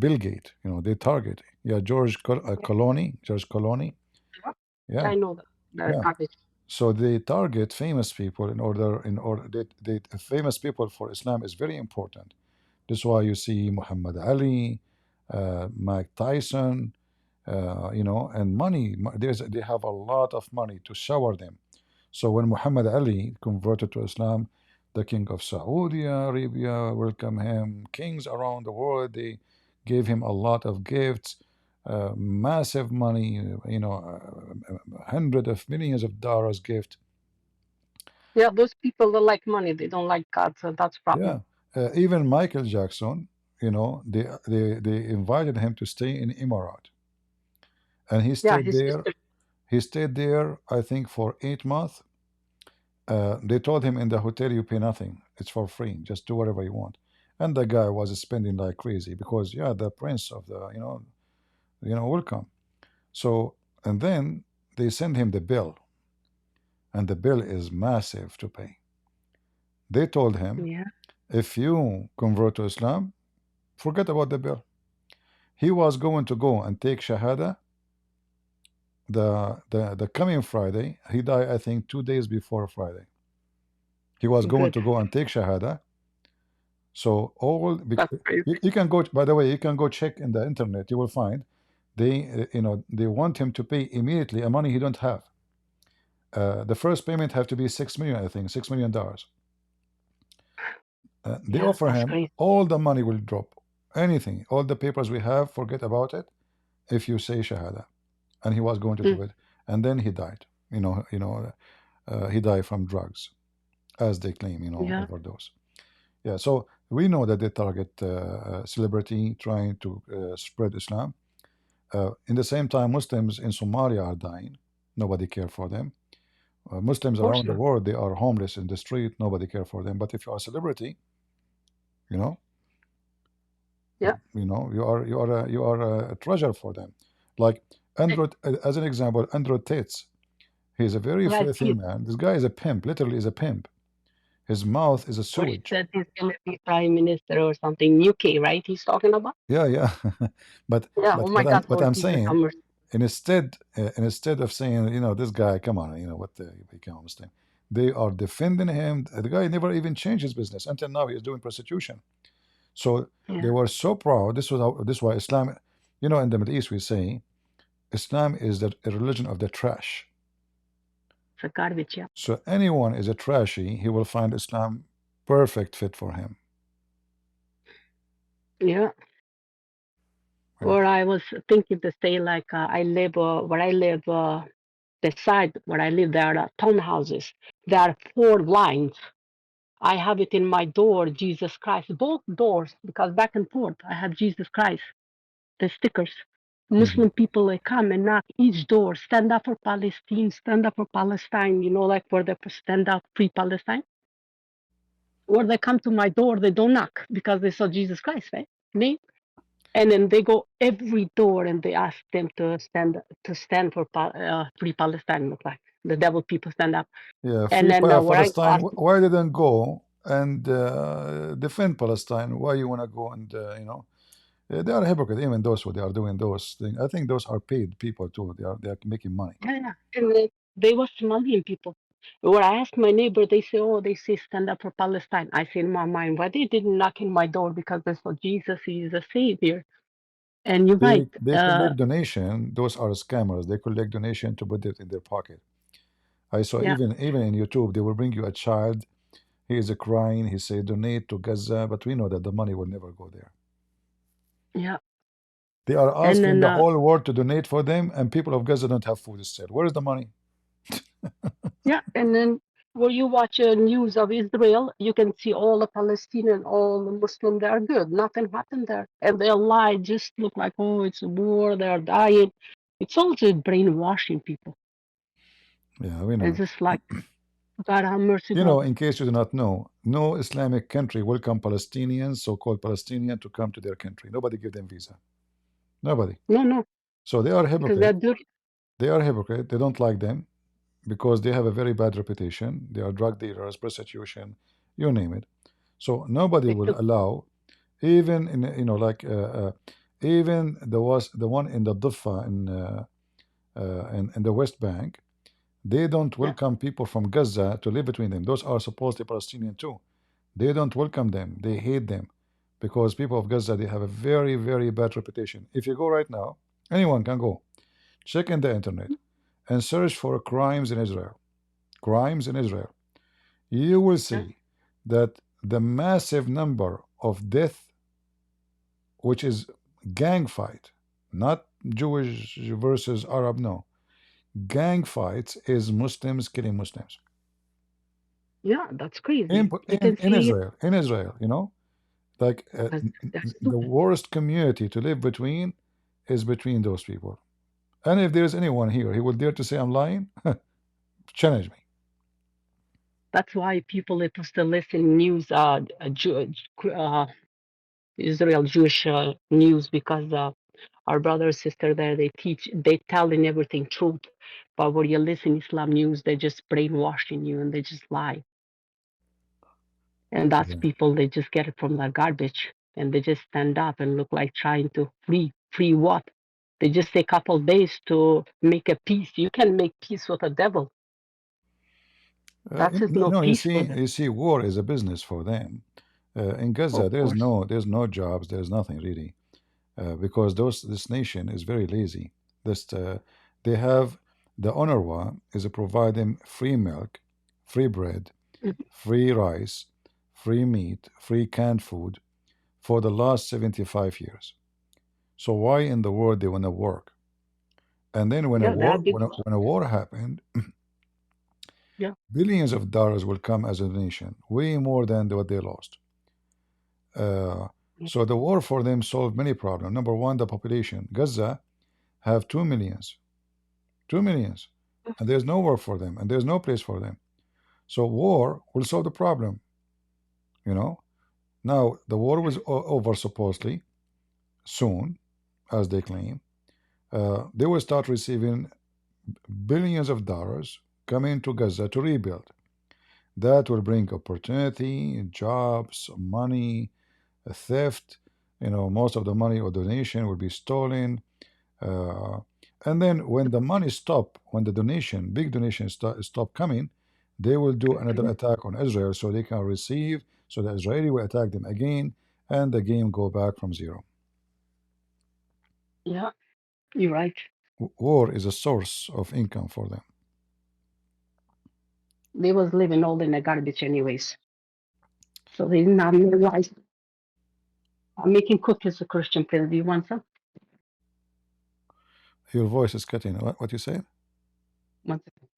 Bill Gates. They target. Yeah, yeah. George Colony. Yeah, I know the yeah. garbage. So they target famous people famous people for Islam is very important. That's why you see Muhammad Ali, Mike Tyson, and money. They have a lot of money to shower them. So when Muhammad Ali converted to Islam, the king of Saudi Arabia welcomed him. Kings around the world, they gave him a lot of gifts, massive money, hundreds of millions of dollars gift. Yeah, those people that like money, they don't like God, so that's problem. Yeah, even Michael Jackson, they invited him to stay in Emirat, and he Yeah, stayed his there. sister. He stayed there, I think, for 8 months. They told him in the hotel, you pay nothing. It's for free. Just do whatever you want. And the guy was spending like crazy because, yeah, the prince of the, welcome. So, and then they send him the bill, and the bill is massive to pay. They told him, Yeah. if you convert to Islam, forget about the bill. He was going to go and take Shahada the coming Friday. He died, I think, 2 days before Friday. He was going Good. to go and take Shahada. So That's crazy. you can go. By the way, you can go check in the internet. You will find they want him to pay immediately a money he don't have. The first payment have to be 6 million. I think $6 million. They Yeah, offer that's him crazy. all the money will drop. Anything, all the papers we have, forget about it. If you say Shahada, and he was going to do it, and then he died. He died from drugs, as they claim. Yeah. Overdose. Yeah, so we know that they target celebrity trying to spread Islam. In the same time, Muslims in Somalia are dying. Nobody care for them. Muslims Of course around the not. world, they are homeless in the street. Nobody care for them. But if you are a celebrity, you know, Yeah. you are a treasure for them. Like Andrew, as an example, Andrew Tate. He's a very Yeah, I filthy see it. man. This guy is a pimp. Literally, is a pimp. His mouth is a What he sewage. said he's gonna be prime minister or something. UK, right? He's talking about. Yeah, yeah. but Yeah. Oh my God, but Lord I'm Jesus, have saying, mercy. and instead of saying, this guy, come on, what the become Muslim, they are defending him. The guy never even changed his business until now. He is doing prostitution. So they Yeah. were so proud. This why Islam, in the Middle East we say Islam is a religion of the trash. It's a garbage. Yeah. So anyone is a trashy, he will find Islam perfect fit for him. Yeah. Yeah. Or I was thinking to say like I live where I live the side where I live there are townhouses. There are 4 lines. I have it in my door, Jesus Christ, both doors, because back and forth I have Jesus Christ, the stickers. Mhm. Muslim people they come and knock each door, stand up for Palestine, stand up for Palestine, like where they stand up free Palestine. Or they come to my door, they don't knock because they saw Jesus Christ, right? Me. And then they go every door and they ask them to stand for free Palestine. Look like the devil people stand up. Yeah, And free then where I go Palestine. ask, Why didn't go and defend Palestine. Why you want to go and they are hypocrite. Even those who they are doing those things, I think those are paid people too. They are making money. Yeah, and they was Somalian people. When I asked my neighbor, they say, "Oh, they say stand up for Palestine." I say in my mind, why they didn't knock in my door because they saw Jesus is a savior. And you're right. They collect donation. Those are scammers. They collect donation to put it in their pocket. I saw Yeah, even in YouTube they will bring you a child. He is crying. He say donate to Gaza, but we know that the money will never go there. yeah, They are and asking then the whole world to donate for them, and people of Gaza don't have food still. Where is the money? yeah, and then when you watch news of Israel, you can see all the Palestinian, all the Muslim, they are good. Nothing happened there, and their lives just look like, oh, it's a war. They are dying. It's all just brainwashing people. Yeah, we It's know. just like God have mercy, You know, God. in case you do not know, no Islamic country welcome Palestinians, so-called Palestinian, to come to their country. Nobody give them visa. Nobody. No, no, So they are because they're hypocrite. dirty. They are hypocrite. They don't like them because they have a very bad reputation. They are drug dealers, prostitution, you name it. So nobody They will took, allow, even in like even the one in the Diffa in the West Bank. They don't yeah, welcome people from Gaza to live between them. Those are supposedly Palestinian too. They don't welcome them. They hate them because people of Gaza they have a very very bad reputation. If you go right now, anyone can go check in the internet and search for crimes in Israel. Crimes in Israel. You will yeah, see that the massive number of death, which is gang fight, not Jewish versus Arab, no. Gang fights is Muslims killing Muslims. yeah. That's crazy. You can In see Israel, like that's the stupid. worst community to live between is between those people. And if there is anyone here, he will dare to say I'm lying, challenge me. That's why people they supposed to listen news, Israel Jewish news because our brother sister there they teach they telling everything truth, but when you listen Islam news they just brainwashing you and they just lie, and that's Yeah. people they just get it from the garbage and they just stand up and look like trying to free what they just take a couple days to make a peace. You can make peace with the devil. That's just No, no no, peace for them. you see, war is a business for them. In Gaza, Of course. there's no jobs, there's nothing really, because this nation is very lazy. This they have the UNRWA is providing free milk, free bread, Mhm. free rice, free meat, free canned food for the last 75 years. So why in the world they want to work? And then Yeah, that big. when a war happened, Yeah, billions of dollars will come as a donation, way more than what they lost. Uh, yeah, so the war for them solved many problems. Number one, the population. Gaza have 2 millions, 2 millions, and there's no work for them, and there's no place for them. So war will solve the problem. You know. Now the war was over supposedly soon, as they claim. They will start receiving billions of dollars coming to Gaza to rebuild. That will bring opportunity, jobs, money, theft. Most of the money or donation will be stolen. Uh, and then when the money stop, when the donation, big donation stop coming, they will do another mhm, attack on Israel so they can receive, so the Israeli will attack them again, and the game go back from zero. yeah. You're right. War is a source of income for them. They was living all in the garbage anyways. So they didn't have no life. I'm making cookies, a Christian Prince. Do you want some? Your voice is cutting. What you say? One second.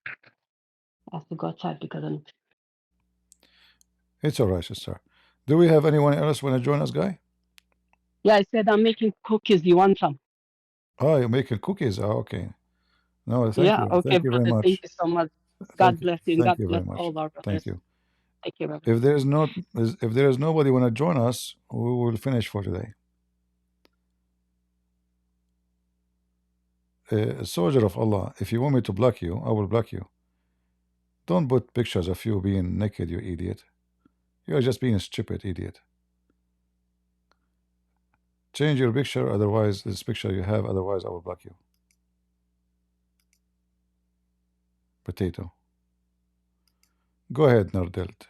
I have to go outside because I'm. It's all right, sister. Do we have anyone else want to join us, guy? Yeah, I said I'm making cookies. Do you want some? Oh, you're making cookies. Oh, okay. No, thank Yeah, you. okay, Thank you very brother. Thank much. you so much. God Thank you. bless you and Thank God you bless very much. all our Thank brothers. you. Take care, brother. If there is nobody want to join us, we will finish for today. Soldier of Allah, if you want me to block you, I will block you. Don't put pictures of you being naked, you idiot. You're just being a stupid idiot. Change your picture, otherwise this picture you have, otherwise I will block you. Potato. Go ahead, Nerdelt.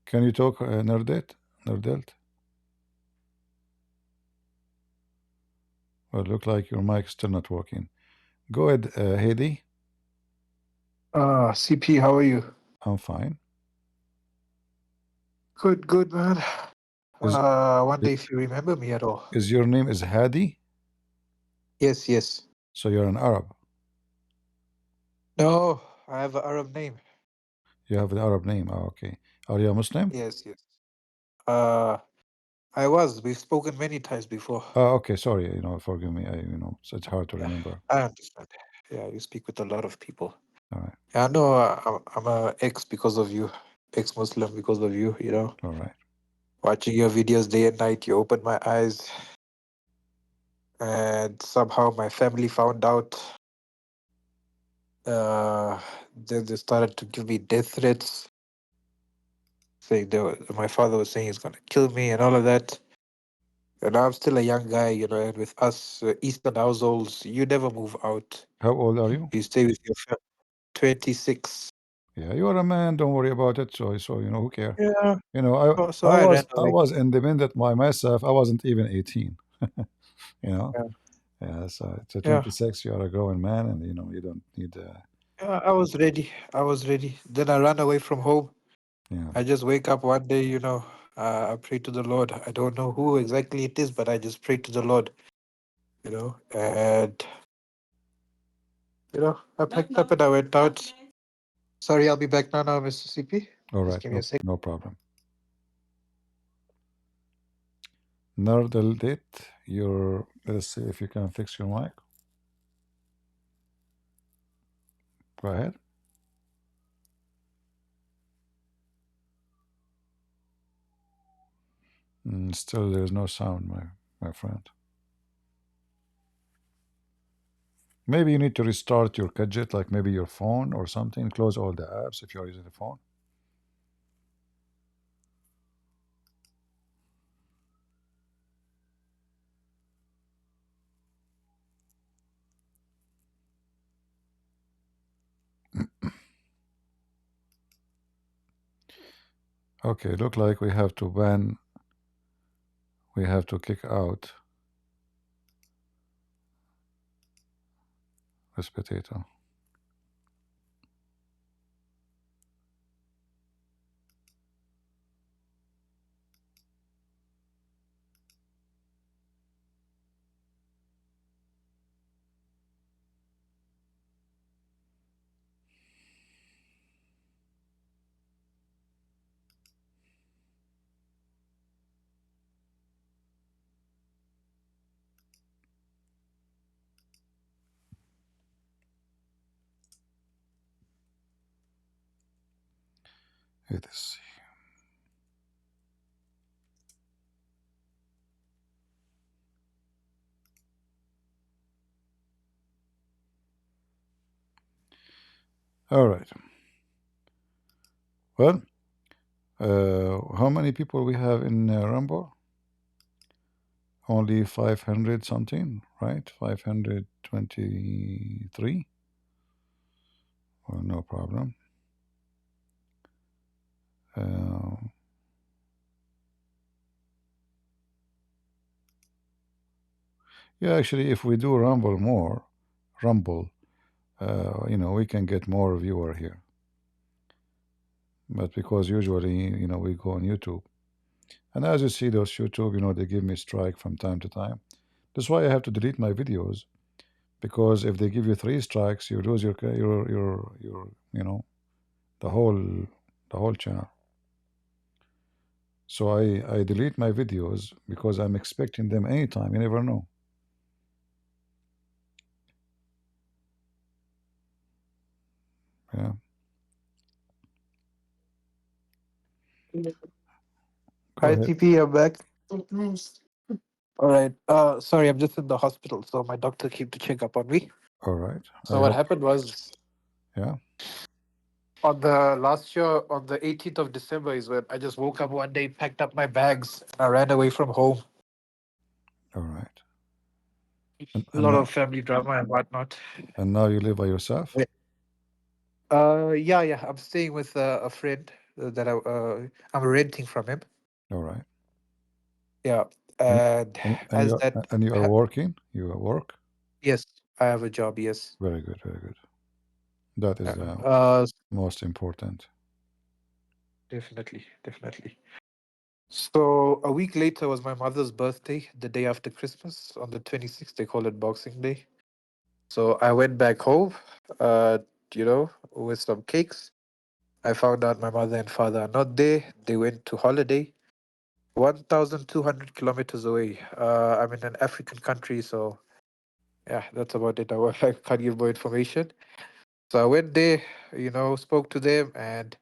Can you talk, Nerdelt? Well, look like your mic is still not working. Go ahead, Hedy. CP, how are you? I'm fine. Good, man. Is Wonder if you remember me at all. is your name is Hadi? Yes. So you're an Arab. No, I have an Arab name. You have an Arab name. Oh, okay. Are you a Muslim? Yes. I was. We've spoken many times before. Oh, okay. Sorry. Forgive me. So it's hard to Yeah, remember. I understand. Yeah, you speak with a lot of people. All right. Yeah, I know. I'm a ex because of you. Ex-Muslim because of you. All right. Watching your videos day and night, you opened my eyes. And somehow my family found out. Then they started to give me death threats, saying my father was saying he's gonna kill me and all of that. And I'm still a young guy, and with us Eastern households, you never move out. How old are you? You stay with your family. 26. Yeah, you are a man. Don't worry about it. So who care? Yeah. I So I I ran was I away. was independent by myself. I wasn't even 18. Yeah. Yeah. So to Yeah. 26, you are a grown man, and you don't need. Yeah, I was ready. Then I ran away from home. Yeah. I just wake up one day, I pray to the Lord. I don't know who exactly it is, but I just pray to the Lord, and I packed up and I went out. Sorry, I'll be back now, Mr. CP. All Just right. give me a second. No problem. Nerdelt, let's see if you can fix your mic. Go ahead. Still, there's no sound, my friend. Maybe you need to restart your gadget, like maybe your phone or something. Close all the apps if you're using the phone. Okay, look like we have to ban. We have to kick out this potato. Let's see. All right. Well, how many people we have in Rumble? Only 500 something, right? 523. Well, no problem. Yeah, actually, if we do Rumble more, we can get more viewer here. But because usually, we go on YouTube. And as you see those YouTube, they give me strike from time to time. That's why I have to delete my videos. Because if they give you 3 strikes, you lose your the whole channel. So I delete my videos because I'm expecting them anytime. You never know. Yeah. Go Hi, ahead. TP, I'm back. All right. Sorry, I'm just in the hospital, so my doctor came to check up on me. All right. So what happened was, Yeah. On the last year, on the 18th of December, is when I just woke up one day, packed up my bags, and I ran away from home. All right. A lot of family drama and whatnot. And now you live by yourself. Yeah. I'm staying with a friend that I'm renting from him. All right. Yeah, And and and as you that, and you are working. You are work. yes, I have a job. Yes. Very good. Very good. That is Yeah. the most important. Definitely. So a week later was my mother's birthday, the day after Christmas, on the 26th. They call it Boxing Day. So I went back home, uh, with some cakes. I found out my mother and father are not there. They went to holiday 1,200 kilometers away. I'm in an African country, so yeah, that's about it. I can't give more information. So I went there, spoke to them, and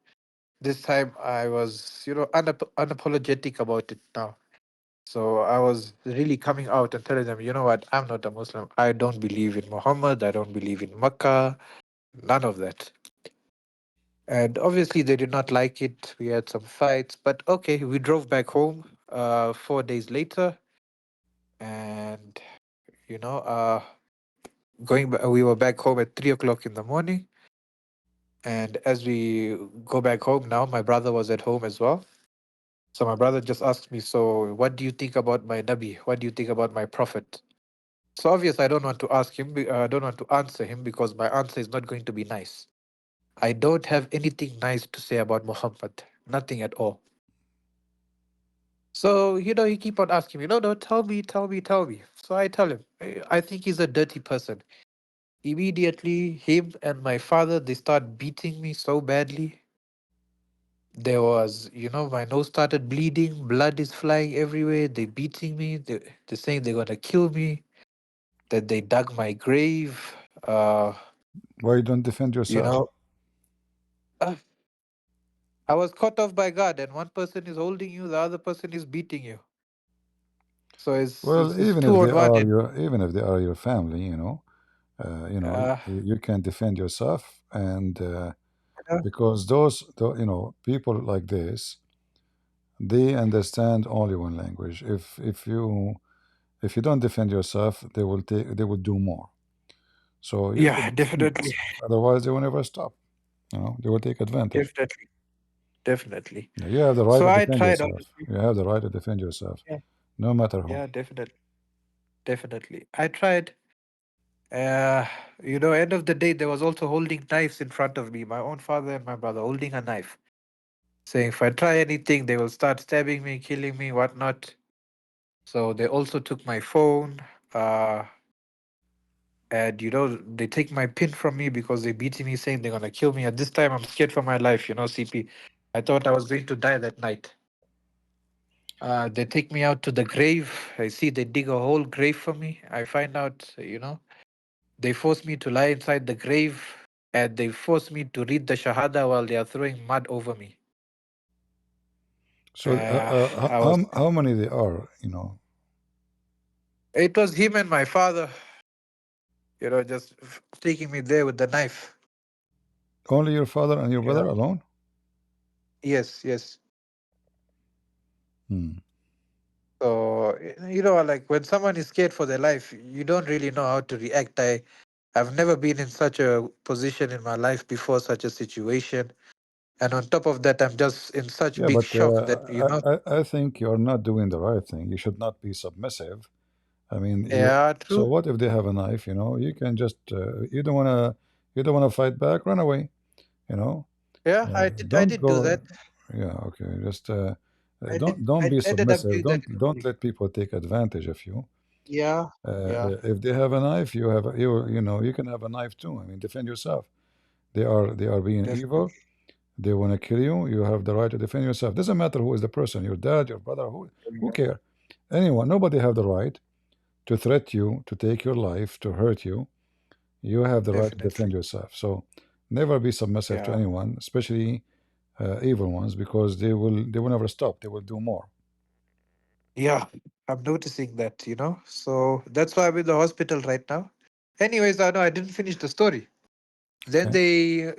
this time I was, unapologetic about it now. So I was really coming out and telling them, you know what, I'm not a Muslim. I don't believe in Muhammad. I don't believe in Makkah. None of that. And obviously they did not like it. We had some fights, but okay, we drove back home 4 days later, and you know, uh, we were back home at 3 o'clock in the morning. And as we go back home now, my brother was at home as well. So my brother just asked me, so what do you think about my Nabi? What do you think about my prophet? So obvious, I don't want to ask him. I don't want to answer him because my answer is not going to be nice. I don't have anything nice to say about Muhammad. Nothing at all. So, he keep on asking me, no, tell me, tell me, tell me. So I tell him, I think he's a dirty person. Immediately, him and my father, they start beating me so badly. There was, my nose started bleeding, blood is flying everywhere. They're beating me. They're saying they're going to kill me, that they dug my grave. Why you don't defend You yourself? know, uh, I was cut off by God, and one person is holding you, the other person is beating you. So Well, it's two on one. And, even if they are your family, uh, you can defend yourself, and uh, because people like this, they understand only one language. If you don't defend yourself, they will do more. So you yeah, should defend definitely, yourself. Otherwise, they will never stop. They will take advantage. definitely, definitely. You have the right So to I defend tried, yourself. honestly. You have the right to defend yourself, Yeah, no matter who. yeah, definitely. I tried. Uh, End of the day, there was also holding knives in front of me. My own father and my brother holding a knife, saying if I try anything, they will start stabbing me, killing me, whatnot. So they also took my phone. Uh, and they take my pin from me because they beating me, saying they're gonna kill me. At this time, I'm scared for my life. CP. I thought I was going to die that night. They take me out to the grave. I see they dig a whole grave for me. I find out, they force me to lie inside the grave, and they force me to read the Shahada while they are throwing mud over me. So I was. how many they are? It was him and my father. Just taking me there with the knife. Only your father and your Yeah. brother alone? Yes. Hmm. So, like when someone is scared for their life, you don't really know how to react. I've never been in such a position in my life before, such a situation. And on top of that, I'm just in such Yeah, big but shock that, I think you're not doing the right thing. You should not be submissive. I mean, yeah, so true. what if they have a knife? You can just you don't wanna fight back, run away. You know, Yeah, I don't did do go. that. Yeah, okay. Just I did, don't I be ended up submissive. doing that Don't quickly. let people take advantage of you. Yeah, yeah, If they have a knife, you can have a knife too. I mean, defend yourself. They are being definitely. evil. They want to kill you. You have the right to defend yourself. Doesn't matter who is the person, your dad, your brother, who Yeah, care? Anyone, nobody have the right to threat you, to take your life, to hurt you. You have the right to defend definitely. yourself. So never be submissive to Yeah, anyone, especially evil ones, because they will never stop. They will do more. yeah. I'm noticing that, So that's why I'm in the hospital right now. Anyways, I know I didn't finish the story. Then Okay.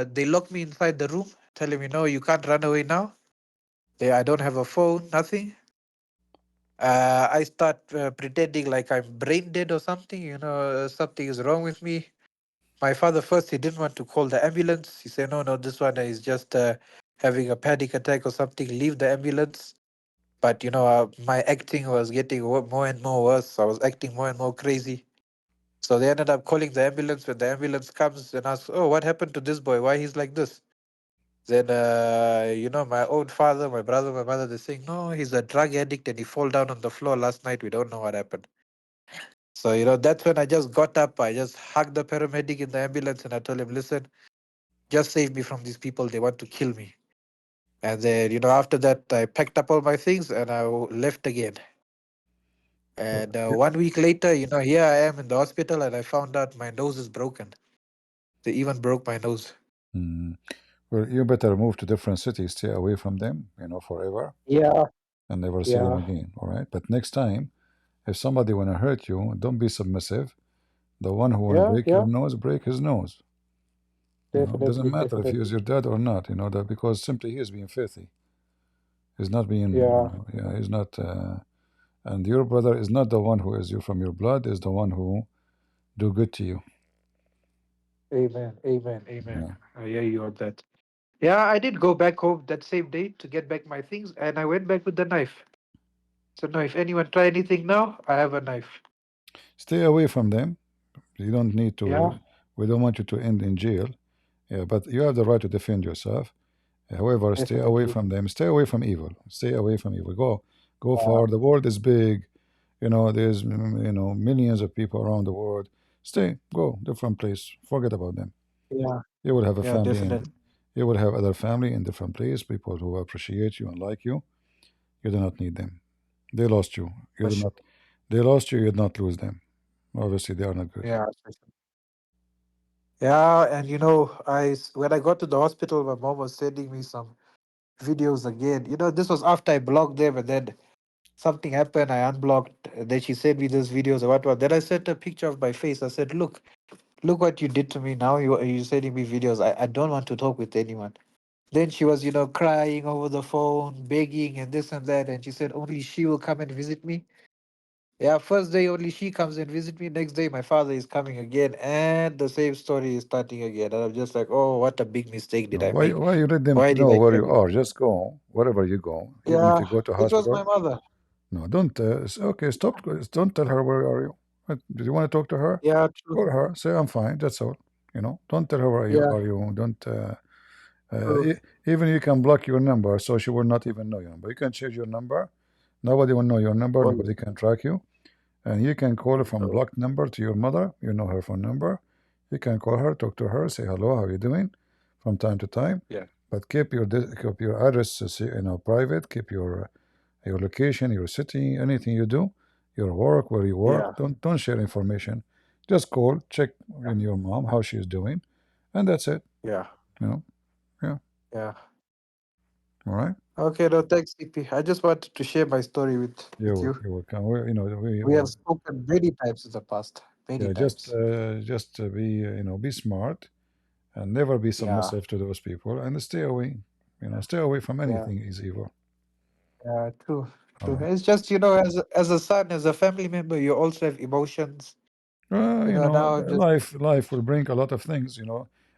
they lock me inside the room, telling me, no, you can't run away now. I don't have a phone, nothing. I start pretending like I'm brain dead or something. Something is wrong with me. My father first, he didn't want to call the ambulance. He said, no, this one is just having a panic attack or something. Leave the ambulance. But my acting was getting more and more worse. I was acting more and more crazy. So they ended up calling the ambulance. When the ambulance comes and asks, oh, what happened to this boy? Why he's like this? Then, my own father, my brother, my mother, they're saying, no, he's a drug addict and he fall down on the floor last night. We don't know what happened. So, that's when I just got up. I just hugged the paramedic in the ambulance and I told him, listen, just save me from these people. They want to kill me. And then, after that, I packed up all my things and I left again. And Yeah. 1 week later, here I am in the hospital and I found out my nose is broken. They even broke my nose. Mm. Well, you better move to different cities, stay away from them, forever, Yeah, and never see them yeah, again. All right. But next time, if somebody wanna hurt you, don't be submissive. The one who wanna yeah, break your yeah. nose, break his nose. Doesn't Definitely, matter if he is definitely. your dad or not. That because simply he is being filthy. He's not being, Yeah, yeah, he's not. And your brother is not the one who is you from your blood. Is the one who do good to you. Amen. Amen. Amen. Yeah. I hear you on that. Yeah, I did go back home that same day to get back my things, and I went back with the knife. So now, if anyone try anything now, I have a knife. Stay away from them. You don't need Yeah, to. We don't want you to end in jail. Yeah, but you have the right to defend yourself. However, stay away definitely. from them. Stay away from evil. Stay away from evil. Go Yeah, far. The world is big. There's millions of people around the world. Stay. Go different place. Forget about them. yeah, You will have a yeah, family definitely. and you will have other family in different place. People who appreciate you and like you. You do not need them. They lost you. You For do sure. not. They lost you. You did not lose them. Obviously, they are not good. Yeah, for sure. Yeah, and when I got to the hospital, my mom was sending me some videos again. This was after I blocked them, and then something happened. I unblocked. And then she sent me those videos or what. Then I sent a picture of my face. I said, look what you did to me. Now you sending me videos. I don't want to talk with anyone. Then she was, crying over the phone, begging and this and that. And she said only she will come and visit me. Yeah, first day only she comes and visit me. Next day my father is coming again, and the same story is starting again. And I'm just like, oh, what a big mistake did No, I why? make? Why you let them Why did know I where tell you you? are? Just go wherever you go. Even if Yeah, you go to it was my hospital. mother. No, don't. Okay, stop. Don't tell her where are you. Do you want to talk to her? Yeah, true. Call her. Say I'm fine. That's all. Don't tell her where you Yeah, are. You don't. true. Even you can block your number, so she will not even know your number. You can change your number. Nobody will know your number. Oh, Nobody can track you. And you can call from oh, blocked number to your mother. You know her phone number. You can call her, talk to her, say hello, how you doing, from time to time. yeah, But keep your address, private. Keep your location, your city, anything you do, your work, where you work. yeah, Don't share information. Just call, check yeah, in your mom how she's doing, and that's it. yeah, You know, yeah. yeah. All right. Okay, no, thanks, CP. I just wanted to share my story with you. You will come. We have spoken many times in the past. Many Yeah. times. Just be smart and never be Yeah, submissive to those people and stay away. Stay away from yeah, anything is evil. yeah, true, All true. right. It's just, as a son, as a family member, you also have emotions. Now just Life will bring a lot of things.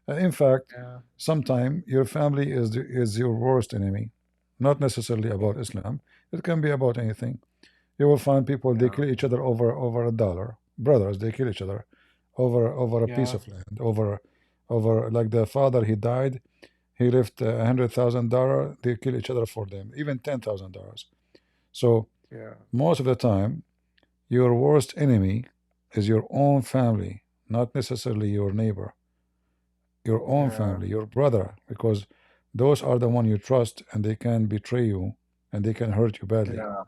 In fact, yeah, sometime your family is your worst enemy. Not necessarily yeah, about Islam. It can be about anything. You will find people they yeah, kill each other over a dollar. Brothers they kill each other over a piece yeah, of land. Over like the father he died. He left $100,000. They kill each other for them. Even $10,000. So yeah, most of the time, your worst enemy is your own family, not necessarily your neighbor, your own yeah, family, your brother, because those are the one you trust and they can betray you and they can hurt you badly. yeah,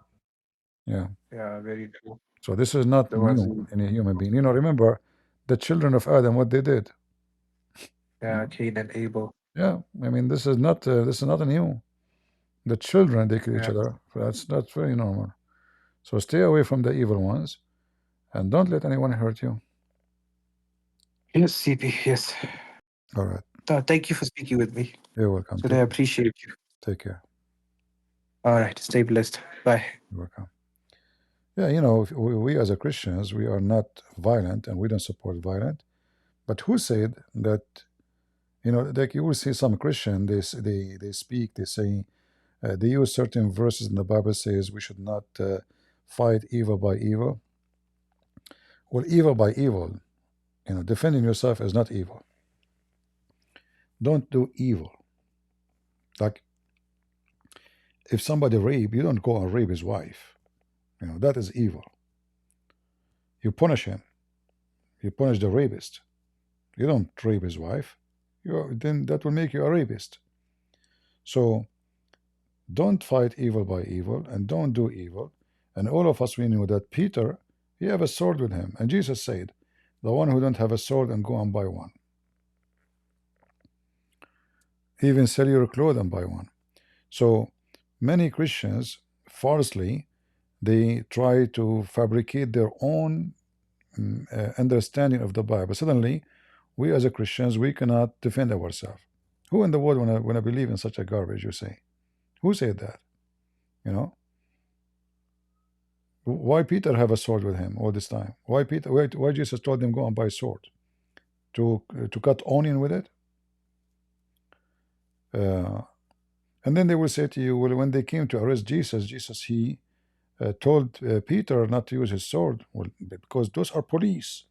Yeah. yeah, very true. So this is not The ones new who, in a human being. Remember the children of Adam, what they did. yeah, Cain and Abel. Yeah. I mean, this is not new. The children they kill each Yeah, other. That's very normal. So stay away from the evil ones and don't let anyone hurt you. Yes, CP. Yes. All right. Thank you for speaking with me. You're welcome. Today, I appreciate you. Take care. All right. Stay blessed. Bye. You're welcome. Yeah, you know, we as a Christians, we are not violent and we don't support violence. But who said that? You know, like you will see some Christian, they speak, they say, they use certain verses in the Bible says we should not fight evil by evil. Well, evil by evil, you know, defending yourself is not evil. Don't do evil. Like if somebody rape, you don't go and rape his wife. You know, that is evil. You punish him. You punish the rapist. You don't rape his wife. Then that will make you a rapist. So don't fight evil by evil and don't do evil. And all of us, we knew that Peter, he have a sword with him. And Jesus said, the one who don't have a sword and go and buy one. Even sell your clothes and buy one. So many Christians falsely, they try to fabricate their own understanding of the Bible. Suddenly, we as a Christians, we cannot defend ourselves. Who in the world wanna believe in such a garbage, you say? Who said that? You know? Why Peter have a sword with him all this time? Why Peter? Why Jesus told him go and buy a sword? To cut onion with it? And then they will say to you, well, when they came to arrest Jesus, he told Peter not to use his sword. Well, because those are police.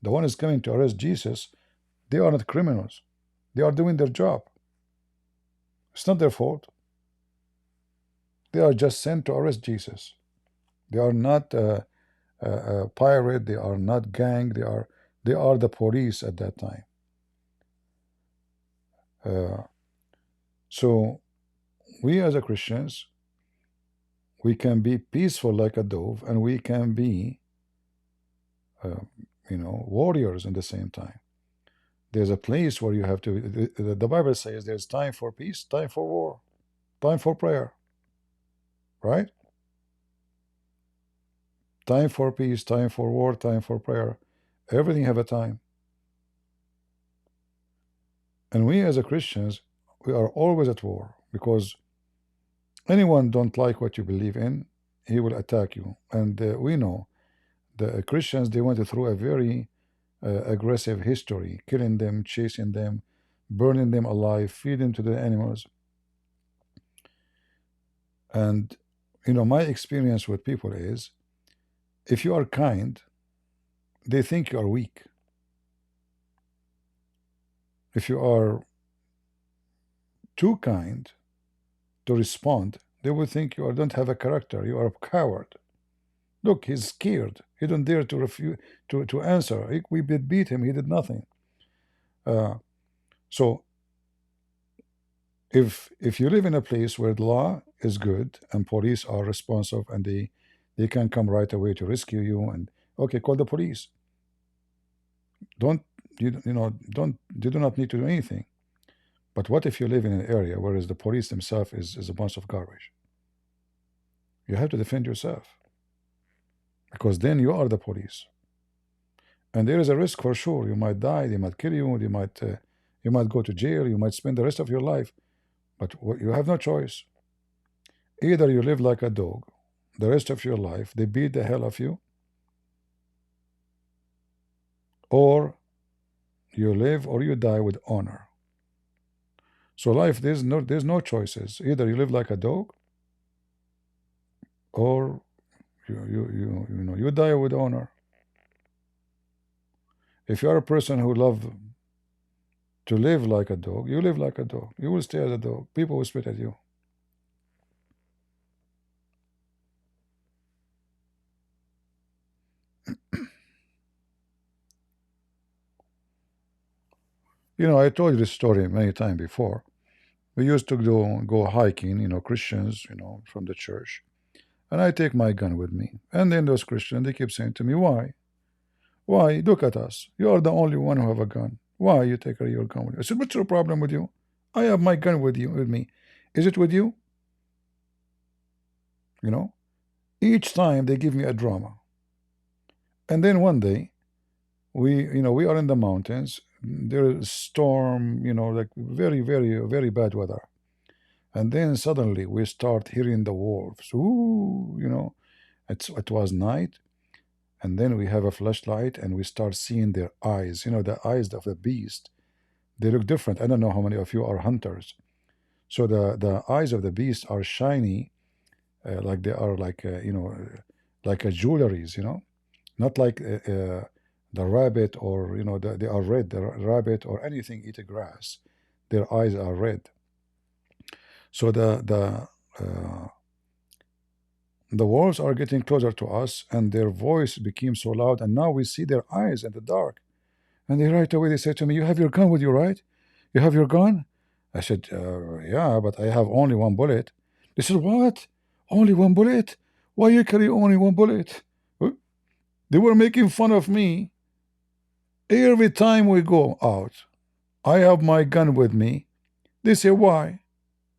The one is coming to arrest Jesus. They are not criminals. They are doing their job. It's not their fault. They are just sent to arrest Jesus. They are not a pirate. They are not gang. They are the police at that time. So we as a Christians, we can be peaceful like a dove, and we can be, you know, warriors in the same time. There's a place where you have to. The Bible says there's time for peace, time for war, time for prayer. Right? Time for peace, time for war, time for prayer. Everything have a time. And we as a Christians, we are always at war because anyone don't like what you believe in, he will attack you. And we know the Christians, they went through a very aggressive history, killing them, chasing them, burning them alive, feeding to the animals. And you know, my experience with people is, if you are kind, they think you are weak. If you are too kind to respond, they will think you don't have a character. You are a coward. Look, he's scared. He don't dare to refuse to answer. We beat him. He did nothing. So if you live in a place where the law is good and police are responsive and they can come right away to rescue you, and okay, call the police. Don't you know? You do not need to do anything. But what if you live in an area where the police themselves is a bunch of garbage? You have to defend yourself, because then you are the police, and there is a risk for sure. You might die. They might kill you. You might go to jail. You might spend the rest of your life. But you have no choice. Either you live like a dog the rest of your life, they beat the hell of you, or you live or you die with honor. So life, there's no choices. Either you live like a dog, or you die with honor. If you are a person who love to live like a dog, you live like a dog. You will stay as a dog. People will spit at you. You know, I told you this story many times before. We used to go hiking, you know, Christians, you know, from the church. And I take my gun with me. And then those Christians, they keep saying to me, why? Why? Look at us. You are the only one who have a gun. Why you take your gun with you? I said, what's your problem with you? I have my gun with me. Is it with you? You know? Each time they give me a drama. And then one day, we are in the mountains. There is storm, like very, very, very bad weather. And then suddenly we start hearing the wolves. Ooh, it was night, and then we have a flashlight and we start seeing their eyes. The eyes of the beast. They look different. I don't know how many of you are hunters. So the eyes of the beast are shiny, like they are like like a jewelries. Not like the rabbit, or they are red. The rabbit or anything eat grass, their eyes are red. So the wolves are getting closer to us, and their voice became so loud, and now we see their eyes in the dark. And they right away they say to me, "You have your gun with you, right? You have your gun?" I said, "Yeah, but I have only one bullet." They said, "What? Only one bullet? Why you carry only one bullet?" They were making fun of me. Every time we go out, I have my gun with me. They say, "Why?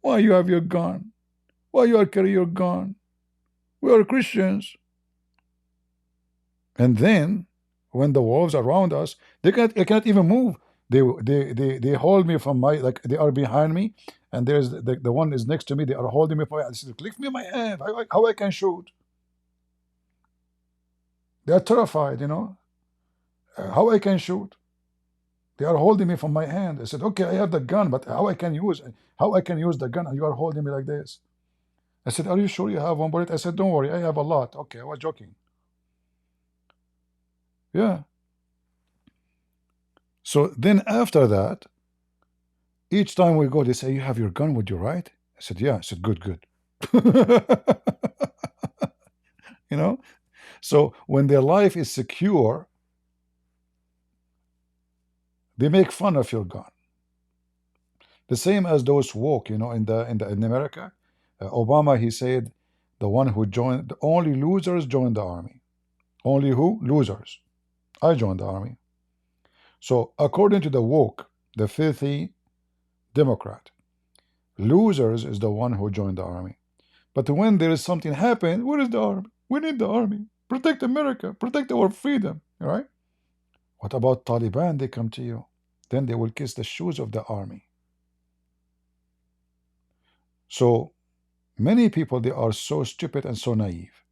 Why you have your gun? Why you are carry your gun? We are Christians." And then, when the wolves are around us, they cannot even move. They hold me from my, like they are behind me, and there's the one is next to me. They are holding me from my. I said, "Lift me my hand. How I can shoot?" They are terrified. How I can shoot? They are holding me from my hand. I said, "Okay, I have the gun, but how I can use the gun? And you are holding me like this." I said, "Are you sure you have one bullet?" I said, "Don't worry, I have a lot." Okay, I was joking. Yeah. So then after that, each time we go, they say, "You have your gun with you, right?" I said, "Yeah." I said, "Good, good." you know. So when their life is secure, they make fun of your gun. The same as those woke, in America, Obama, he said, the one who joined, only losers join the army. Only who? Losers. I joined the army. So according to the woke, the filthy Democrat, losers is the one who joined the army. But when there is something happen, where is the army? We need the army. Protect America. Protect our freedom. All right? What about Taliban? They come to you. Then they will kiss the shoes of the army. So many people, they are so stupid and so naive.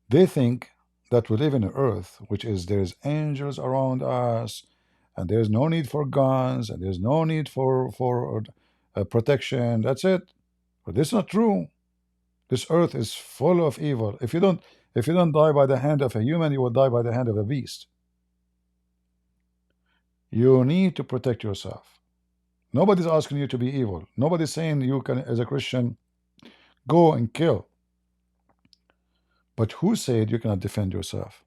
They think that we live in an earth which is there's angels around us, and there's no need for guns, and there's no need for protection. That's it. But this is not true. This earth is full of evil. If you don't die by the hand of a human, you will die by the hand of a beast. You need to protect yourself. Nobody's asking you to be evil. Nobody's saying you can, as a Christian, go and kill. But who said you cannot defend yourself?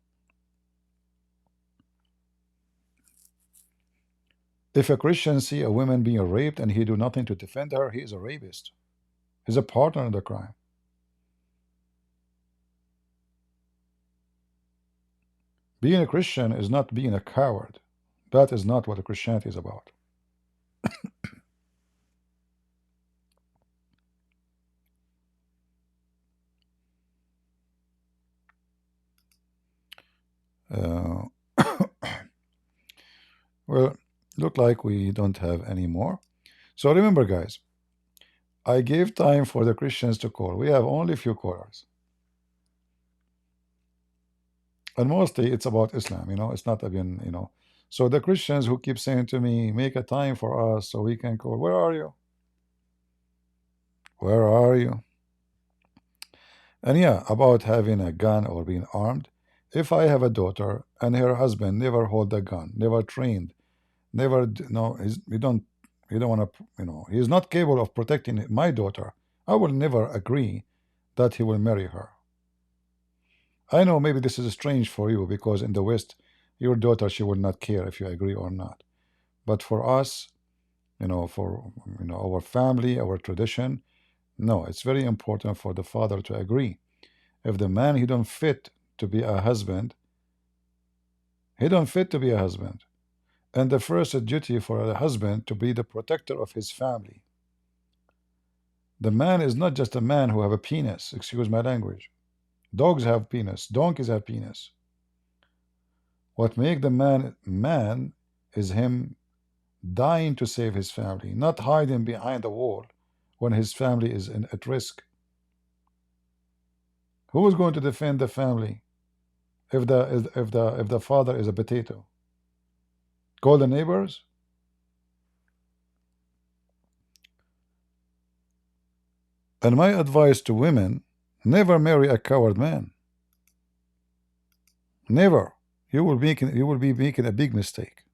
If a Christian see a woman being raped and he do nothing to defend her, he is a rapist. He's a partner in the crime. Being a Christian is not being a coward. That is not what Christianity is about. Uh, well, look like we don't have any more. So remember, guys, I gave time for the Christians to call. We have only a few callers. And mostly it's about Islam, it's not even. So the Christians who keep saying to me, make a time for us so we can call. Where are you? Where are you? And yeah, about having a gun or being armed. If I have a daughter and her husband never hold a gun, never trained, never, no, he don't want to, he's not capable of protecting my daughter, I will never agree that he will marry her. I know maybe this is strange for you because in the West, your daughter, she will not care if you agree or not. But for us, for our family, our tradition, no, it's very important for the father to agree. If the man he don't fit to be a husband, he don't fit to be a husband. And the first duty for a husband to be the protector of his family. The man is not just a man who have a penis, excuse my language. Dogs have penis, donkeys have penis. What make the man man is him dying to save his family, not hiding behind a wall when his family is at risk. Who is going to defend the family if the father is a potato? Call the neighbors. And my advice to women: never marry a coward man. Never. You will be making a big mistake.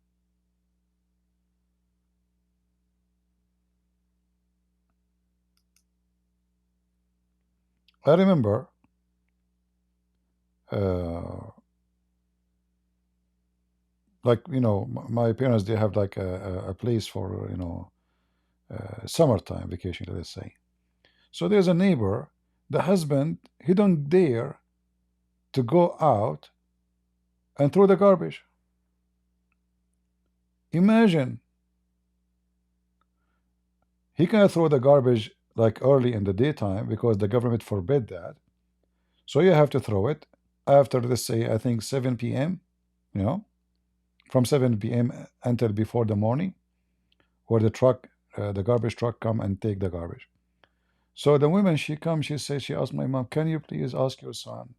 I remember like, my parents, they have like a place for, summertime vacation, let's say. So there's a neighbor, the husband, he don't dare to go out and throw the garbage. Imagine, he cannot throw the garbage like early in the daytime because the government forbid that. So you have to throw it after, let's say, I think 7 p.m., you know, from 7 p.m. until before the morning, where the garbage truck come and take the garbage. So the woman, she comes, she says, she asked my mom, can you please ask your son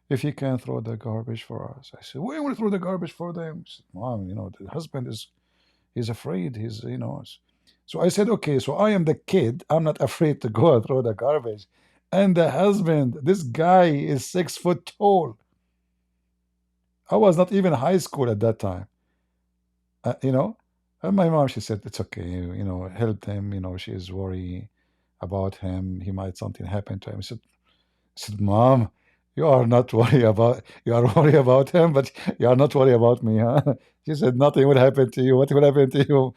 if he can throw the garbage for us? I said, why would you throw the garbage for them? She said, Mom, the husband he's afraid. So I said, okay, so I am the kid. I'm not afraid to go and throw the garbage. And the husband, this guy is 6 foot tall. I was not even high school at that time, you know. And my mom, she said, it's okay, help him. She is worried about him. He might something happen to him. I said, Mom, you are worried about him, but you are not worried about me, huh? She said, nothing will happen to you. What will happen to you?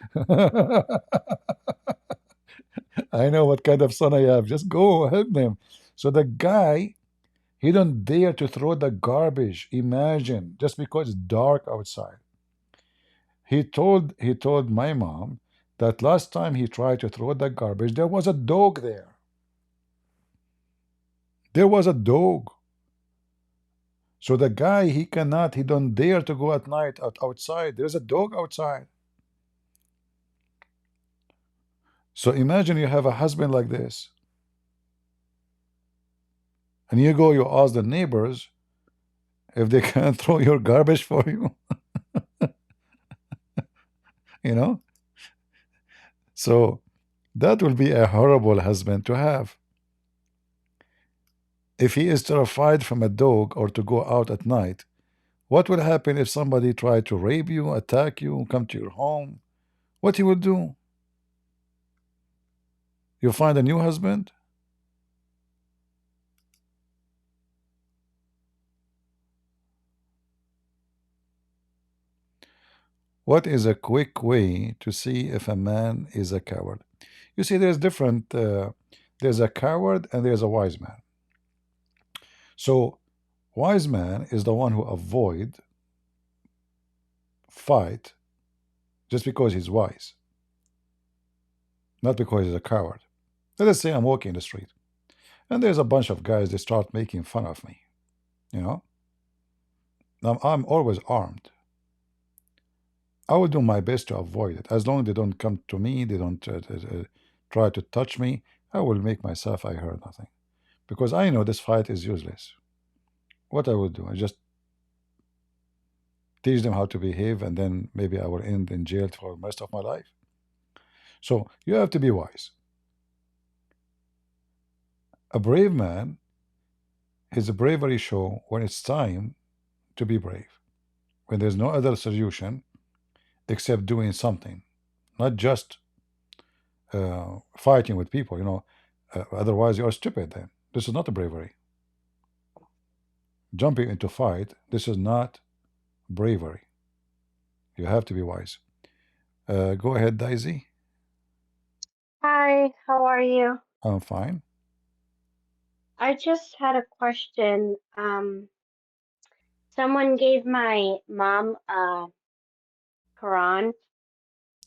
I know what kind of son I have. Just go help them. So the guy, he don't dare to throw the garbage. Imagine, just because it's dark outside. He told my mom that last time he tried to throw the garbage, there was a dog there. There was a dog. So the guy, he don't dare to go at night outside. There's a dog outside. So imagine you have a husband like this, and you ask the neighbors if they can throw your garbage for you. you know. So that will be a horrible husband to have. If he is terrified from a dog or to go out at night, what will happen if somebody try to rape you, attack you, come to your home? What he will do? You find a new husband? What is a quick way to see if a man is a coward? You see, there's different. There's a coward and there's a wise man. So, wise man is the one who avoid fight just because he's wise, not because he's a coward. Let us say I'm walking in the street, and there's a bunch of guys. They start making fun of me. Now I'm always armed. I will do my best to avoid it. As long as they don't come to me, they don't try to touch me, I will make myself I heard nothing. Because I know this fight is useless. What I will do, I just teach them how to behave, and then maybe I will end in jail for the rest of my life. So you have to be wise. A brave man, his bravery show when it's time to be brave. When there's no other solution except doing something, not just fighting with people. Otherwise you are stupid. Then this is not a bravery. Jumping into fight, this is not bravery. You have to be wise. Go ahead, Daisy. Hi, how are you? I'm fine. I just had a question. Someone gave my mom a Quran,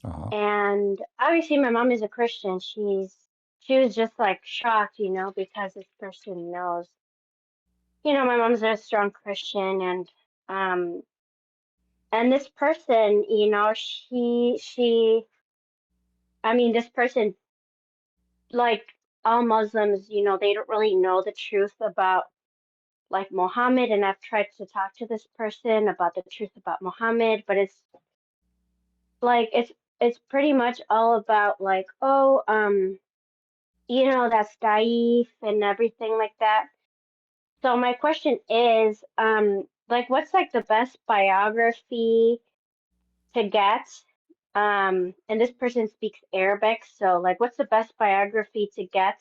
and obviously my mom is a Christian. She was just like shocked, because this person knows. My mom's a strong Christian, and And this person, you know, I mean, this person, like all Muslims, you know, they don't really know the truth about like Muhammad, and I've tried to talk to this person about the truth about Muhammad, but it's like it's pretty much all about like, oh, you know, that's Daif and everything like that. So my question is, like, what's like the best biography to get? And this person speaks Arabic, so like, what's the best biography to get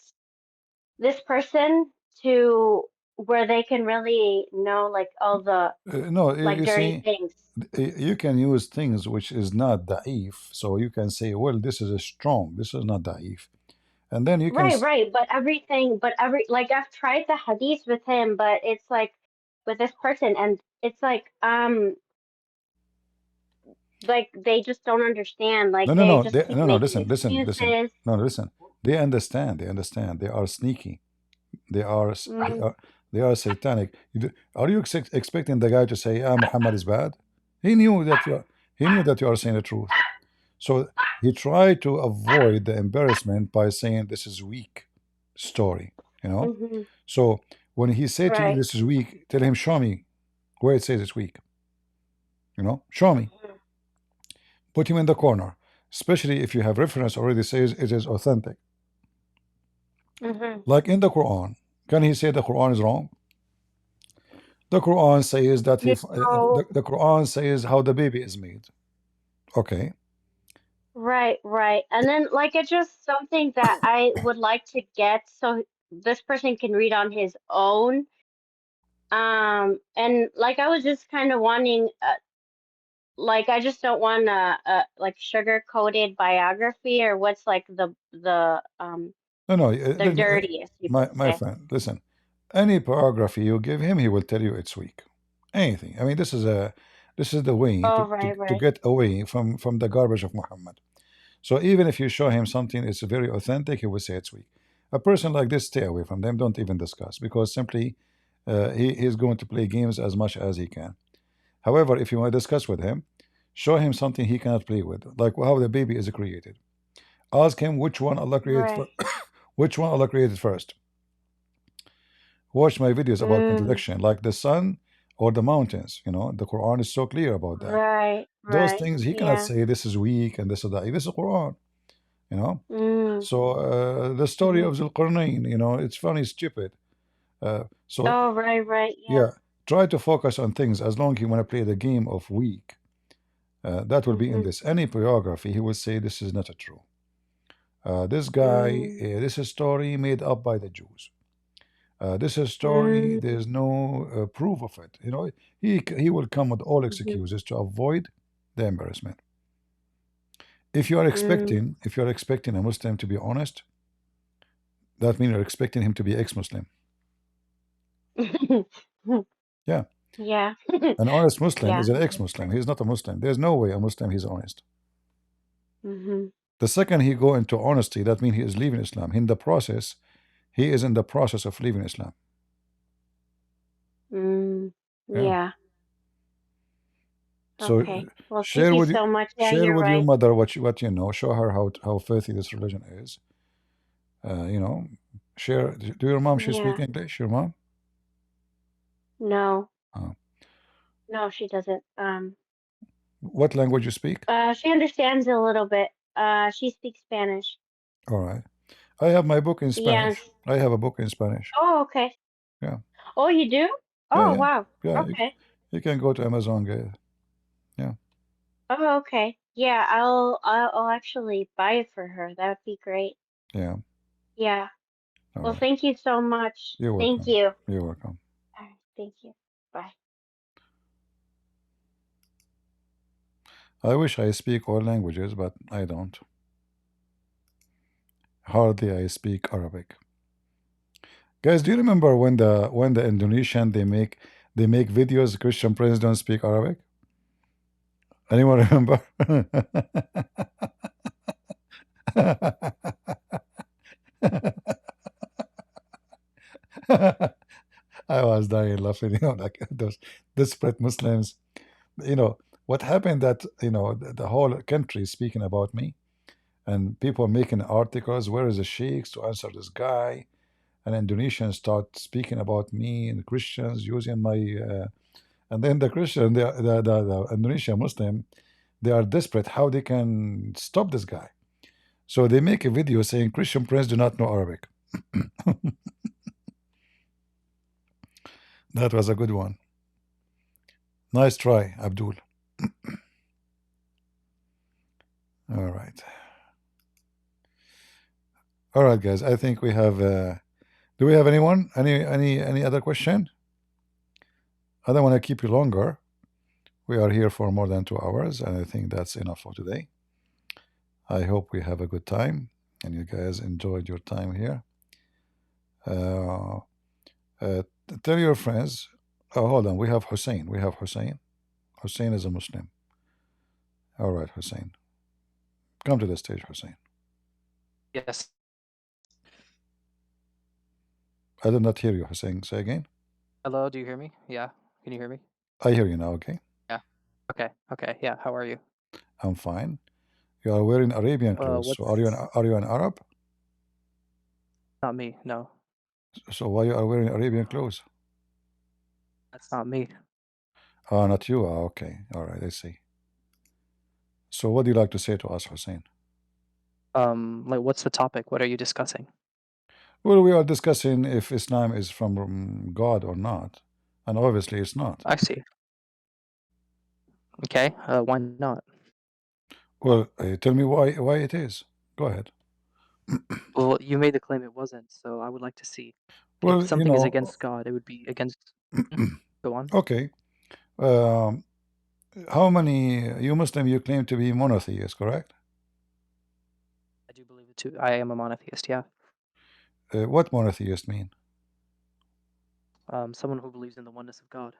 this person to where they can really know like all the No, like you dirty see, things? you can use things which is not da'if. So you can say, well, this is a strong, this is not da'if. And then you can, Right, right. But everything, but every like I've tried the hadith with him, but it's like with this person, and it's like they just don't understand. Like no, no, they no, just keep no, no, making listen, listen, listen. excuses. No, no, listen. They understand, they understand. They are sneaky. They are, Mm, they are satanic. Are you expecting the guy to say, ah, Muhammad is bad? He knew that he knew that you are saying the truth. So he tried to avoid the embarrassment by saying this is weak story, you know. mm-hmm. So when he said to you Right. this is weak, tell him show me where it says it's weak, you know, show me. Put him in the corner, especially if you have reference already says it is authentic. Mm-hmm. Like in the Quran, can he say the Quran is wrong? The Quran says that You know, the Quran says how the baby is made. Okay. right, right. And then like it's just something that I would like to get so this person can read on his own. And like I was just kind of wanting like I just don't want a like sugar coated biography or what's like No, no, the dirtiest you could my say. friend, listen. Any biography you give him, he will tell you it's weak. Anything. I mean, this is the way Oh, right, to right. get away from the garbage of Muhammad. So even if you show him something it's very authentic, he will say it's weak. A person like this, stay away from them. Don't even discuss because simply he is going to play games as much as he can. However, if you want to discuss with him, show him something he cannot play with, like how the baby is created. Ask him which one Allah created Right. which one Allah created first. Watch my videos about Mm, contradiction, like the sun or the mountains. You know, the Quran is so clear about that. right, Those right. things he cannot Yeah. say this is weak and this is that. This is Quran, you know. Mm, So the story mm-hmm. of Zulqarnain, you know, it's funny, stupid. So Oh, right, right. Yeah. yeah, try to focus on things. As long as you want to play the game of weak, that will be in Mm-hmm. this. Any biography, he will say this is not a true. This guy, Mm, this is story made up by the Jews. This is story. mm, There's no proof of it. You know, he will come with all mm-hmm. excuses to avoid the embarrassment. Mm. If you are expecting a Muslim to be honest, that means you're expecting him to be ex-Muslim. Yeah, Yeah. an honest Muslim Yeah. is an That's ex-Muslim. true. He's not a Muslim. There's no way a Muslim he's honest. Mm-hmm. The second he go into honesty, that means he is leaving Islam. In the process, he is in the process of leaving Islam. Mm, Yeah. yeah. So Okay. Well, thank you so much. Yeah, share you're with your right. mother what you know. Show her how filthy this religion is. You know, share. Do your mom she speak Yeah. English? Your mom? No. Uh, No, she doesn't. what language you speak? She understands a little bit. She speaks Spanish. All right. I have my book in Yes. Spanish. I have a book in Spanish. Oh, okay. Yeah. Oh, you do? Yeah. Oh, Yeah. wow. Yeah. Okay. You can go to Amazon. Yeah. Oh, okay. Yeah, I'll actually buy it for her. That would be great. Yeah. Yeah. All Well, right. thank you so much. You're Thank welcome. you. All You're welcome. right. Thank you. Bye. I wish I speak all languages, but I don't. Hardly I speak Arabic. Guys, do you remember when the Indonesian they make videos Christian Prince don't speak Arabic? Anyone remember? I was dying laughing, you know, like those desperate Muslims. You know, what happened that the whole country is speaking about me, and people making articles. Where is the sheikhs to answer this guy? And Indonesians start speaking about me, and Christians using my. And then the Christian, the Indonesian Muslim, they are desperate how they can stop this guy. So they make a video saying Christian Prince do not know Arabic. That was a good one. Nice try, Abdul. All right. All right, guys. I think we have. Do we have anyone? Any other question? I don't want to keep you longer. We are here for more than 2 hours, and I think that's enough for today. I hope we have a good time, and you guys enjoyed your time here. Tell your friends. Oh, hold on. We have Hussein. We have Hussein. Hussein is a Muslim. All right, Hussein. Come to the stage, Hussein. Yes. I did not hear you, Hussein. Say again. Hello, do you hear me? Yeah. Can you hear me? I hear you now, okay? Yeah. Okay. Yeah. How are you? I'm fine. You are wearing Arabian clothes. So are you an Arab? Not me. No. So why you are wearing Arabian clothes? That's not me. Ah, not you. Ah, okay. All right, I see. So what do you like to say to us, Hussein? Like, what's the topic? What are you discussing? Well, we are discussing if Islam is from God or not, and obviously it's not. I see. Okay. Why not? Well, tell me why it is. Go ahead. Well, you made the claim it wasn't, so I would like to see. Well, If something is against God, it would be against. Go on. Okay. How many you Muslim you claim to be monotheist, correct? I do believe it too. I am a monotheist. Yeah. What monotheist mean? Someone who believes in the oneness of God.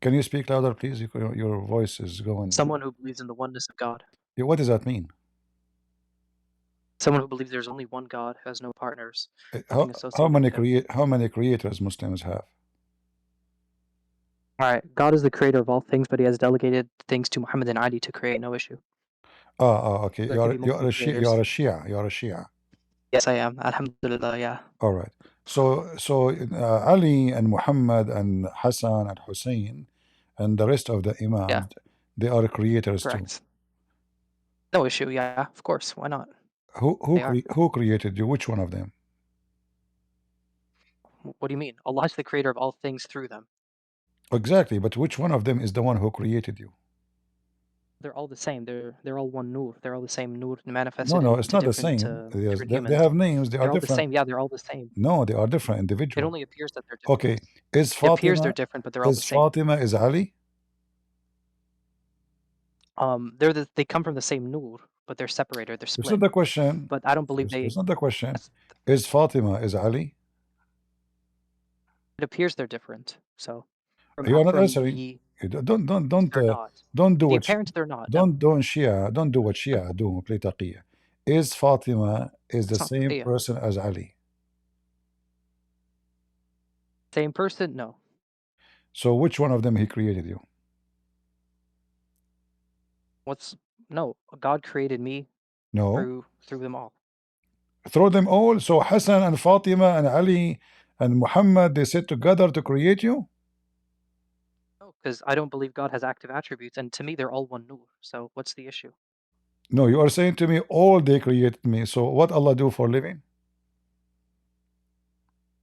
Can you speak louder, please? Your voice is going. Someone who believes in the oneness of God. Yeah, what does that mean? Someone who believes there's only one God, who has no partners. How many creators Muslims have? All right, God is the creator of all things, but He has delegated things to Muhammad and Ali to create. No issue. Okay. There You can are be multiple a creators. You are a Shia. Yes, I am. Alhamdulillah. Yeah. All right. So Ali and Muhammad and Hassan and Hussein and the rest of the Imams, they are creators too. Correct. No issue. Yeah, of course. Why not? Who created you? Which one of them? What do you mean? Allah is the creator of all things through them. Exactly, but which one of them is the one who created you? They're all the same. They're all one nur. They're all the same nur manifested. No, it's not the different, same. different They humans. have names. They are They're all different. the same. Yeah, they're all the same. No, they are different It individuals. only appears that they're different. Okay, is It appears Fatima? they're different, but they're all the Is same. Fatima is Ali? They come from the same nur, but they're separated. They're split. It's not the question. But I don't believe they. It's not the question. Is Fatima is Ali? It appears they're different. So. You are not answering. Don't do what. Apparent they're not. Don't Shia. Don't do what Shia do. Play taqiyya. Is Fatima the same taqiyya. person as Ali? Same person? No. So which one of them he created you? No? God created me. No. Through them all. Through them all. So Hassan and Fatima and Ali and Muhammad, they sit together to create you? No, because I don't believe God has active attributes, and to me they're all one nur. So what's the issue? No, you are saying to me all they created me. So what Allah do for living?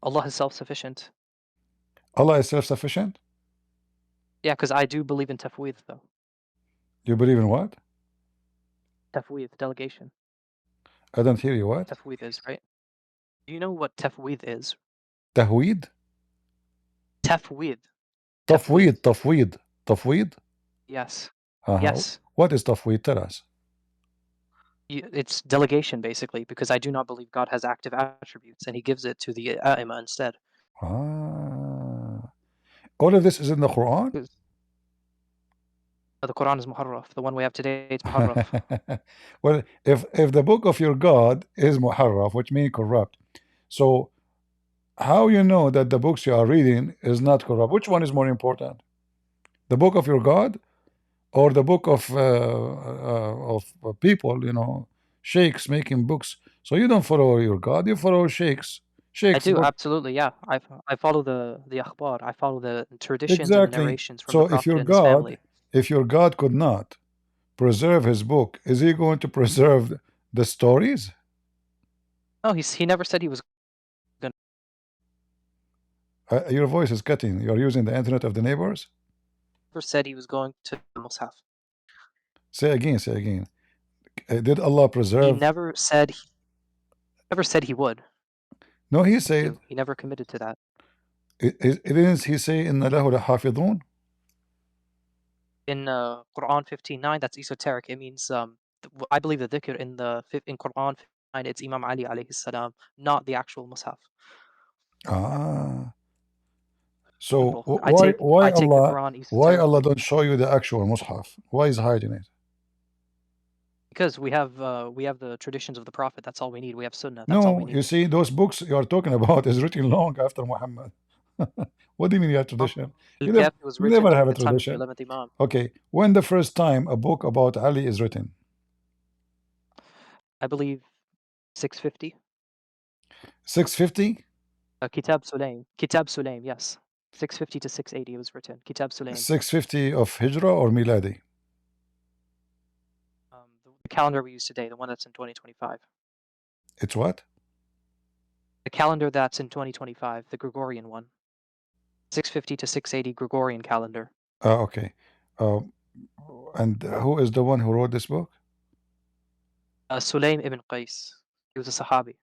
Allah is self-sufficient. Allah is self-sufficient? Yeah, because I do believe in tafweed, though. You believe in what? Tafweed, delegation. I don't hear you. What? Tafweed is, right? Do you know what tafweed is? Tahweed? Tafweed. Tafweed? Yes. Yes. What is tafweed? Tell us. It's delegation, basically, because I do not believe God has active attributes, and He gives it to the A'imah instead. All of this is in the Quran? The Quran is muharraf. The one we have today, it's muharraf. Well, if the book of your God is muharraf, which means corrupt, so how you know that the books you are reading is not corrupt? Which one is more important? The book of your God or the book of people, sheikhs making books. So you don't follow your God, you follow sheikhs. I Sheikhs do, book. absolutely, yeah. I follow the akhbar. I follow the traditions and the Exactly. narrations from the So Prophet and his family. if your God could not preserve his book, is he going to preserve the stories? No, he never said he was going Your voice is cutting. You're using the internet of the neighbors? never said he was going to Mus'haf. Say again, say again. Did Allah He preserve? never said he would. No, he said, He never committed to that. didn't he say, إِنَّ لَهُ لَحَافِظُونَ? In Quran 15:9, that's esoteric. It means I believe the dhikr in Quran 15:9, it's Imam Ali alayhi salam, not the actual Mus'haf. Ah. So Simple. I why take the Quran why esoteric Allah don't show you the actual Mus'haf? Why is hiding it? because we have the traditions of the Prophet. That's all we need. We have Sunnah. That's all we No, need. you see, those books you are talking about is written long after Muhammad. What do you mean you have tradition? You never, Al-Kahfi was you written never have during a the time of the tradition. 11th Imam. Okay, when the first time a book about Ali is written? I believe 650. 650? Kitab Sulaim, yes. 650 to 680 it was written. Kitab Sulaim. 650 of Hijrah or Miladi? The calendar we use today, the one that's in 2025. It's what? The calendar that's in 2025, the Gregorian one. 650 to 680 Gregorian calendar. Okay. And who is the one who wrote this book? Sulaim ibn Qais. He was a Sahabi.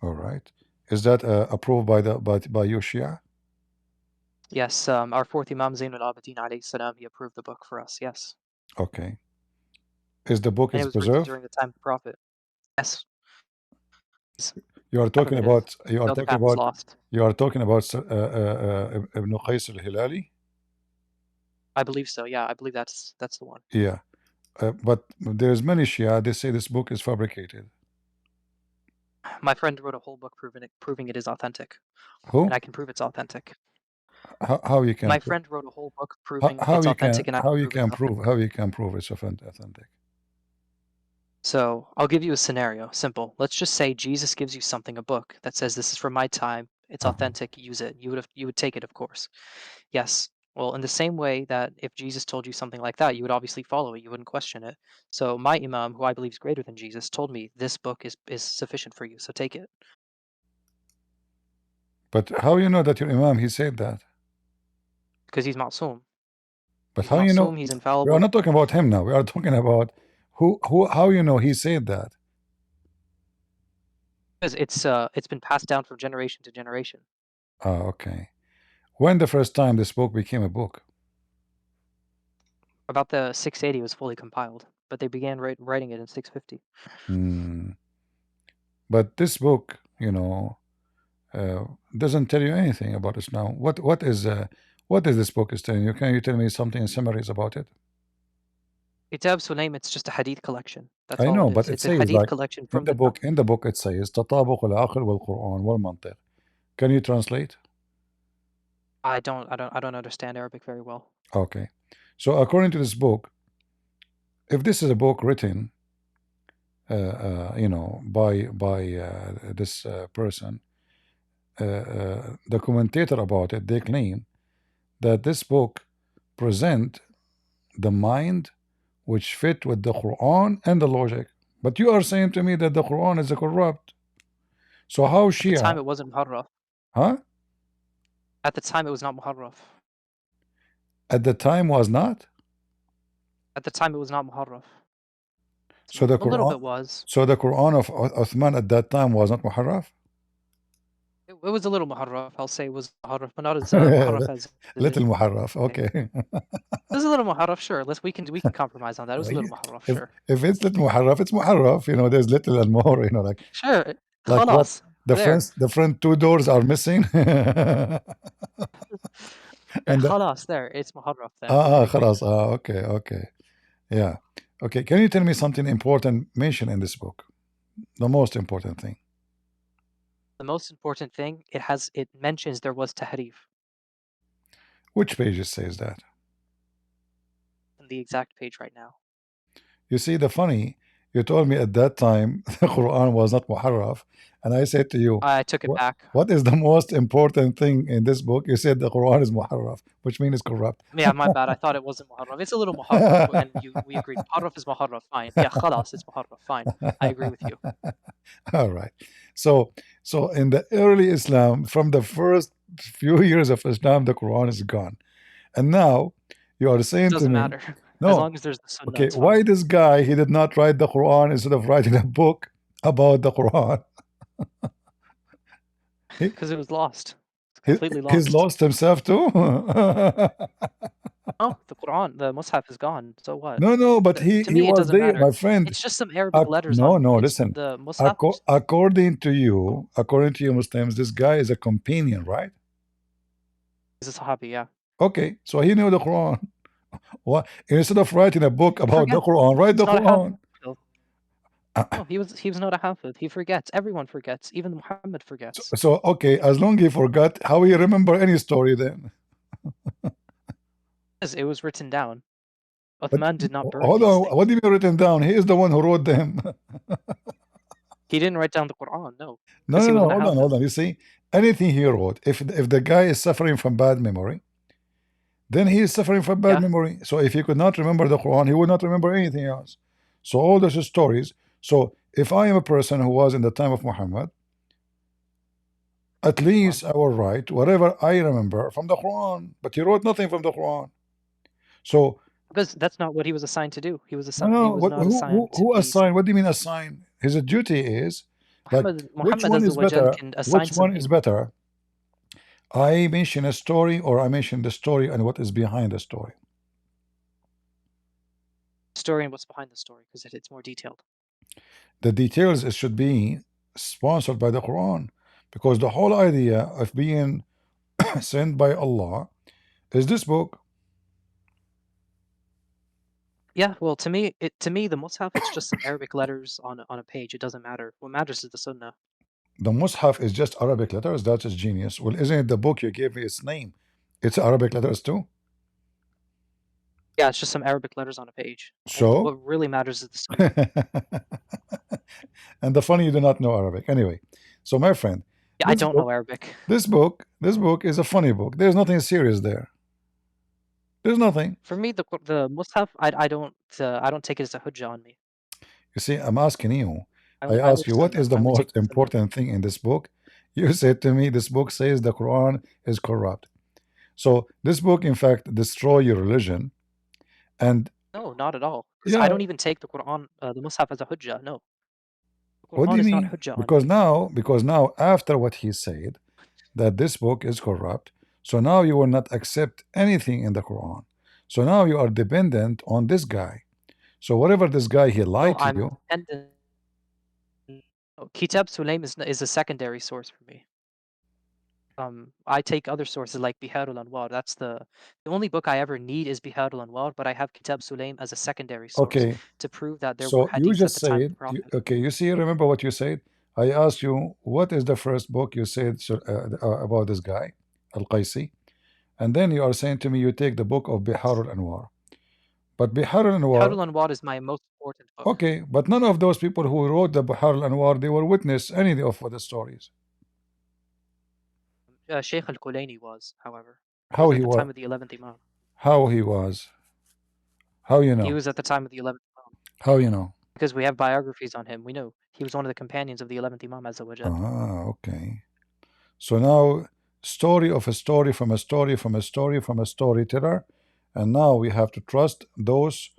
All right. Is that approved by your Shia? Yes, our fourth Imam Zain al-Abidin alayhi salam, he approved the book for us, yes. Okay. Is the book And is it was written preserved? during the time of the Prophet. Yes. You are talking about you are No, the talking path is about lost. you are talking about Ibn Qais al-Hilali? I believe so, yeah. I believe that's the one. Yeah. But there's many Shia, they say this book is fabricated. My friend wrote a whole book proving it is authentic. Who? And I can prove it's authentic. How you can My prove? friend wrote a whole book proving How it's you can authentic, and I can prove it's authentic? So I'll give you a scenario. Simple. Let's just say Jesus gives you something, a book that says this is from my time. It's authentic. Use it. You would take it, of course. Yes. Well, in the same way that if Jesus told you something like that, you would obviously follow it. You wouldn't question it. So my Imam, who I believe is greater than Jesus, told me this book is sufficient for you. So take it. But how you know that your Imam he said that? Because he's Ma'soom. But He's how you know? Ma'soom. He's We infallible. are not talking about him now. We are talking about how you know he said that? Because it's been passed down from generation to generation. Oh, okay. When the first time this book became a book? About the 680 was fully compiled, but they began writing it in 650. But this book, doesn't tell you anything about Islam. What is this book is telling you? Can you tell me something in summaries about it? Kitab Sulaim, it's just a hadith collection. That's I all know, it but is. it It's a says hadith like collection in from the book. In the book, it says تطابق العقل والقرآن والمنطق. Can you translate? I don't understand Arabic very well. Okay, so according to this book, if this is a book written, by this person, the commentator about it, they claim that this book present the mind which fit with the Quran and the logic. But you are saying to me that the Quran is a corrupt. So how At the time, Shia? it wasn't muharraf. Huh? At the time, it was not muharraf. At the time was not. At the time, it was not muharraf. So the A little Quran. bit was. So the Quran of Uthman at that time was not muharraf. It was a little muharraf. I'll say it was muharraf, but not as muharraf as it Little is. muharraf. Okay. It was a little muharraf, sure. We can compromise on that. It was a little muharraf, if, sure. if it's little muharraf, it's muharraf. There's little and more. Sure. Like what? Khalas. The front two doors are missing. And Khalas, there. It's muharraf then. خلاص. Okay. Yeah. Okay. Can you tell me something important mentioned in this book? The most important thing. The most important thing, it mentions there was tahrif. Which pages says that? the exact page right now. You see, the funny, you told me at that time the Quran was not muharraf, and I said to you, I took it back. what is the most important thing in this book? You said the Quran is muharraf, which means it's corrupt. Yeah, my bad. I thought it wasn't muharraf. It's a little muharraf, and we agreed. Muharraf is muharraf. Fine. Yeah, khalas, it's muharraf. Fine. I agree with you. All right. So in the early Islam, from the first few years of Islam, the Quran is gone, and now you are It saying to doesn't me, matter. As no, long as there's the sunnah, okay, it's why fine. this guy he did not write the Quran instead of writing a book about the Quran? Because it was lost. It's He, completely he's lost. lost himself too. Oh, the Quran, the Mus'haf is gone. So what? No, but To he me, it was doesn't there, matter. my friend. It's just some Arabic letters No, on. It's listen. the Mus'haf. According to you Muslims, this guy is a companion, right? He's a Sahabi, yeah. Okay, so he knew the Quran. What? Instead of writing a book about the Quran, write the Quran. No, he was not a Hafiz. He forgets. Everyone forgets. Even Muhammad forgets. So okay, as long as he forgot, how he remember any story then? It was written down. But Uthman did not burn hold these on, things. what do you mean written down? He is the one who wrote them. He didn't write down the Quran, no. No, hold on. You see, anything he wrote, if the guy is suffering from bad memory, then he is suffering from bad memory. So if he could not remember the Quran, he would not remember anything else. So all those stories. So if I am a person who was in the time of Muhammad, at least I will write whatever I remember from the Quran. But he wrote nothing from the Quran. So because that's not what he was assigned to do. He was assigned. no, he was not assigned who assigned? What do you mean assigned? His duty is that which one is better? Which one is better? I mention a story, or I mention the story and what is behind the story. Story and what's behind the story, because it's more detailed. The details it should be sponsored by the Quran, because the whole idea of being sent by Allah is this book. Yeah, well, to me, the Mus'haf, it's just some Arabic letters on a page. It doesn't matter. What matters is the Sunnah. The Mus'haf is just Arabic letters. That is genius. Well, isn't it the book you gave me its name? It's Arabic letters too. Yeah, it's just some Arabic letters on a page. So and what really matters is the Sunnah. And the funny, you do not know Arabic. Anyway, so my friend, yeah, I don't know Arabic. This book is a funny book. There's nothing serious there. There's nothing. For me, the Mus'haf, I don't take it as a hujjah on me. You see, I'm asking you. I asked you what is the most important thing in this book. You said to me, this book says the Quran is corrupt. So this book, in fact, destroy your religion. And no, not at all. Yeah. I don't even take the Quran, the Mus'haf as a hujjah. No. The Quran what do you is mean? Not hujjah because now, after what he said, that this book is corrupt, so now you will not accept anything in the Quran. So now you are dependent on this guy. So whatever this guy he lied to you. Kitab Sulaim is a secondary source for me. I take other sources like Bihar al-Anwar. That's the only book I ever need is Bihar al-Anwar, but I have Kitab Sulaim as a secondary source to prove that there were hadiths at the time of the Prophet. Okay, you see, remember what you said? I asked you, what is the first book you said about this guy, Al-Qaisi? And then you are saying to me, you take the book of Bihar al-Anwar. But Bihar al-Anwar is my most important book. Okay, but none of those people who wrote the Bihar al-Anwar, they were witness any of the stories. Sheikh al-Kulaini was, however. How he was? At the time of the 11th Imam. How he was? How you know? He was at the time of the 11th Imam. How you know? Because we have biographies on him. We know. He was one of the companions of the 11th Imam Azza wa Jal. Ah, okay. So now, story of a story from a story from a story from a storyteller, and now we have to trust those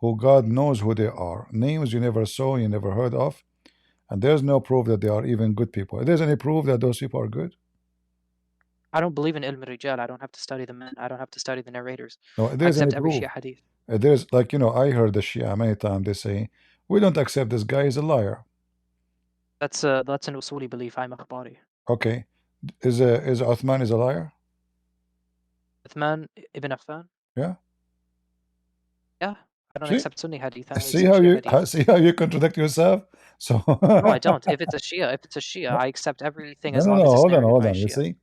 who God knows who they are. Names you never saw, you never heard of, and there's no proof that they are even good people. If there's any proof that those people are good? I don't believe in ilm rijal. I don't have to study the men. I don't have to study the narrators. No, there's I accept any proof. every Shia hadith. There's like, I heard the Shia many times, they say, we don't accept this guy, is a liar. That's an usuli belief. I'm akhbari. Okay. Is Uthman is a liar? Uthman ibn Affan? Yeah. Yeah. I don't accept Sunni hadith. See how you contradict yourself? So no, I don't. If it's a Shia, I accept everything as long as it's hold on. You see,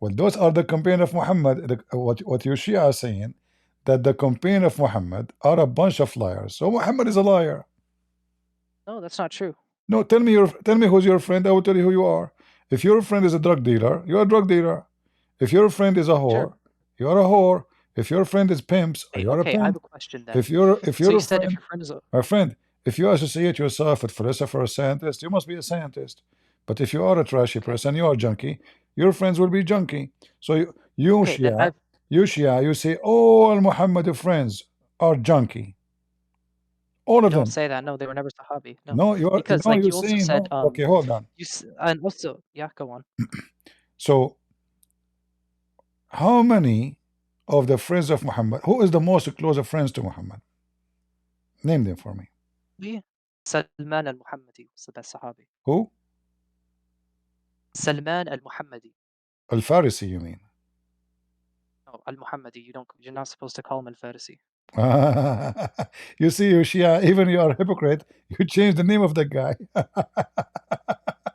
well, those are the companions of Muhammad. What you Shia are saying, that the companion of Muhammad are a bunch of liars. So Muhammad is a liar. No, that's not true. No, tell me who's your friend. I will tell you who you are. If your friend is a drug dealer, you're a drug dealer. If your friend is a whore, Sure. you're a whore. If your friend is pimps, Hey, you're a okay, I have pimp. a question then. If you're So you a said if friend, your friend is a my friend, if you associate yourself with philosopher or scientist, you must be a scientist. But if you are a trashy person, you are junkie, your friends will be junkie. So you okay, then Shia, you say all Muhammad friends are junkie. All of don't them. say that. No, they were never Sahabi. No, No, you are. because No, like you you also say said, no. Okay, hold on. and also, yeah, go on. So, how many of the friends of Muhammad? Who is the most close of friends to Muhammad? Name them for me. Salman al-Muhammadi was the best Sahabi. Who? Salman al-Muhammadi. Al-Farisi, you mean? No, al-Muhammadi. You're not supposed to call him al-Farisi. You see, you Shia, even you are a hypocrite. You changed the name of the guy.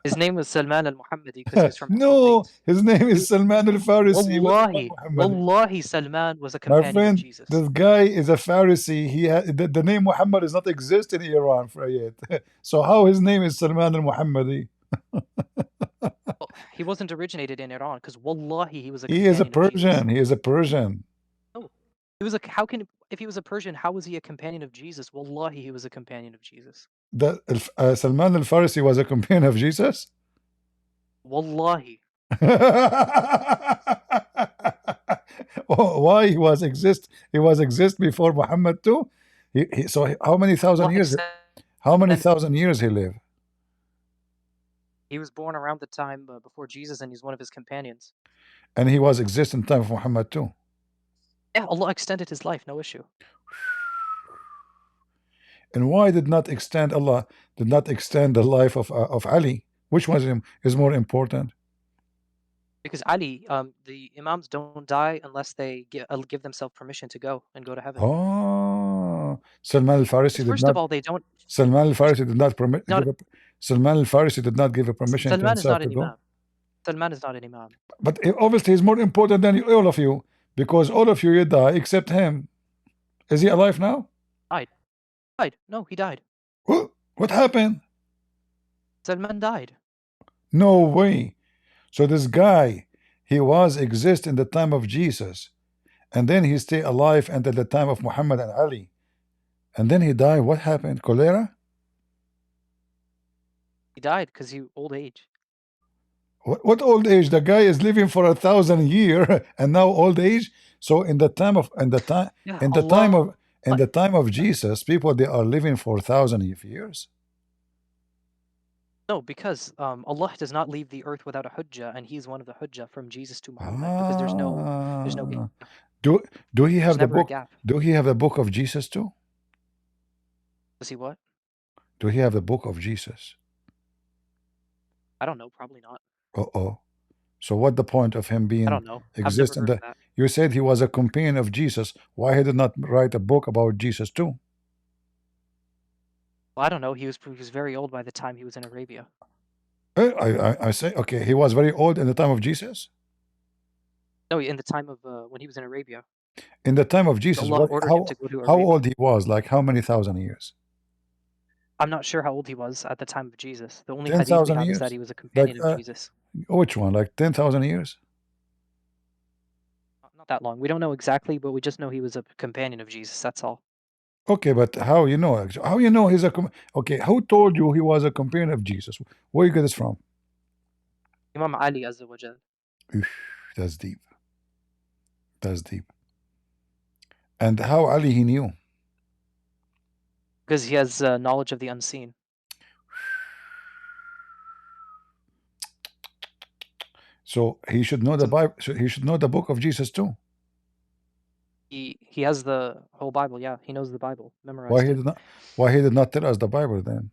His name was Salman al-Muhammadi because he was from No, his name is Salman al-Farisi. Wallahi, Salman was a My companion of friend, Jesus. this guy is a Pharisee. The name Muhammad does not exist in Iran for yet. So how his name is Salman al-Muhammadi? Well, he wasn't originated in Iran because Wallahi, he was a He is a companion of Jesus. Persian. He is a Persian. No, he was if he was a Persian, how was he a companion of Jesus? Wallahi, he was a companion of Jesus. Salman al-Farisi was a companion of Jesus? Wallahi. Oh, why he was exist before Muhammad too? So how many thousand years? How many thousand years he lived? He was born around the time before Jesus, and he's one of his companions. And he was exist in time of Muhammad too. Yeah, Allah extended his life, no issue. And why Allah did not extend the life of Ali? Which one is more important? Because Ali, the Imams don't die unless they give themselves permission to go to heaven. Oh, Salman al-Farisi did First not. of all, they don't. Salman al-Farisi did not permit. Salman al-Farisi did not give a permission to Salman is himself not an to go. Imam. Salman is not an Imam. But obviously, he's more important than all of you, because all of you die except him. Is he alive now? Died. No, he died. What happened? Salman died. No way. So this guy, he was exist in the time of Jesus, and then he stay alive until the time of Muhammad and Ali, and then he died. What happened? Cholera? He died because he old age. What old age? The guy is living for 1,000 years and now old age. So in the time of Jesus, people they are living for 1,000 years. No, because Allah does not leave the earth without a hujjah, and He's one of the hujjah from Jesus to Muhammad. Because there's no gap. Do he have There's the never a book? gap. Do he have the book of Jesus too? Does he what? Do he have the book of Jesus? I don't know. Probably not. Uh-oh. So what the point of him being I don't know. exist in the? You said he was a companion of Jesus. Why he did not write a book about Jesus too? Well, I don't know. He was very old by the time he was in Arabia. I say, okay, he was very old in the time of Jesus? No, in the time of when he was in Arabia. In the time of Jesus, Allah ordered him to go to Arabia. How old he was? Like how many thousand years? I'm not sure how old he was at the time of Jesus. The only 10,000 hadith we have years? is that he was a companion of Jesus. Which one? Like 10,000 years? Not that long. We don't know exactly, but we just know he was a companion of Jesus. That's all. Okay, but how you know? How you know he's a okay? Who told you he was a companion of Jesus? Where you get this from? Imam Ali Azza wa Jal. That's deep. That's deep. And how Ali he knew? Because he has knowledge of the unseen. So he should know the Bible. He should know the book of Jesus too. He has the whole Bible. Yeah, he knows the Bible. Memorized. Why he did not tell us the Bible then?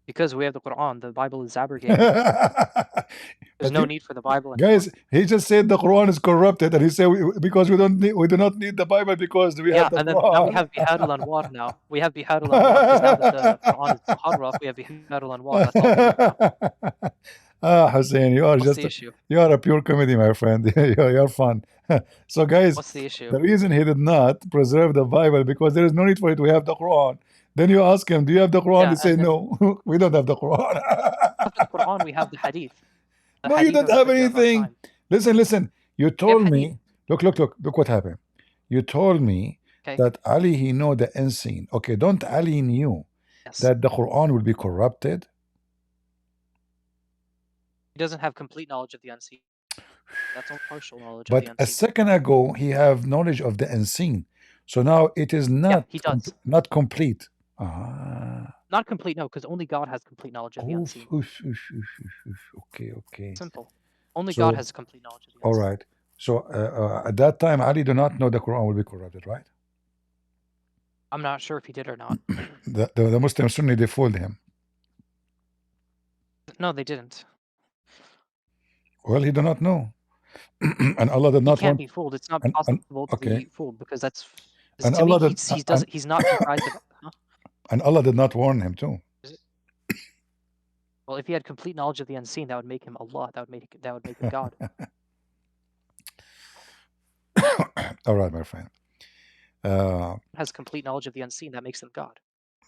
Because we have the Quran. The Bible is abrogated. There's no need for the Bible anymore. Guys, he just said the Quran is corrupted, and he said because we do not need the Bible because we have the and then Quran. now we have Bihadul Anwar now. We have Bihadul Anwar because now that the Quran is muharraf, we have Bihadul Anwar. That's all we need now. Ah, Hussein, you are What's just the issue? you are a pure comedy, my friend. You're fun. So, guys, What's the issue? the reason he did not preserve the Bible because there is no need for it. We have the Quran. Then you ask him, "Do you have the Quran?" Yeah, He say, and "No, we don't have the Quran." after the Quran, we have the Hadith. The No, you Hadith don't are the have Hujjah of our anything. time. Listen, listen. You We have told Hadith. me. Look what happened. You told me Okay. that Ali he know the unseen. Okay, don't Ali knew Yes. that the Quran will be corrupted? He doesn't have complete knowledge of the unseen. That's only partial knowledge of But the a unseen. second ago he have knowledge of the unseen. So now it is Yeah, not he does. not complete. Ah. Not complete, no, because only God has complete knowledge of the Oof, unseen. oof, oof, oof, oof, oof. Okay, okay. Simple. Only So, God has complete knowledge of the all unseen. right. So at that time, Ali do not know the Quran will be corrupted, right? I'm not sure if he did or not. The Muslim Sunni, they fooled him. No, they didn't. Well, he do not know. And Allah did He not can't want. be fooled. It's not And possible to okay. be fooled because that's And to me Allah did. he's not comprised of. Huh? And Allah did not warn him too. Well, if he had complete knowledge of the unseen, that would make him Allah. That would make him God. All right, my friend. Has complete knowledge of the unseen, that makes them God.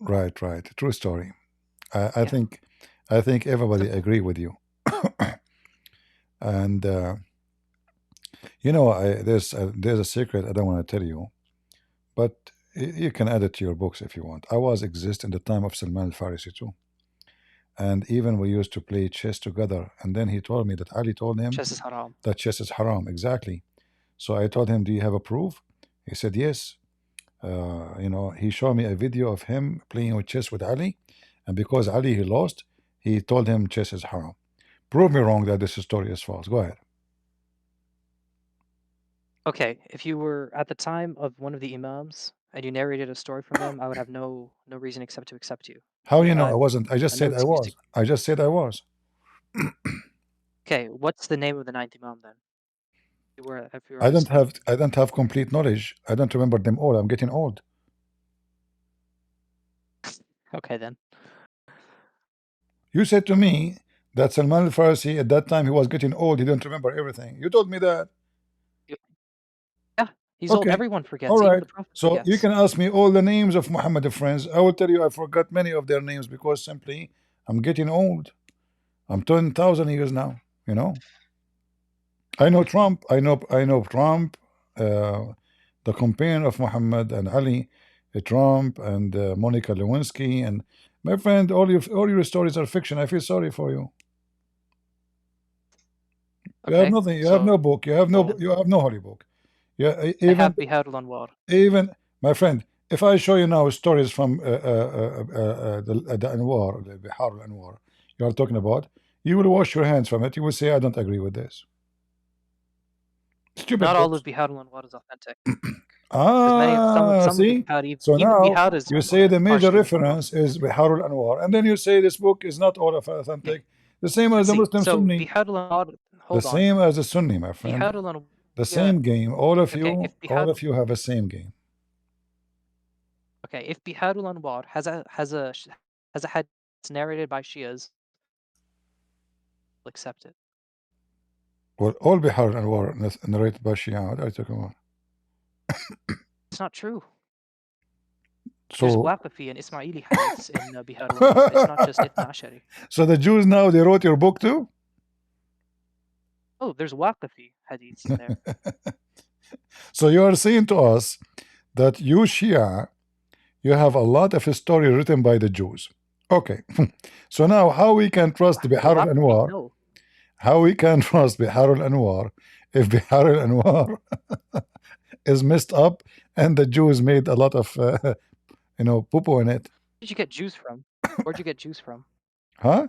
Right, right. True story. I Yeah. think everybody agree with you. And you know, there's a secret I don't want to tell you, but you can add it to your books if you want. I was exist in the time of Salman al-Farisi too, and even we used to play chess together. And then he told me that Ali told him Chess is haram. that chess is haram. Exactly. So I told him, "Do you have a proof?" He said, "Yes." You know, he showed me a video of him playing with chess with Ali, and because Ali he lost, he told him chess is haram. Prove me wrong that this story is false. Go ahead. Okay, if you were at the time of one of the imams and you narrated a story from them, I would have no reason except to accept you. How would you know I have wasn't? I just no said I excuse to. was. I just said I was. Okay, what's the name of the ninth imam then? If you were I at his don't time. have complete knowledge. I don't remember them all. I'm getting old. Okay then. You said to me that Salman al-Farsi at that time he was getting old. He didn't remember everything. You told me that. Yeah, he's old. Okay. Everyone forgets. All Even right. the prophet So forgets. you can ask me all the names of Muhammad friends. I will tell you I forgot many of their names because simply I'm getting old. I'm 10,000 years now. You know. I know Trump. I know Trump, the companion of Muhammad and Ali, Trump and Monica Lewinsky, and my friend, all your stories are fiction. I feel sorry for you. You have Okay, nothing. You have no book. You have no. well, You have no holy book. Yeah, I even have Bihar al-Anwar. even my friend. If I show you now stories from the Anwar, the Bihar al-Anwar, you are talking about, you will wash your hands from it. You will say, I don't agree with this. Stupid Not all books. of Bihar al-Anwar is authentic. Some See? of Bihar, So even now Bihar is you say the major partially reference is Bihar al-Anwar, and then you say this book is not all of authentic. The same as the See, Muslim so Sunni. Bihar al-Anwar, The hold on. same as the Sunni, my friend. Bihar al-Anwar, The same game. All of okay, you have the same game. Okay, if Bihar al-Anwar has a hadith narrated by Shias, I'll accept it. Well, all Bihar al-Anwar narrated by Shia. What are you talking about? It's not true. There's So, Waqifi and Ismaili hadiths in Bihar al-Anwar. It's not just Itna Ashari. so the Jews now they wrote your book too? Oh, there's Waqifi hadiths in there. So you are saying to us that you Shia, you have a lot of story written by the Jews. Okay. So now how we can trust Bihar al-Anwar? No. How we can trust Bihar al-Anwar if Bihar al-Anwar is messed up and the Jews made a lot of poo-poo in it? Where did you get Jews from? Where'd you get Jews from? Huh?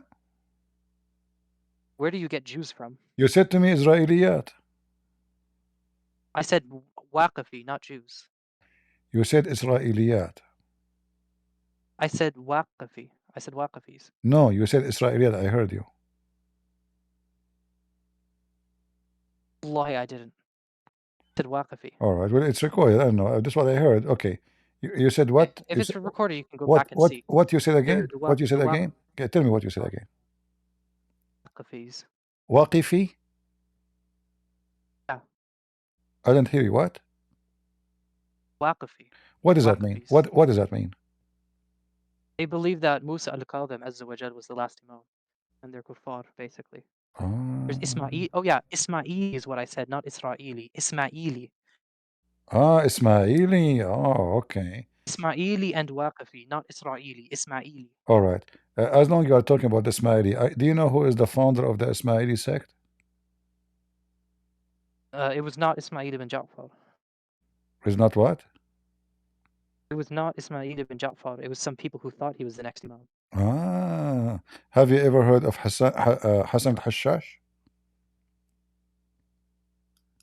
Where do you get Jews from? You said to me Israeliyat. I said Waqifi, not Jews. You said Israeliyat. I said Waqifi. I said Waqifis. No, you said Israeliyat. I heard you. Wallahi, I didn't. I said Waqifi. All right. Well, it's recorded. I don't know. That's what I heard. Okay. You said what? If You it's said, recorded, you can go back and see. what you said again? What you said the again? Okay, tell me what you said again. Waqifis. Waqifi? Yeah, I didn't hear you. What? Waqifi. What does that mean? Waqifis. What does that mean? They believe that Musa al-Kadhim Azza wa Jal was the last Imam, and they're kuffar, basically. There's Ismail. Oh yeah, Ismaili is what I said, not Israeli. Ismaili. Ismaili. Oh, okay. Ismaili and Waqifi, not Israeli. Ismaili. All right. As long as you are talking about Ismaili, do you know who is the founder of the Ismaili sect? It was not Ismail ibn Ja'far. Is not what? It was not Ismail ibn Ja'far. It was some people who thought he was the next Imam. Have you ever heard of Hassan al-Hashash?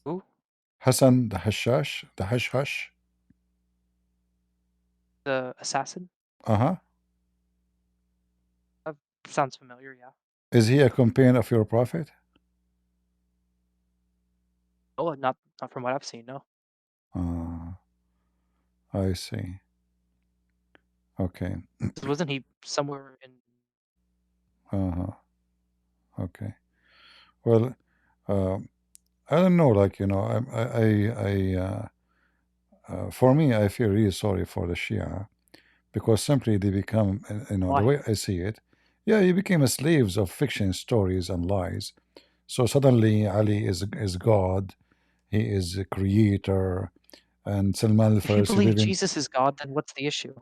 Who? Hassan the Hashash, the Hash. The assassin? Uh-huh. Sounds familiar, yeah. Is he a companion of your prophet? Oh, not from what I've seen, no. I see. Okay. Wasn't he somewhere in... Okay. Well, I don't know, like, you know, for me, I feel really sorry for the Shia, because simply they become, you know, the Why? way I see it, yeah, you became slaves of fiction stories and lies. So suddenly Ali is God, he is a creator, and Salman If you al-Farisi believe living. Jesus is God, then what's the issue?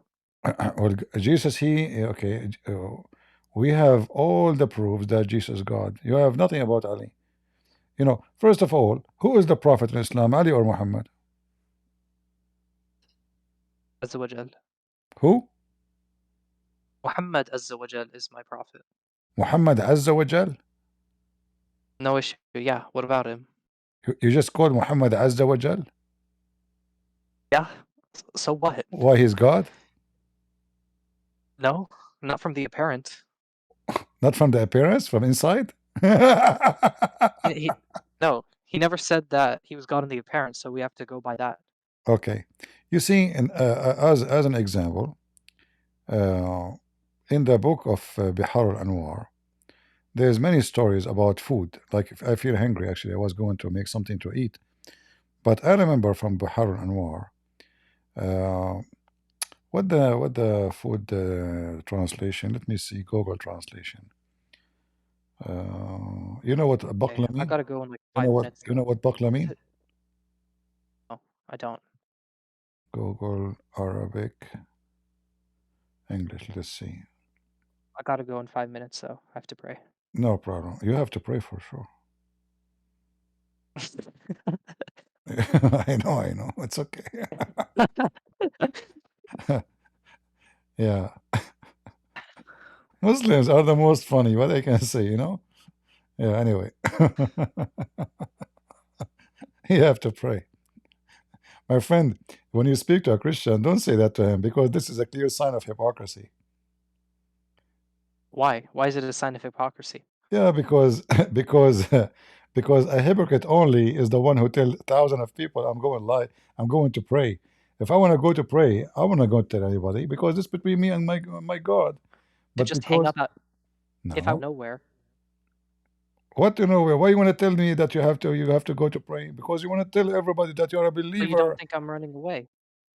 Well, Jesus, okay, we have all the proofs that Jesus is God. You have nothing about Ali. You know, first of all, who is the prophet in Islam, Ali or Muhammad? Azza wa Jal. Who? Muhammad Azza wa Jal is my prophet. Muhammad Azza wa Jal? No issue. Yeah, what about him? You just called Muhammad Azza wa Jal? Yeah, so what? Why he's God? No, not from the apparent. Not from the appearance, from inside? No, he never said that he was God in the apparent, so we have to go by that. Okay. You see, as an example, in the book of Bihar al-Anwar, there's many stories about food. Like, if I feel hungry, actually, I was going to make something to eat. But I remember from Bihar al-Anwar, what the food translation? Let me see, Google translation. You know what bakla Okay, I mean? gotta go in like You 5 know what minutes. you know what bakla mean? No, I don't. Google Arabic English. Let's see. I gotta go in 5 minutes, so I have to pray. No problem. You have to pray for sure. I know. It's okay. Yeah. Muslims are the most funny, what I can say, you know? Yeah, anyway. You have to pray. My friend, when you speak to a Christian, don't say that to him, because this is a clear sign of hypocrisy. Why? Why is it a sign of hypocrisy? Yeah, because because a hypocrite only is the one who tell thousands of people, I'm going to pray. If I want to go to pray, I want to go tell anybody, because it's between me and my God. And But just hang because up out no, nowhere. what, you know, why you want to tell me that you have to go to pray? Because you want to tell everybody that you're a So you believer. don't think I'm running away.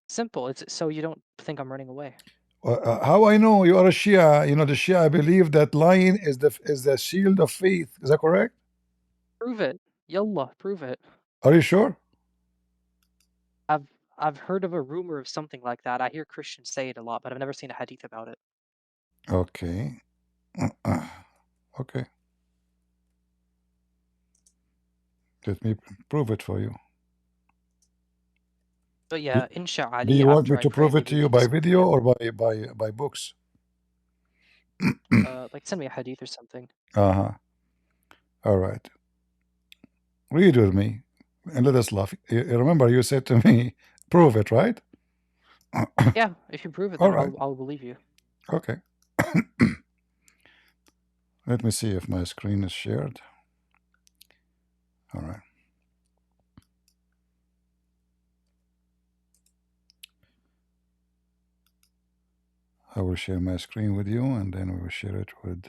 Simple. It's so you don't think I'm running away. How I know you are a Shia? You know, the Shia believe that lying is the shield of faith. Is that correct? Prove it. Yallah, prove it. Are you sure? I've heard of a rumor of something like that. I hear Christians say it a lot, but I've never seen a hadith about it. Okay. Okay. Let me prove it for you. But yeah, Do inshallah, you want after me I to pray, prove it maybe to we you can by discuss video it. or by books? Like send me a hadith or something. Uh-huh. All right. Read with me and let us laugh. You remember you said to me, prove it, right? Yeah, if you prove it, All then right. I'll believe you. Okay. Let me see if my screen is shared. All right. I will share my screen with you, and then we will share it with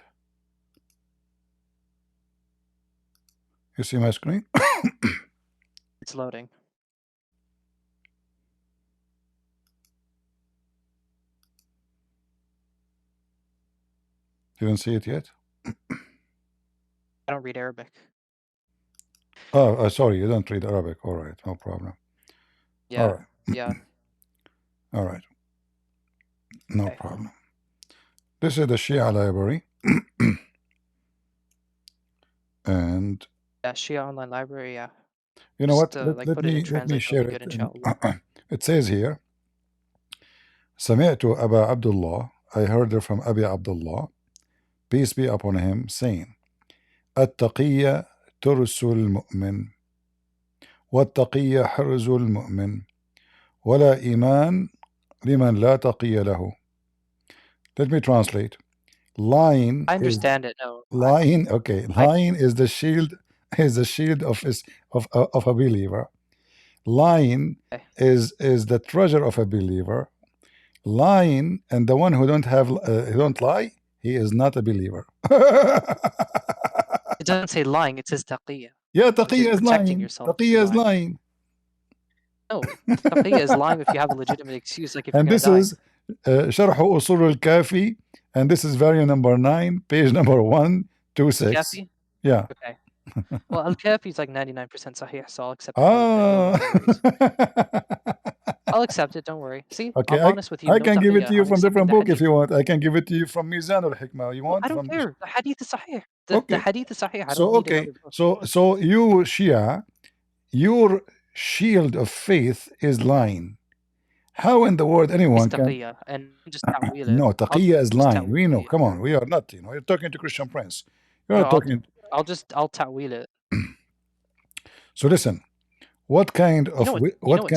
You see my screen? It's loading. You don't see it yet? I don't read Arabic. Oh, sorry, you don't read Arabic. All right, no problem. Yeah. All right. Yeah. All right. No Okay. problem. This is the Shia library. And Yeah, Shia Online Library, yeah. you know what? Just Let, like let put it in me translate, that'll share be good, it. inshallah. It says here, سمعت أبا عبد الله. I heard it from Abi Abdullah, peace be upon him, saying, التقية ترس المؤمن والتقية حرز المؤمن ولا إيمان لمن لا تقي له. Let me translate. Lying I is understand it. No, lying. Okay, lying is the shield of a believer. Lying okay. is the treasure of a believer. Lying, and the one who don't lie, he is not a believer. It doesn't say lying, it says taqiyya, Yeah, which is taqiyya is protecting lying. yourself from Taqiyya is lying. lying. No, taqiyya is lying if you have a legitimate excuse, like if you're And gonna this die. is شرح أصول الكافي, and this is volume number 9, page number 126. Kafi? Yeah. Okay. Well, Al-Kafi is like 99% sahih, so I'll accept it. Ah. No worries. I'll accept it, don't worry. See, Okay, I'm honest with you. I No can give it taqiyya to you on from accepting different the book if hadith. you want. I can give it to you from Mizan al-Hikmah. You No, want I don't from care. The hadith is sahih. The Okay. hadith is sahih. I So don't need okay. another book. So you Shia, your shield of faith is lying. How in the world It's anyone can? taqiyya, and just ta'wil it. No, taqiyya is just lying. We know. ta'wil it. Come on, we are not. You're talking to Christian Prince. You're No, not talking. I'll ta'wil it. So listen. What kind You know of what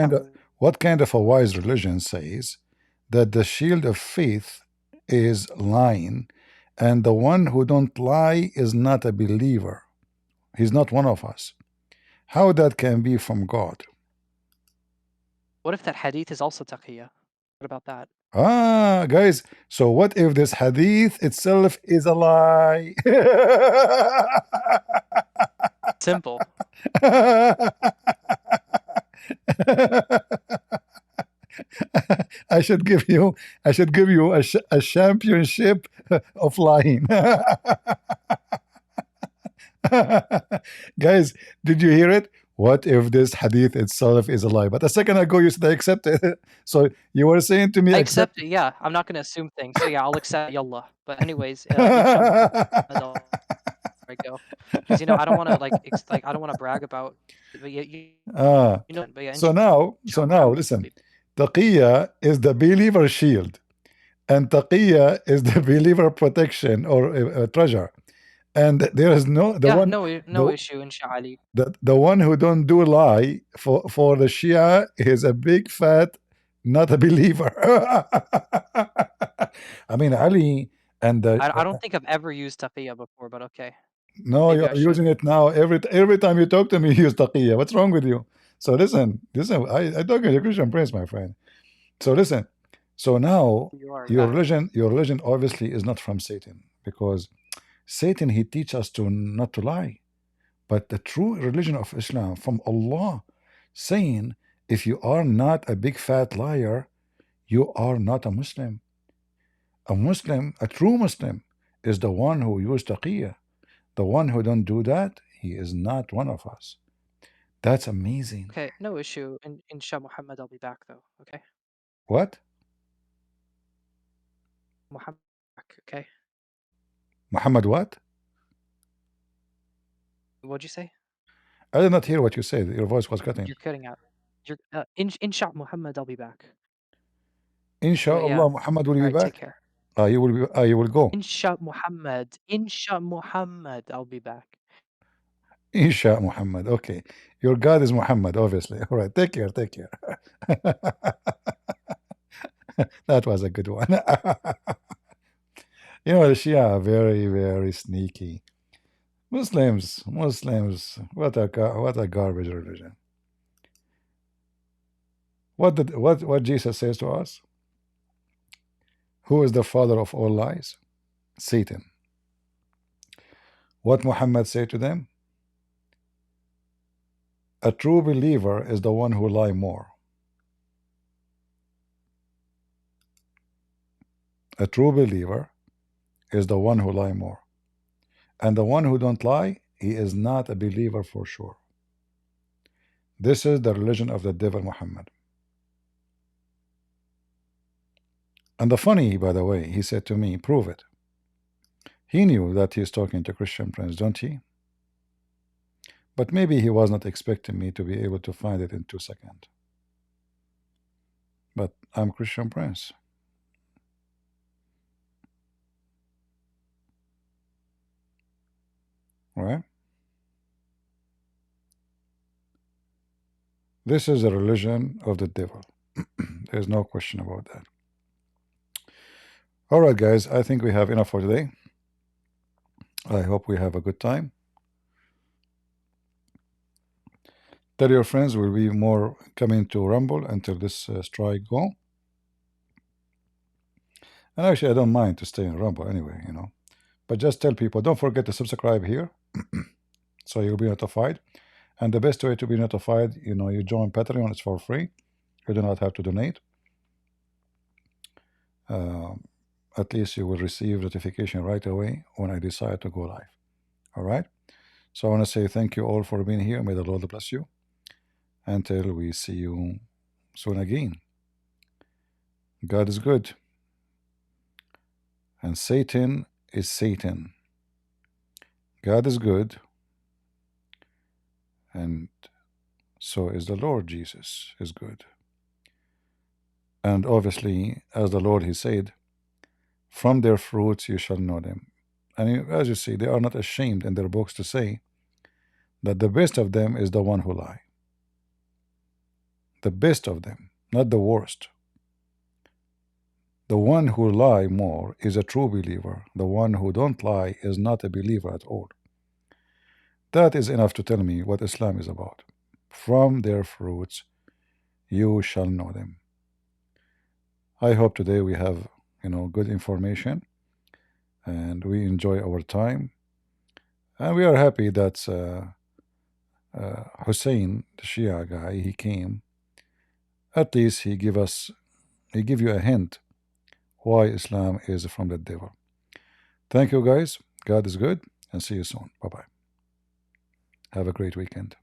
what kind of a wise religion says that the shield of faith is lying, and the one who don't lie is not a believer? He's not one of us. How that can be from God? What if that hadith is also taqiyya? What about that? Ah, guys. So what if this hadith itself is a lie? Simple. I should give you a championship of lying. Guys, did you hear it? What if this hadith itself is a lie? But a second ago you said I accept it. So you were saying to me I accept it, yeah. I'm not gonna assume things. So yeah, I'll accept yallah. But anyways, I'll go. Because you know, I don't wanna I don't wanna brag about but you know, but yeah, so now listen. Taqiyya is the believer shield, and taqiyya is the believer protection or treasure. And there is no issue, inshallah. the one who don't do lie for the Shia is a big fat not a believer. I mean Ali and I don't think I've ever used taqiyya before, but okay. no, Maybe you I are should. using it now. Every time you talk to me, you use taqiyya. What's wrong with you? So listen. I talk to the Christian Prince, my friend. So listen. So now your religion obviously is not from Satan, because Satan, he teaches us to not to lie. But the true religion of Islam from Allah, saying if you are not a big fat liar, you are not a Muslim. A Muslim, a true Muslim, is the one who uses taqiyya. The one who don't do that, he is not one of us. That's amazing. Okay, no issue. Insha Muhammad, I'll be back though. Okay. What? Muhammad, okay. Muhammad what? What'd you say? I did not hear what you said. Your voice was cutting. You're cutting out. Insha Muhammad, I'll be back. Inshallah, yeah. Muhammad will be Alright, back. take care. You will go. Insha Muhammad, I'll be back. Insha Muhammad. Okay. Your God is Muhammad, obviously. All right. Take care. Take care. That was a good one. You know, the Shia are very, very sneaky. Muslims, what a garbage religion. What Jesus says to us? Who is the father of all lies? Satan. What Muhammad said to them? A true believer is the one who lie more. A true believer is the one who lie more. And the one who don't lie, he is not a believer for sure. This is the religion of the devil Muhammad. And the funny, by the way, he said to me, prove it. He knew that he's talking to Christian Prince, don't he? But maybe he was not expecting me to be able to find it in 2 seconds. But I'm Christian Prince. Right? This is the religion of the devil. There's no question about that. All right, guys, I think we have enough for today. I hope we have a good time. Tell your friends we'll be more coming to Rumble until this strike go. And actually, I don't mind to stay in Rumble anyway, you know. But just tell people, don't forget to subscribe here, so you'll be notified. And the best way to be notified, you know, you join Patreon, it's for free. You do not have to donate. At least you will receive notification right away when I decide to go live. All right? So I want to say thank you all for being here. May the Lord bless you. Until we see you soon again. God is good. And Satan is Satan. God is good. And so is the Lord Jesus is good. And obviously, as the Lord, he said, from their fruits you shall know them. And as you see, they are not ashamed in their books to say that the best of them is the one who lie. The best of them, not the worst. The one who lie more is a true believer. The one who don't lie is not a believer at all. That is enough to tell me what Islam is about. From their fruits you shall know them. I hope today we have, you know, good information and we enjoy our time. And we are happy that Hussein, the Shia guy, he came. At least he give you a hint why Islam is from the devil. Thank you, guys. God is good, and see you soon. Bye-bye. Have a great weekend.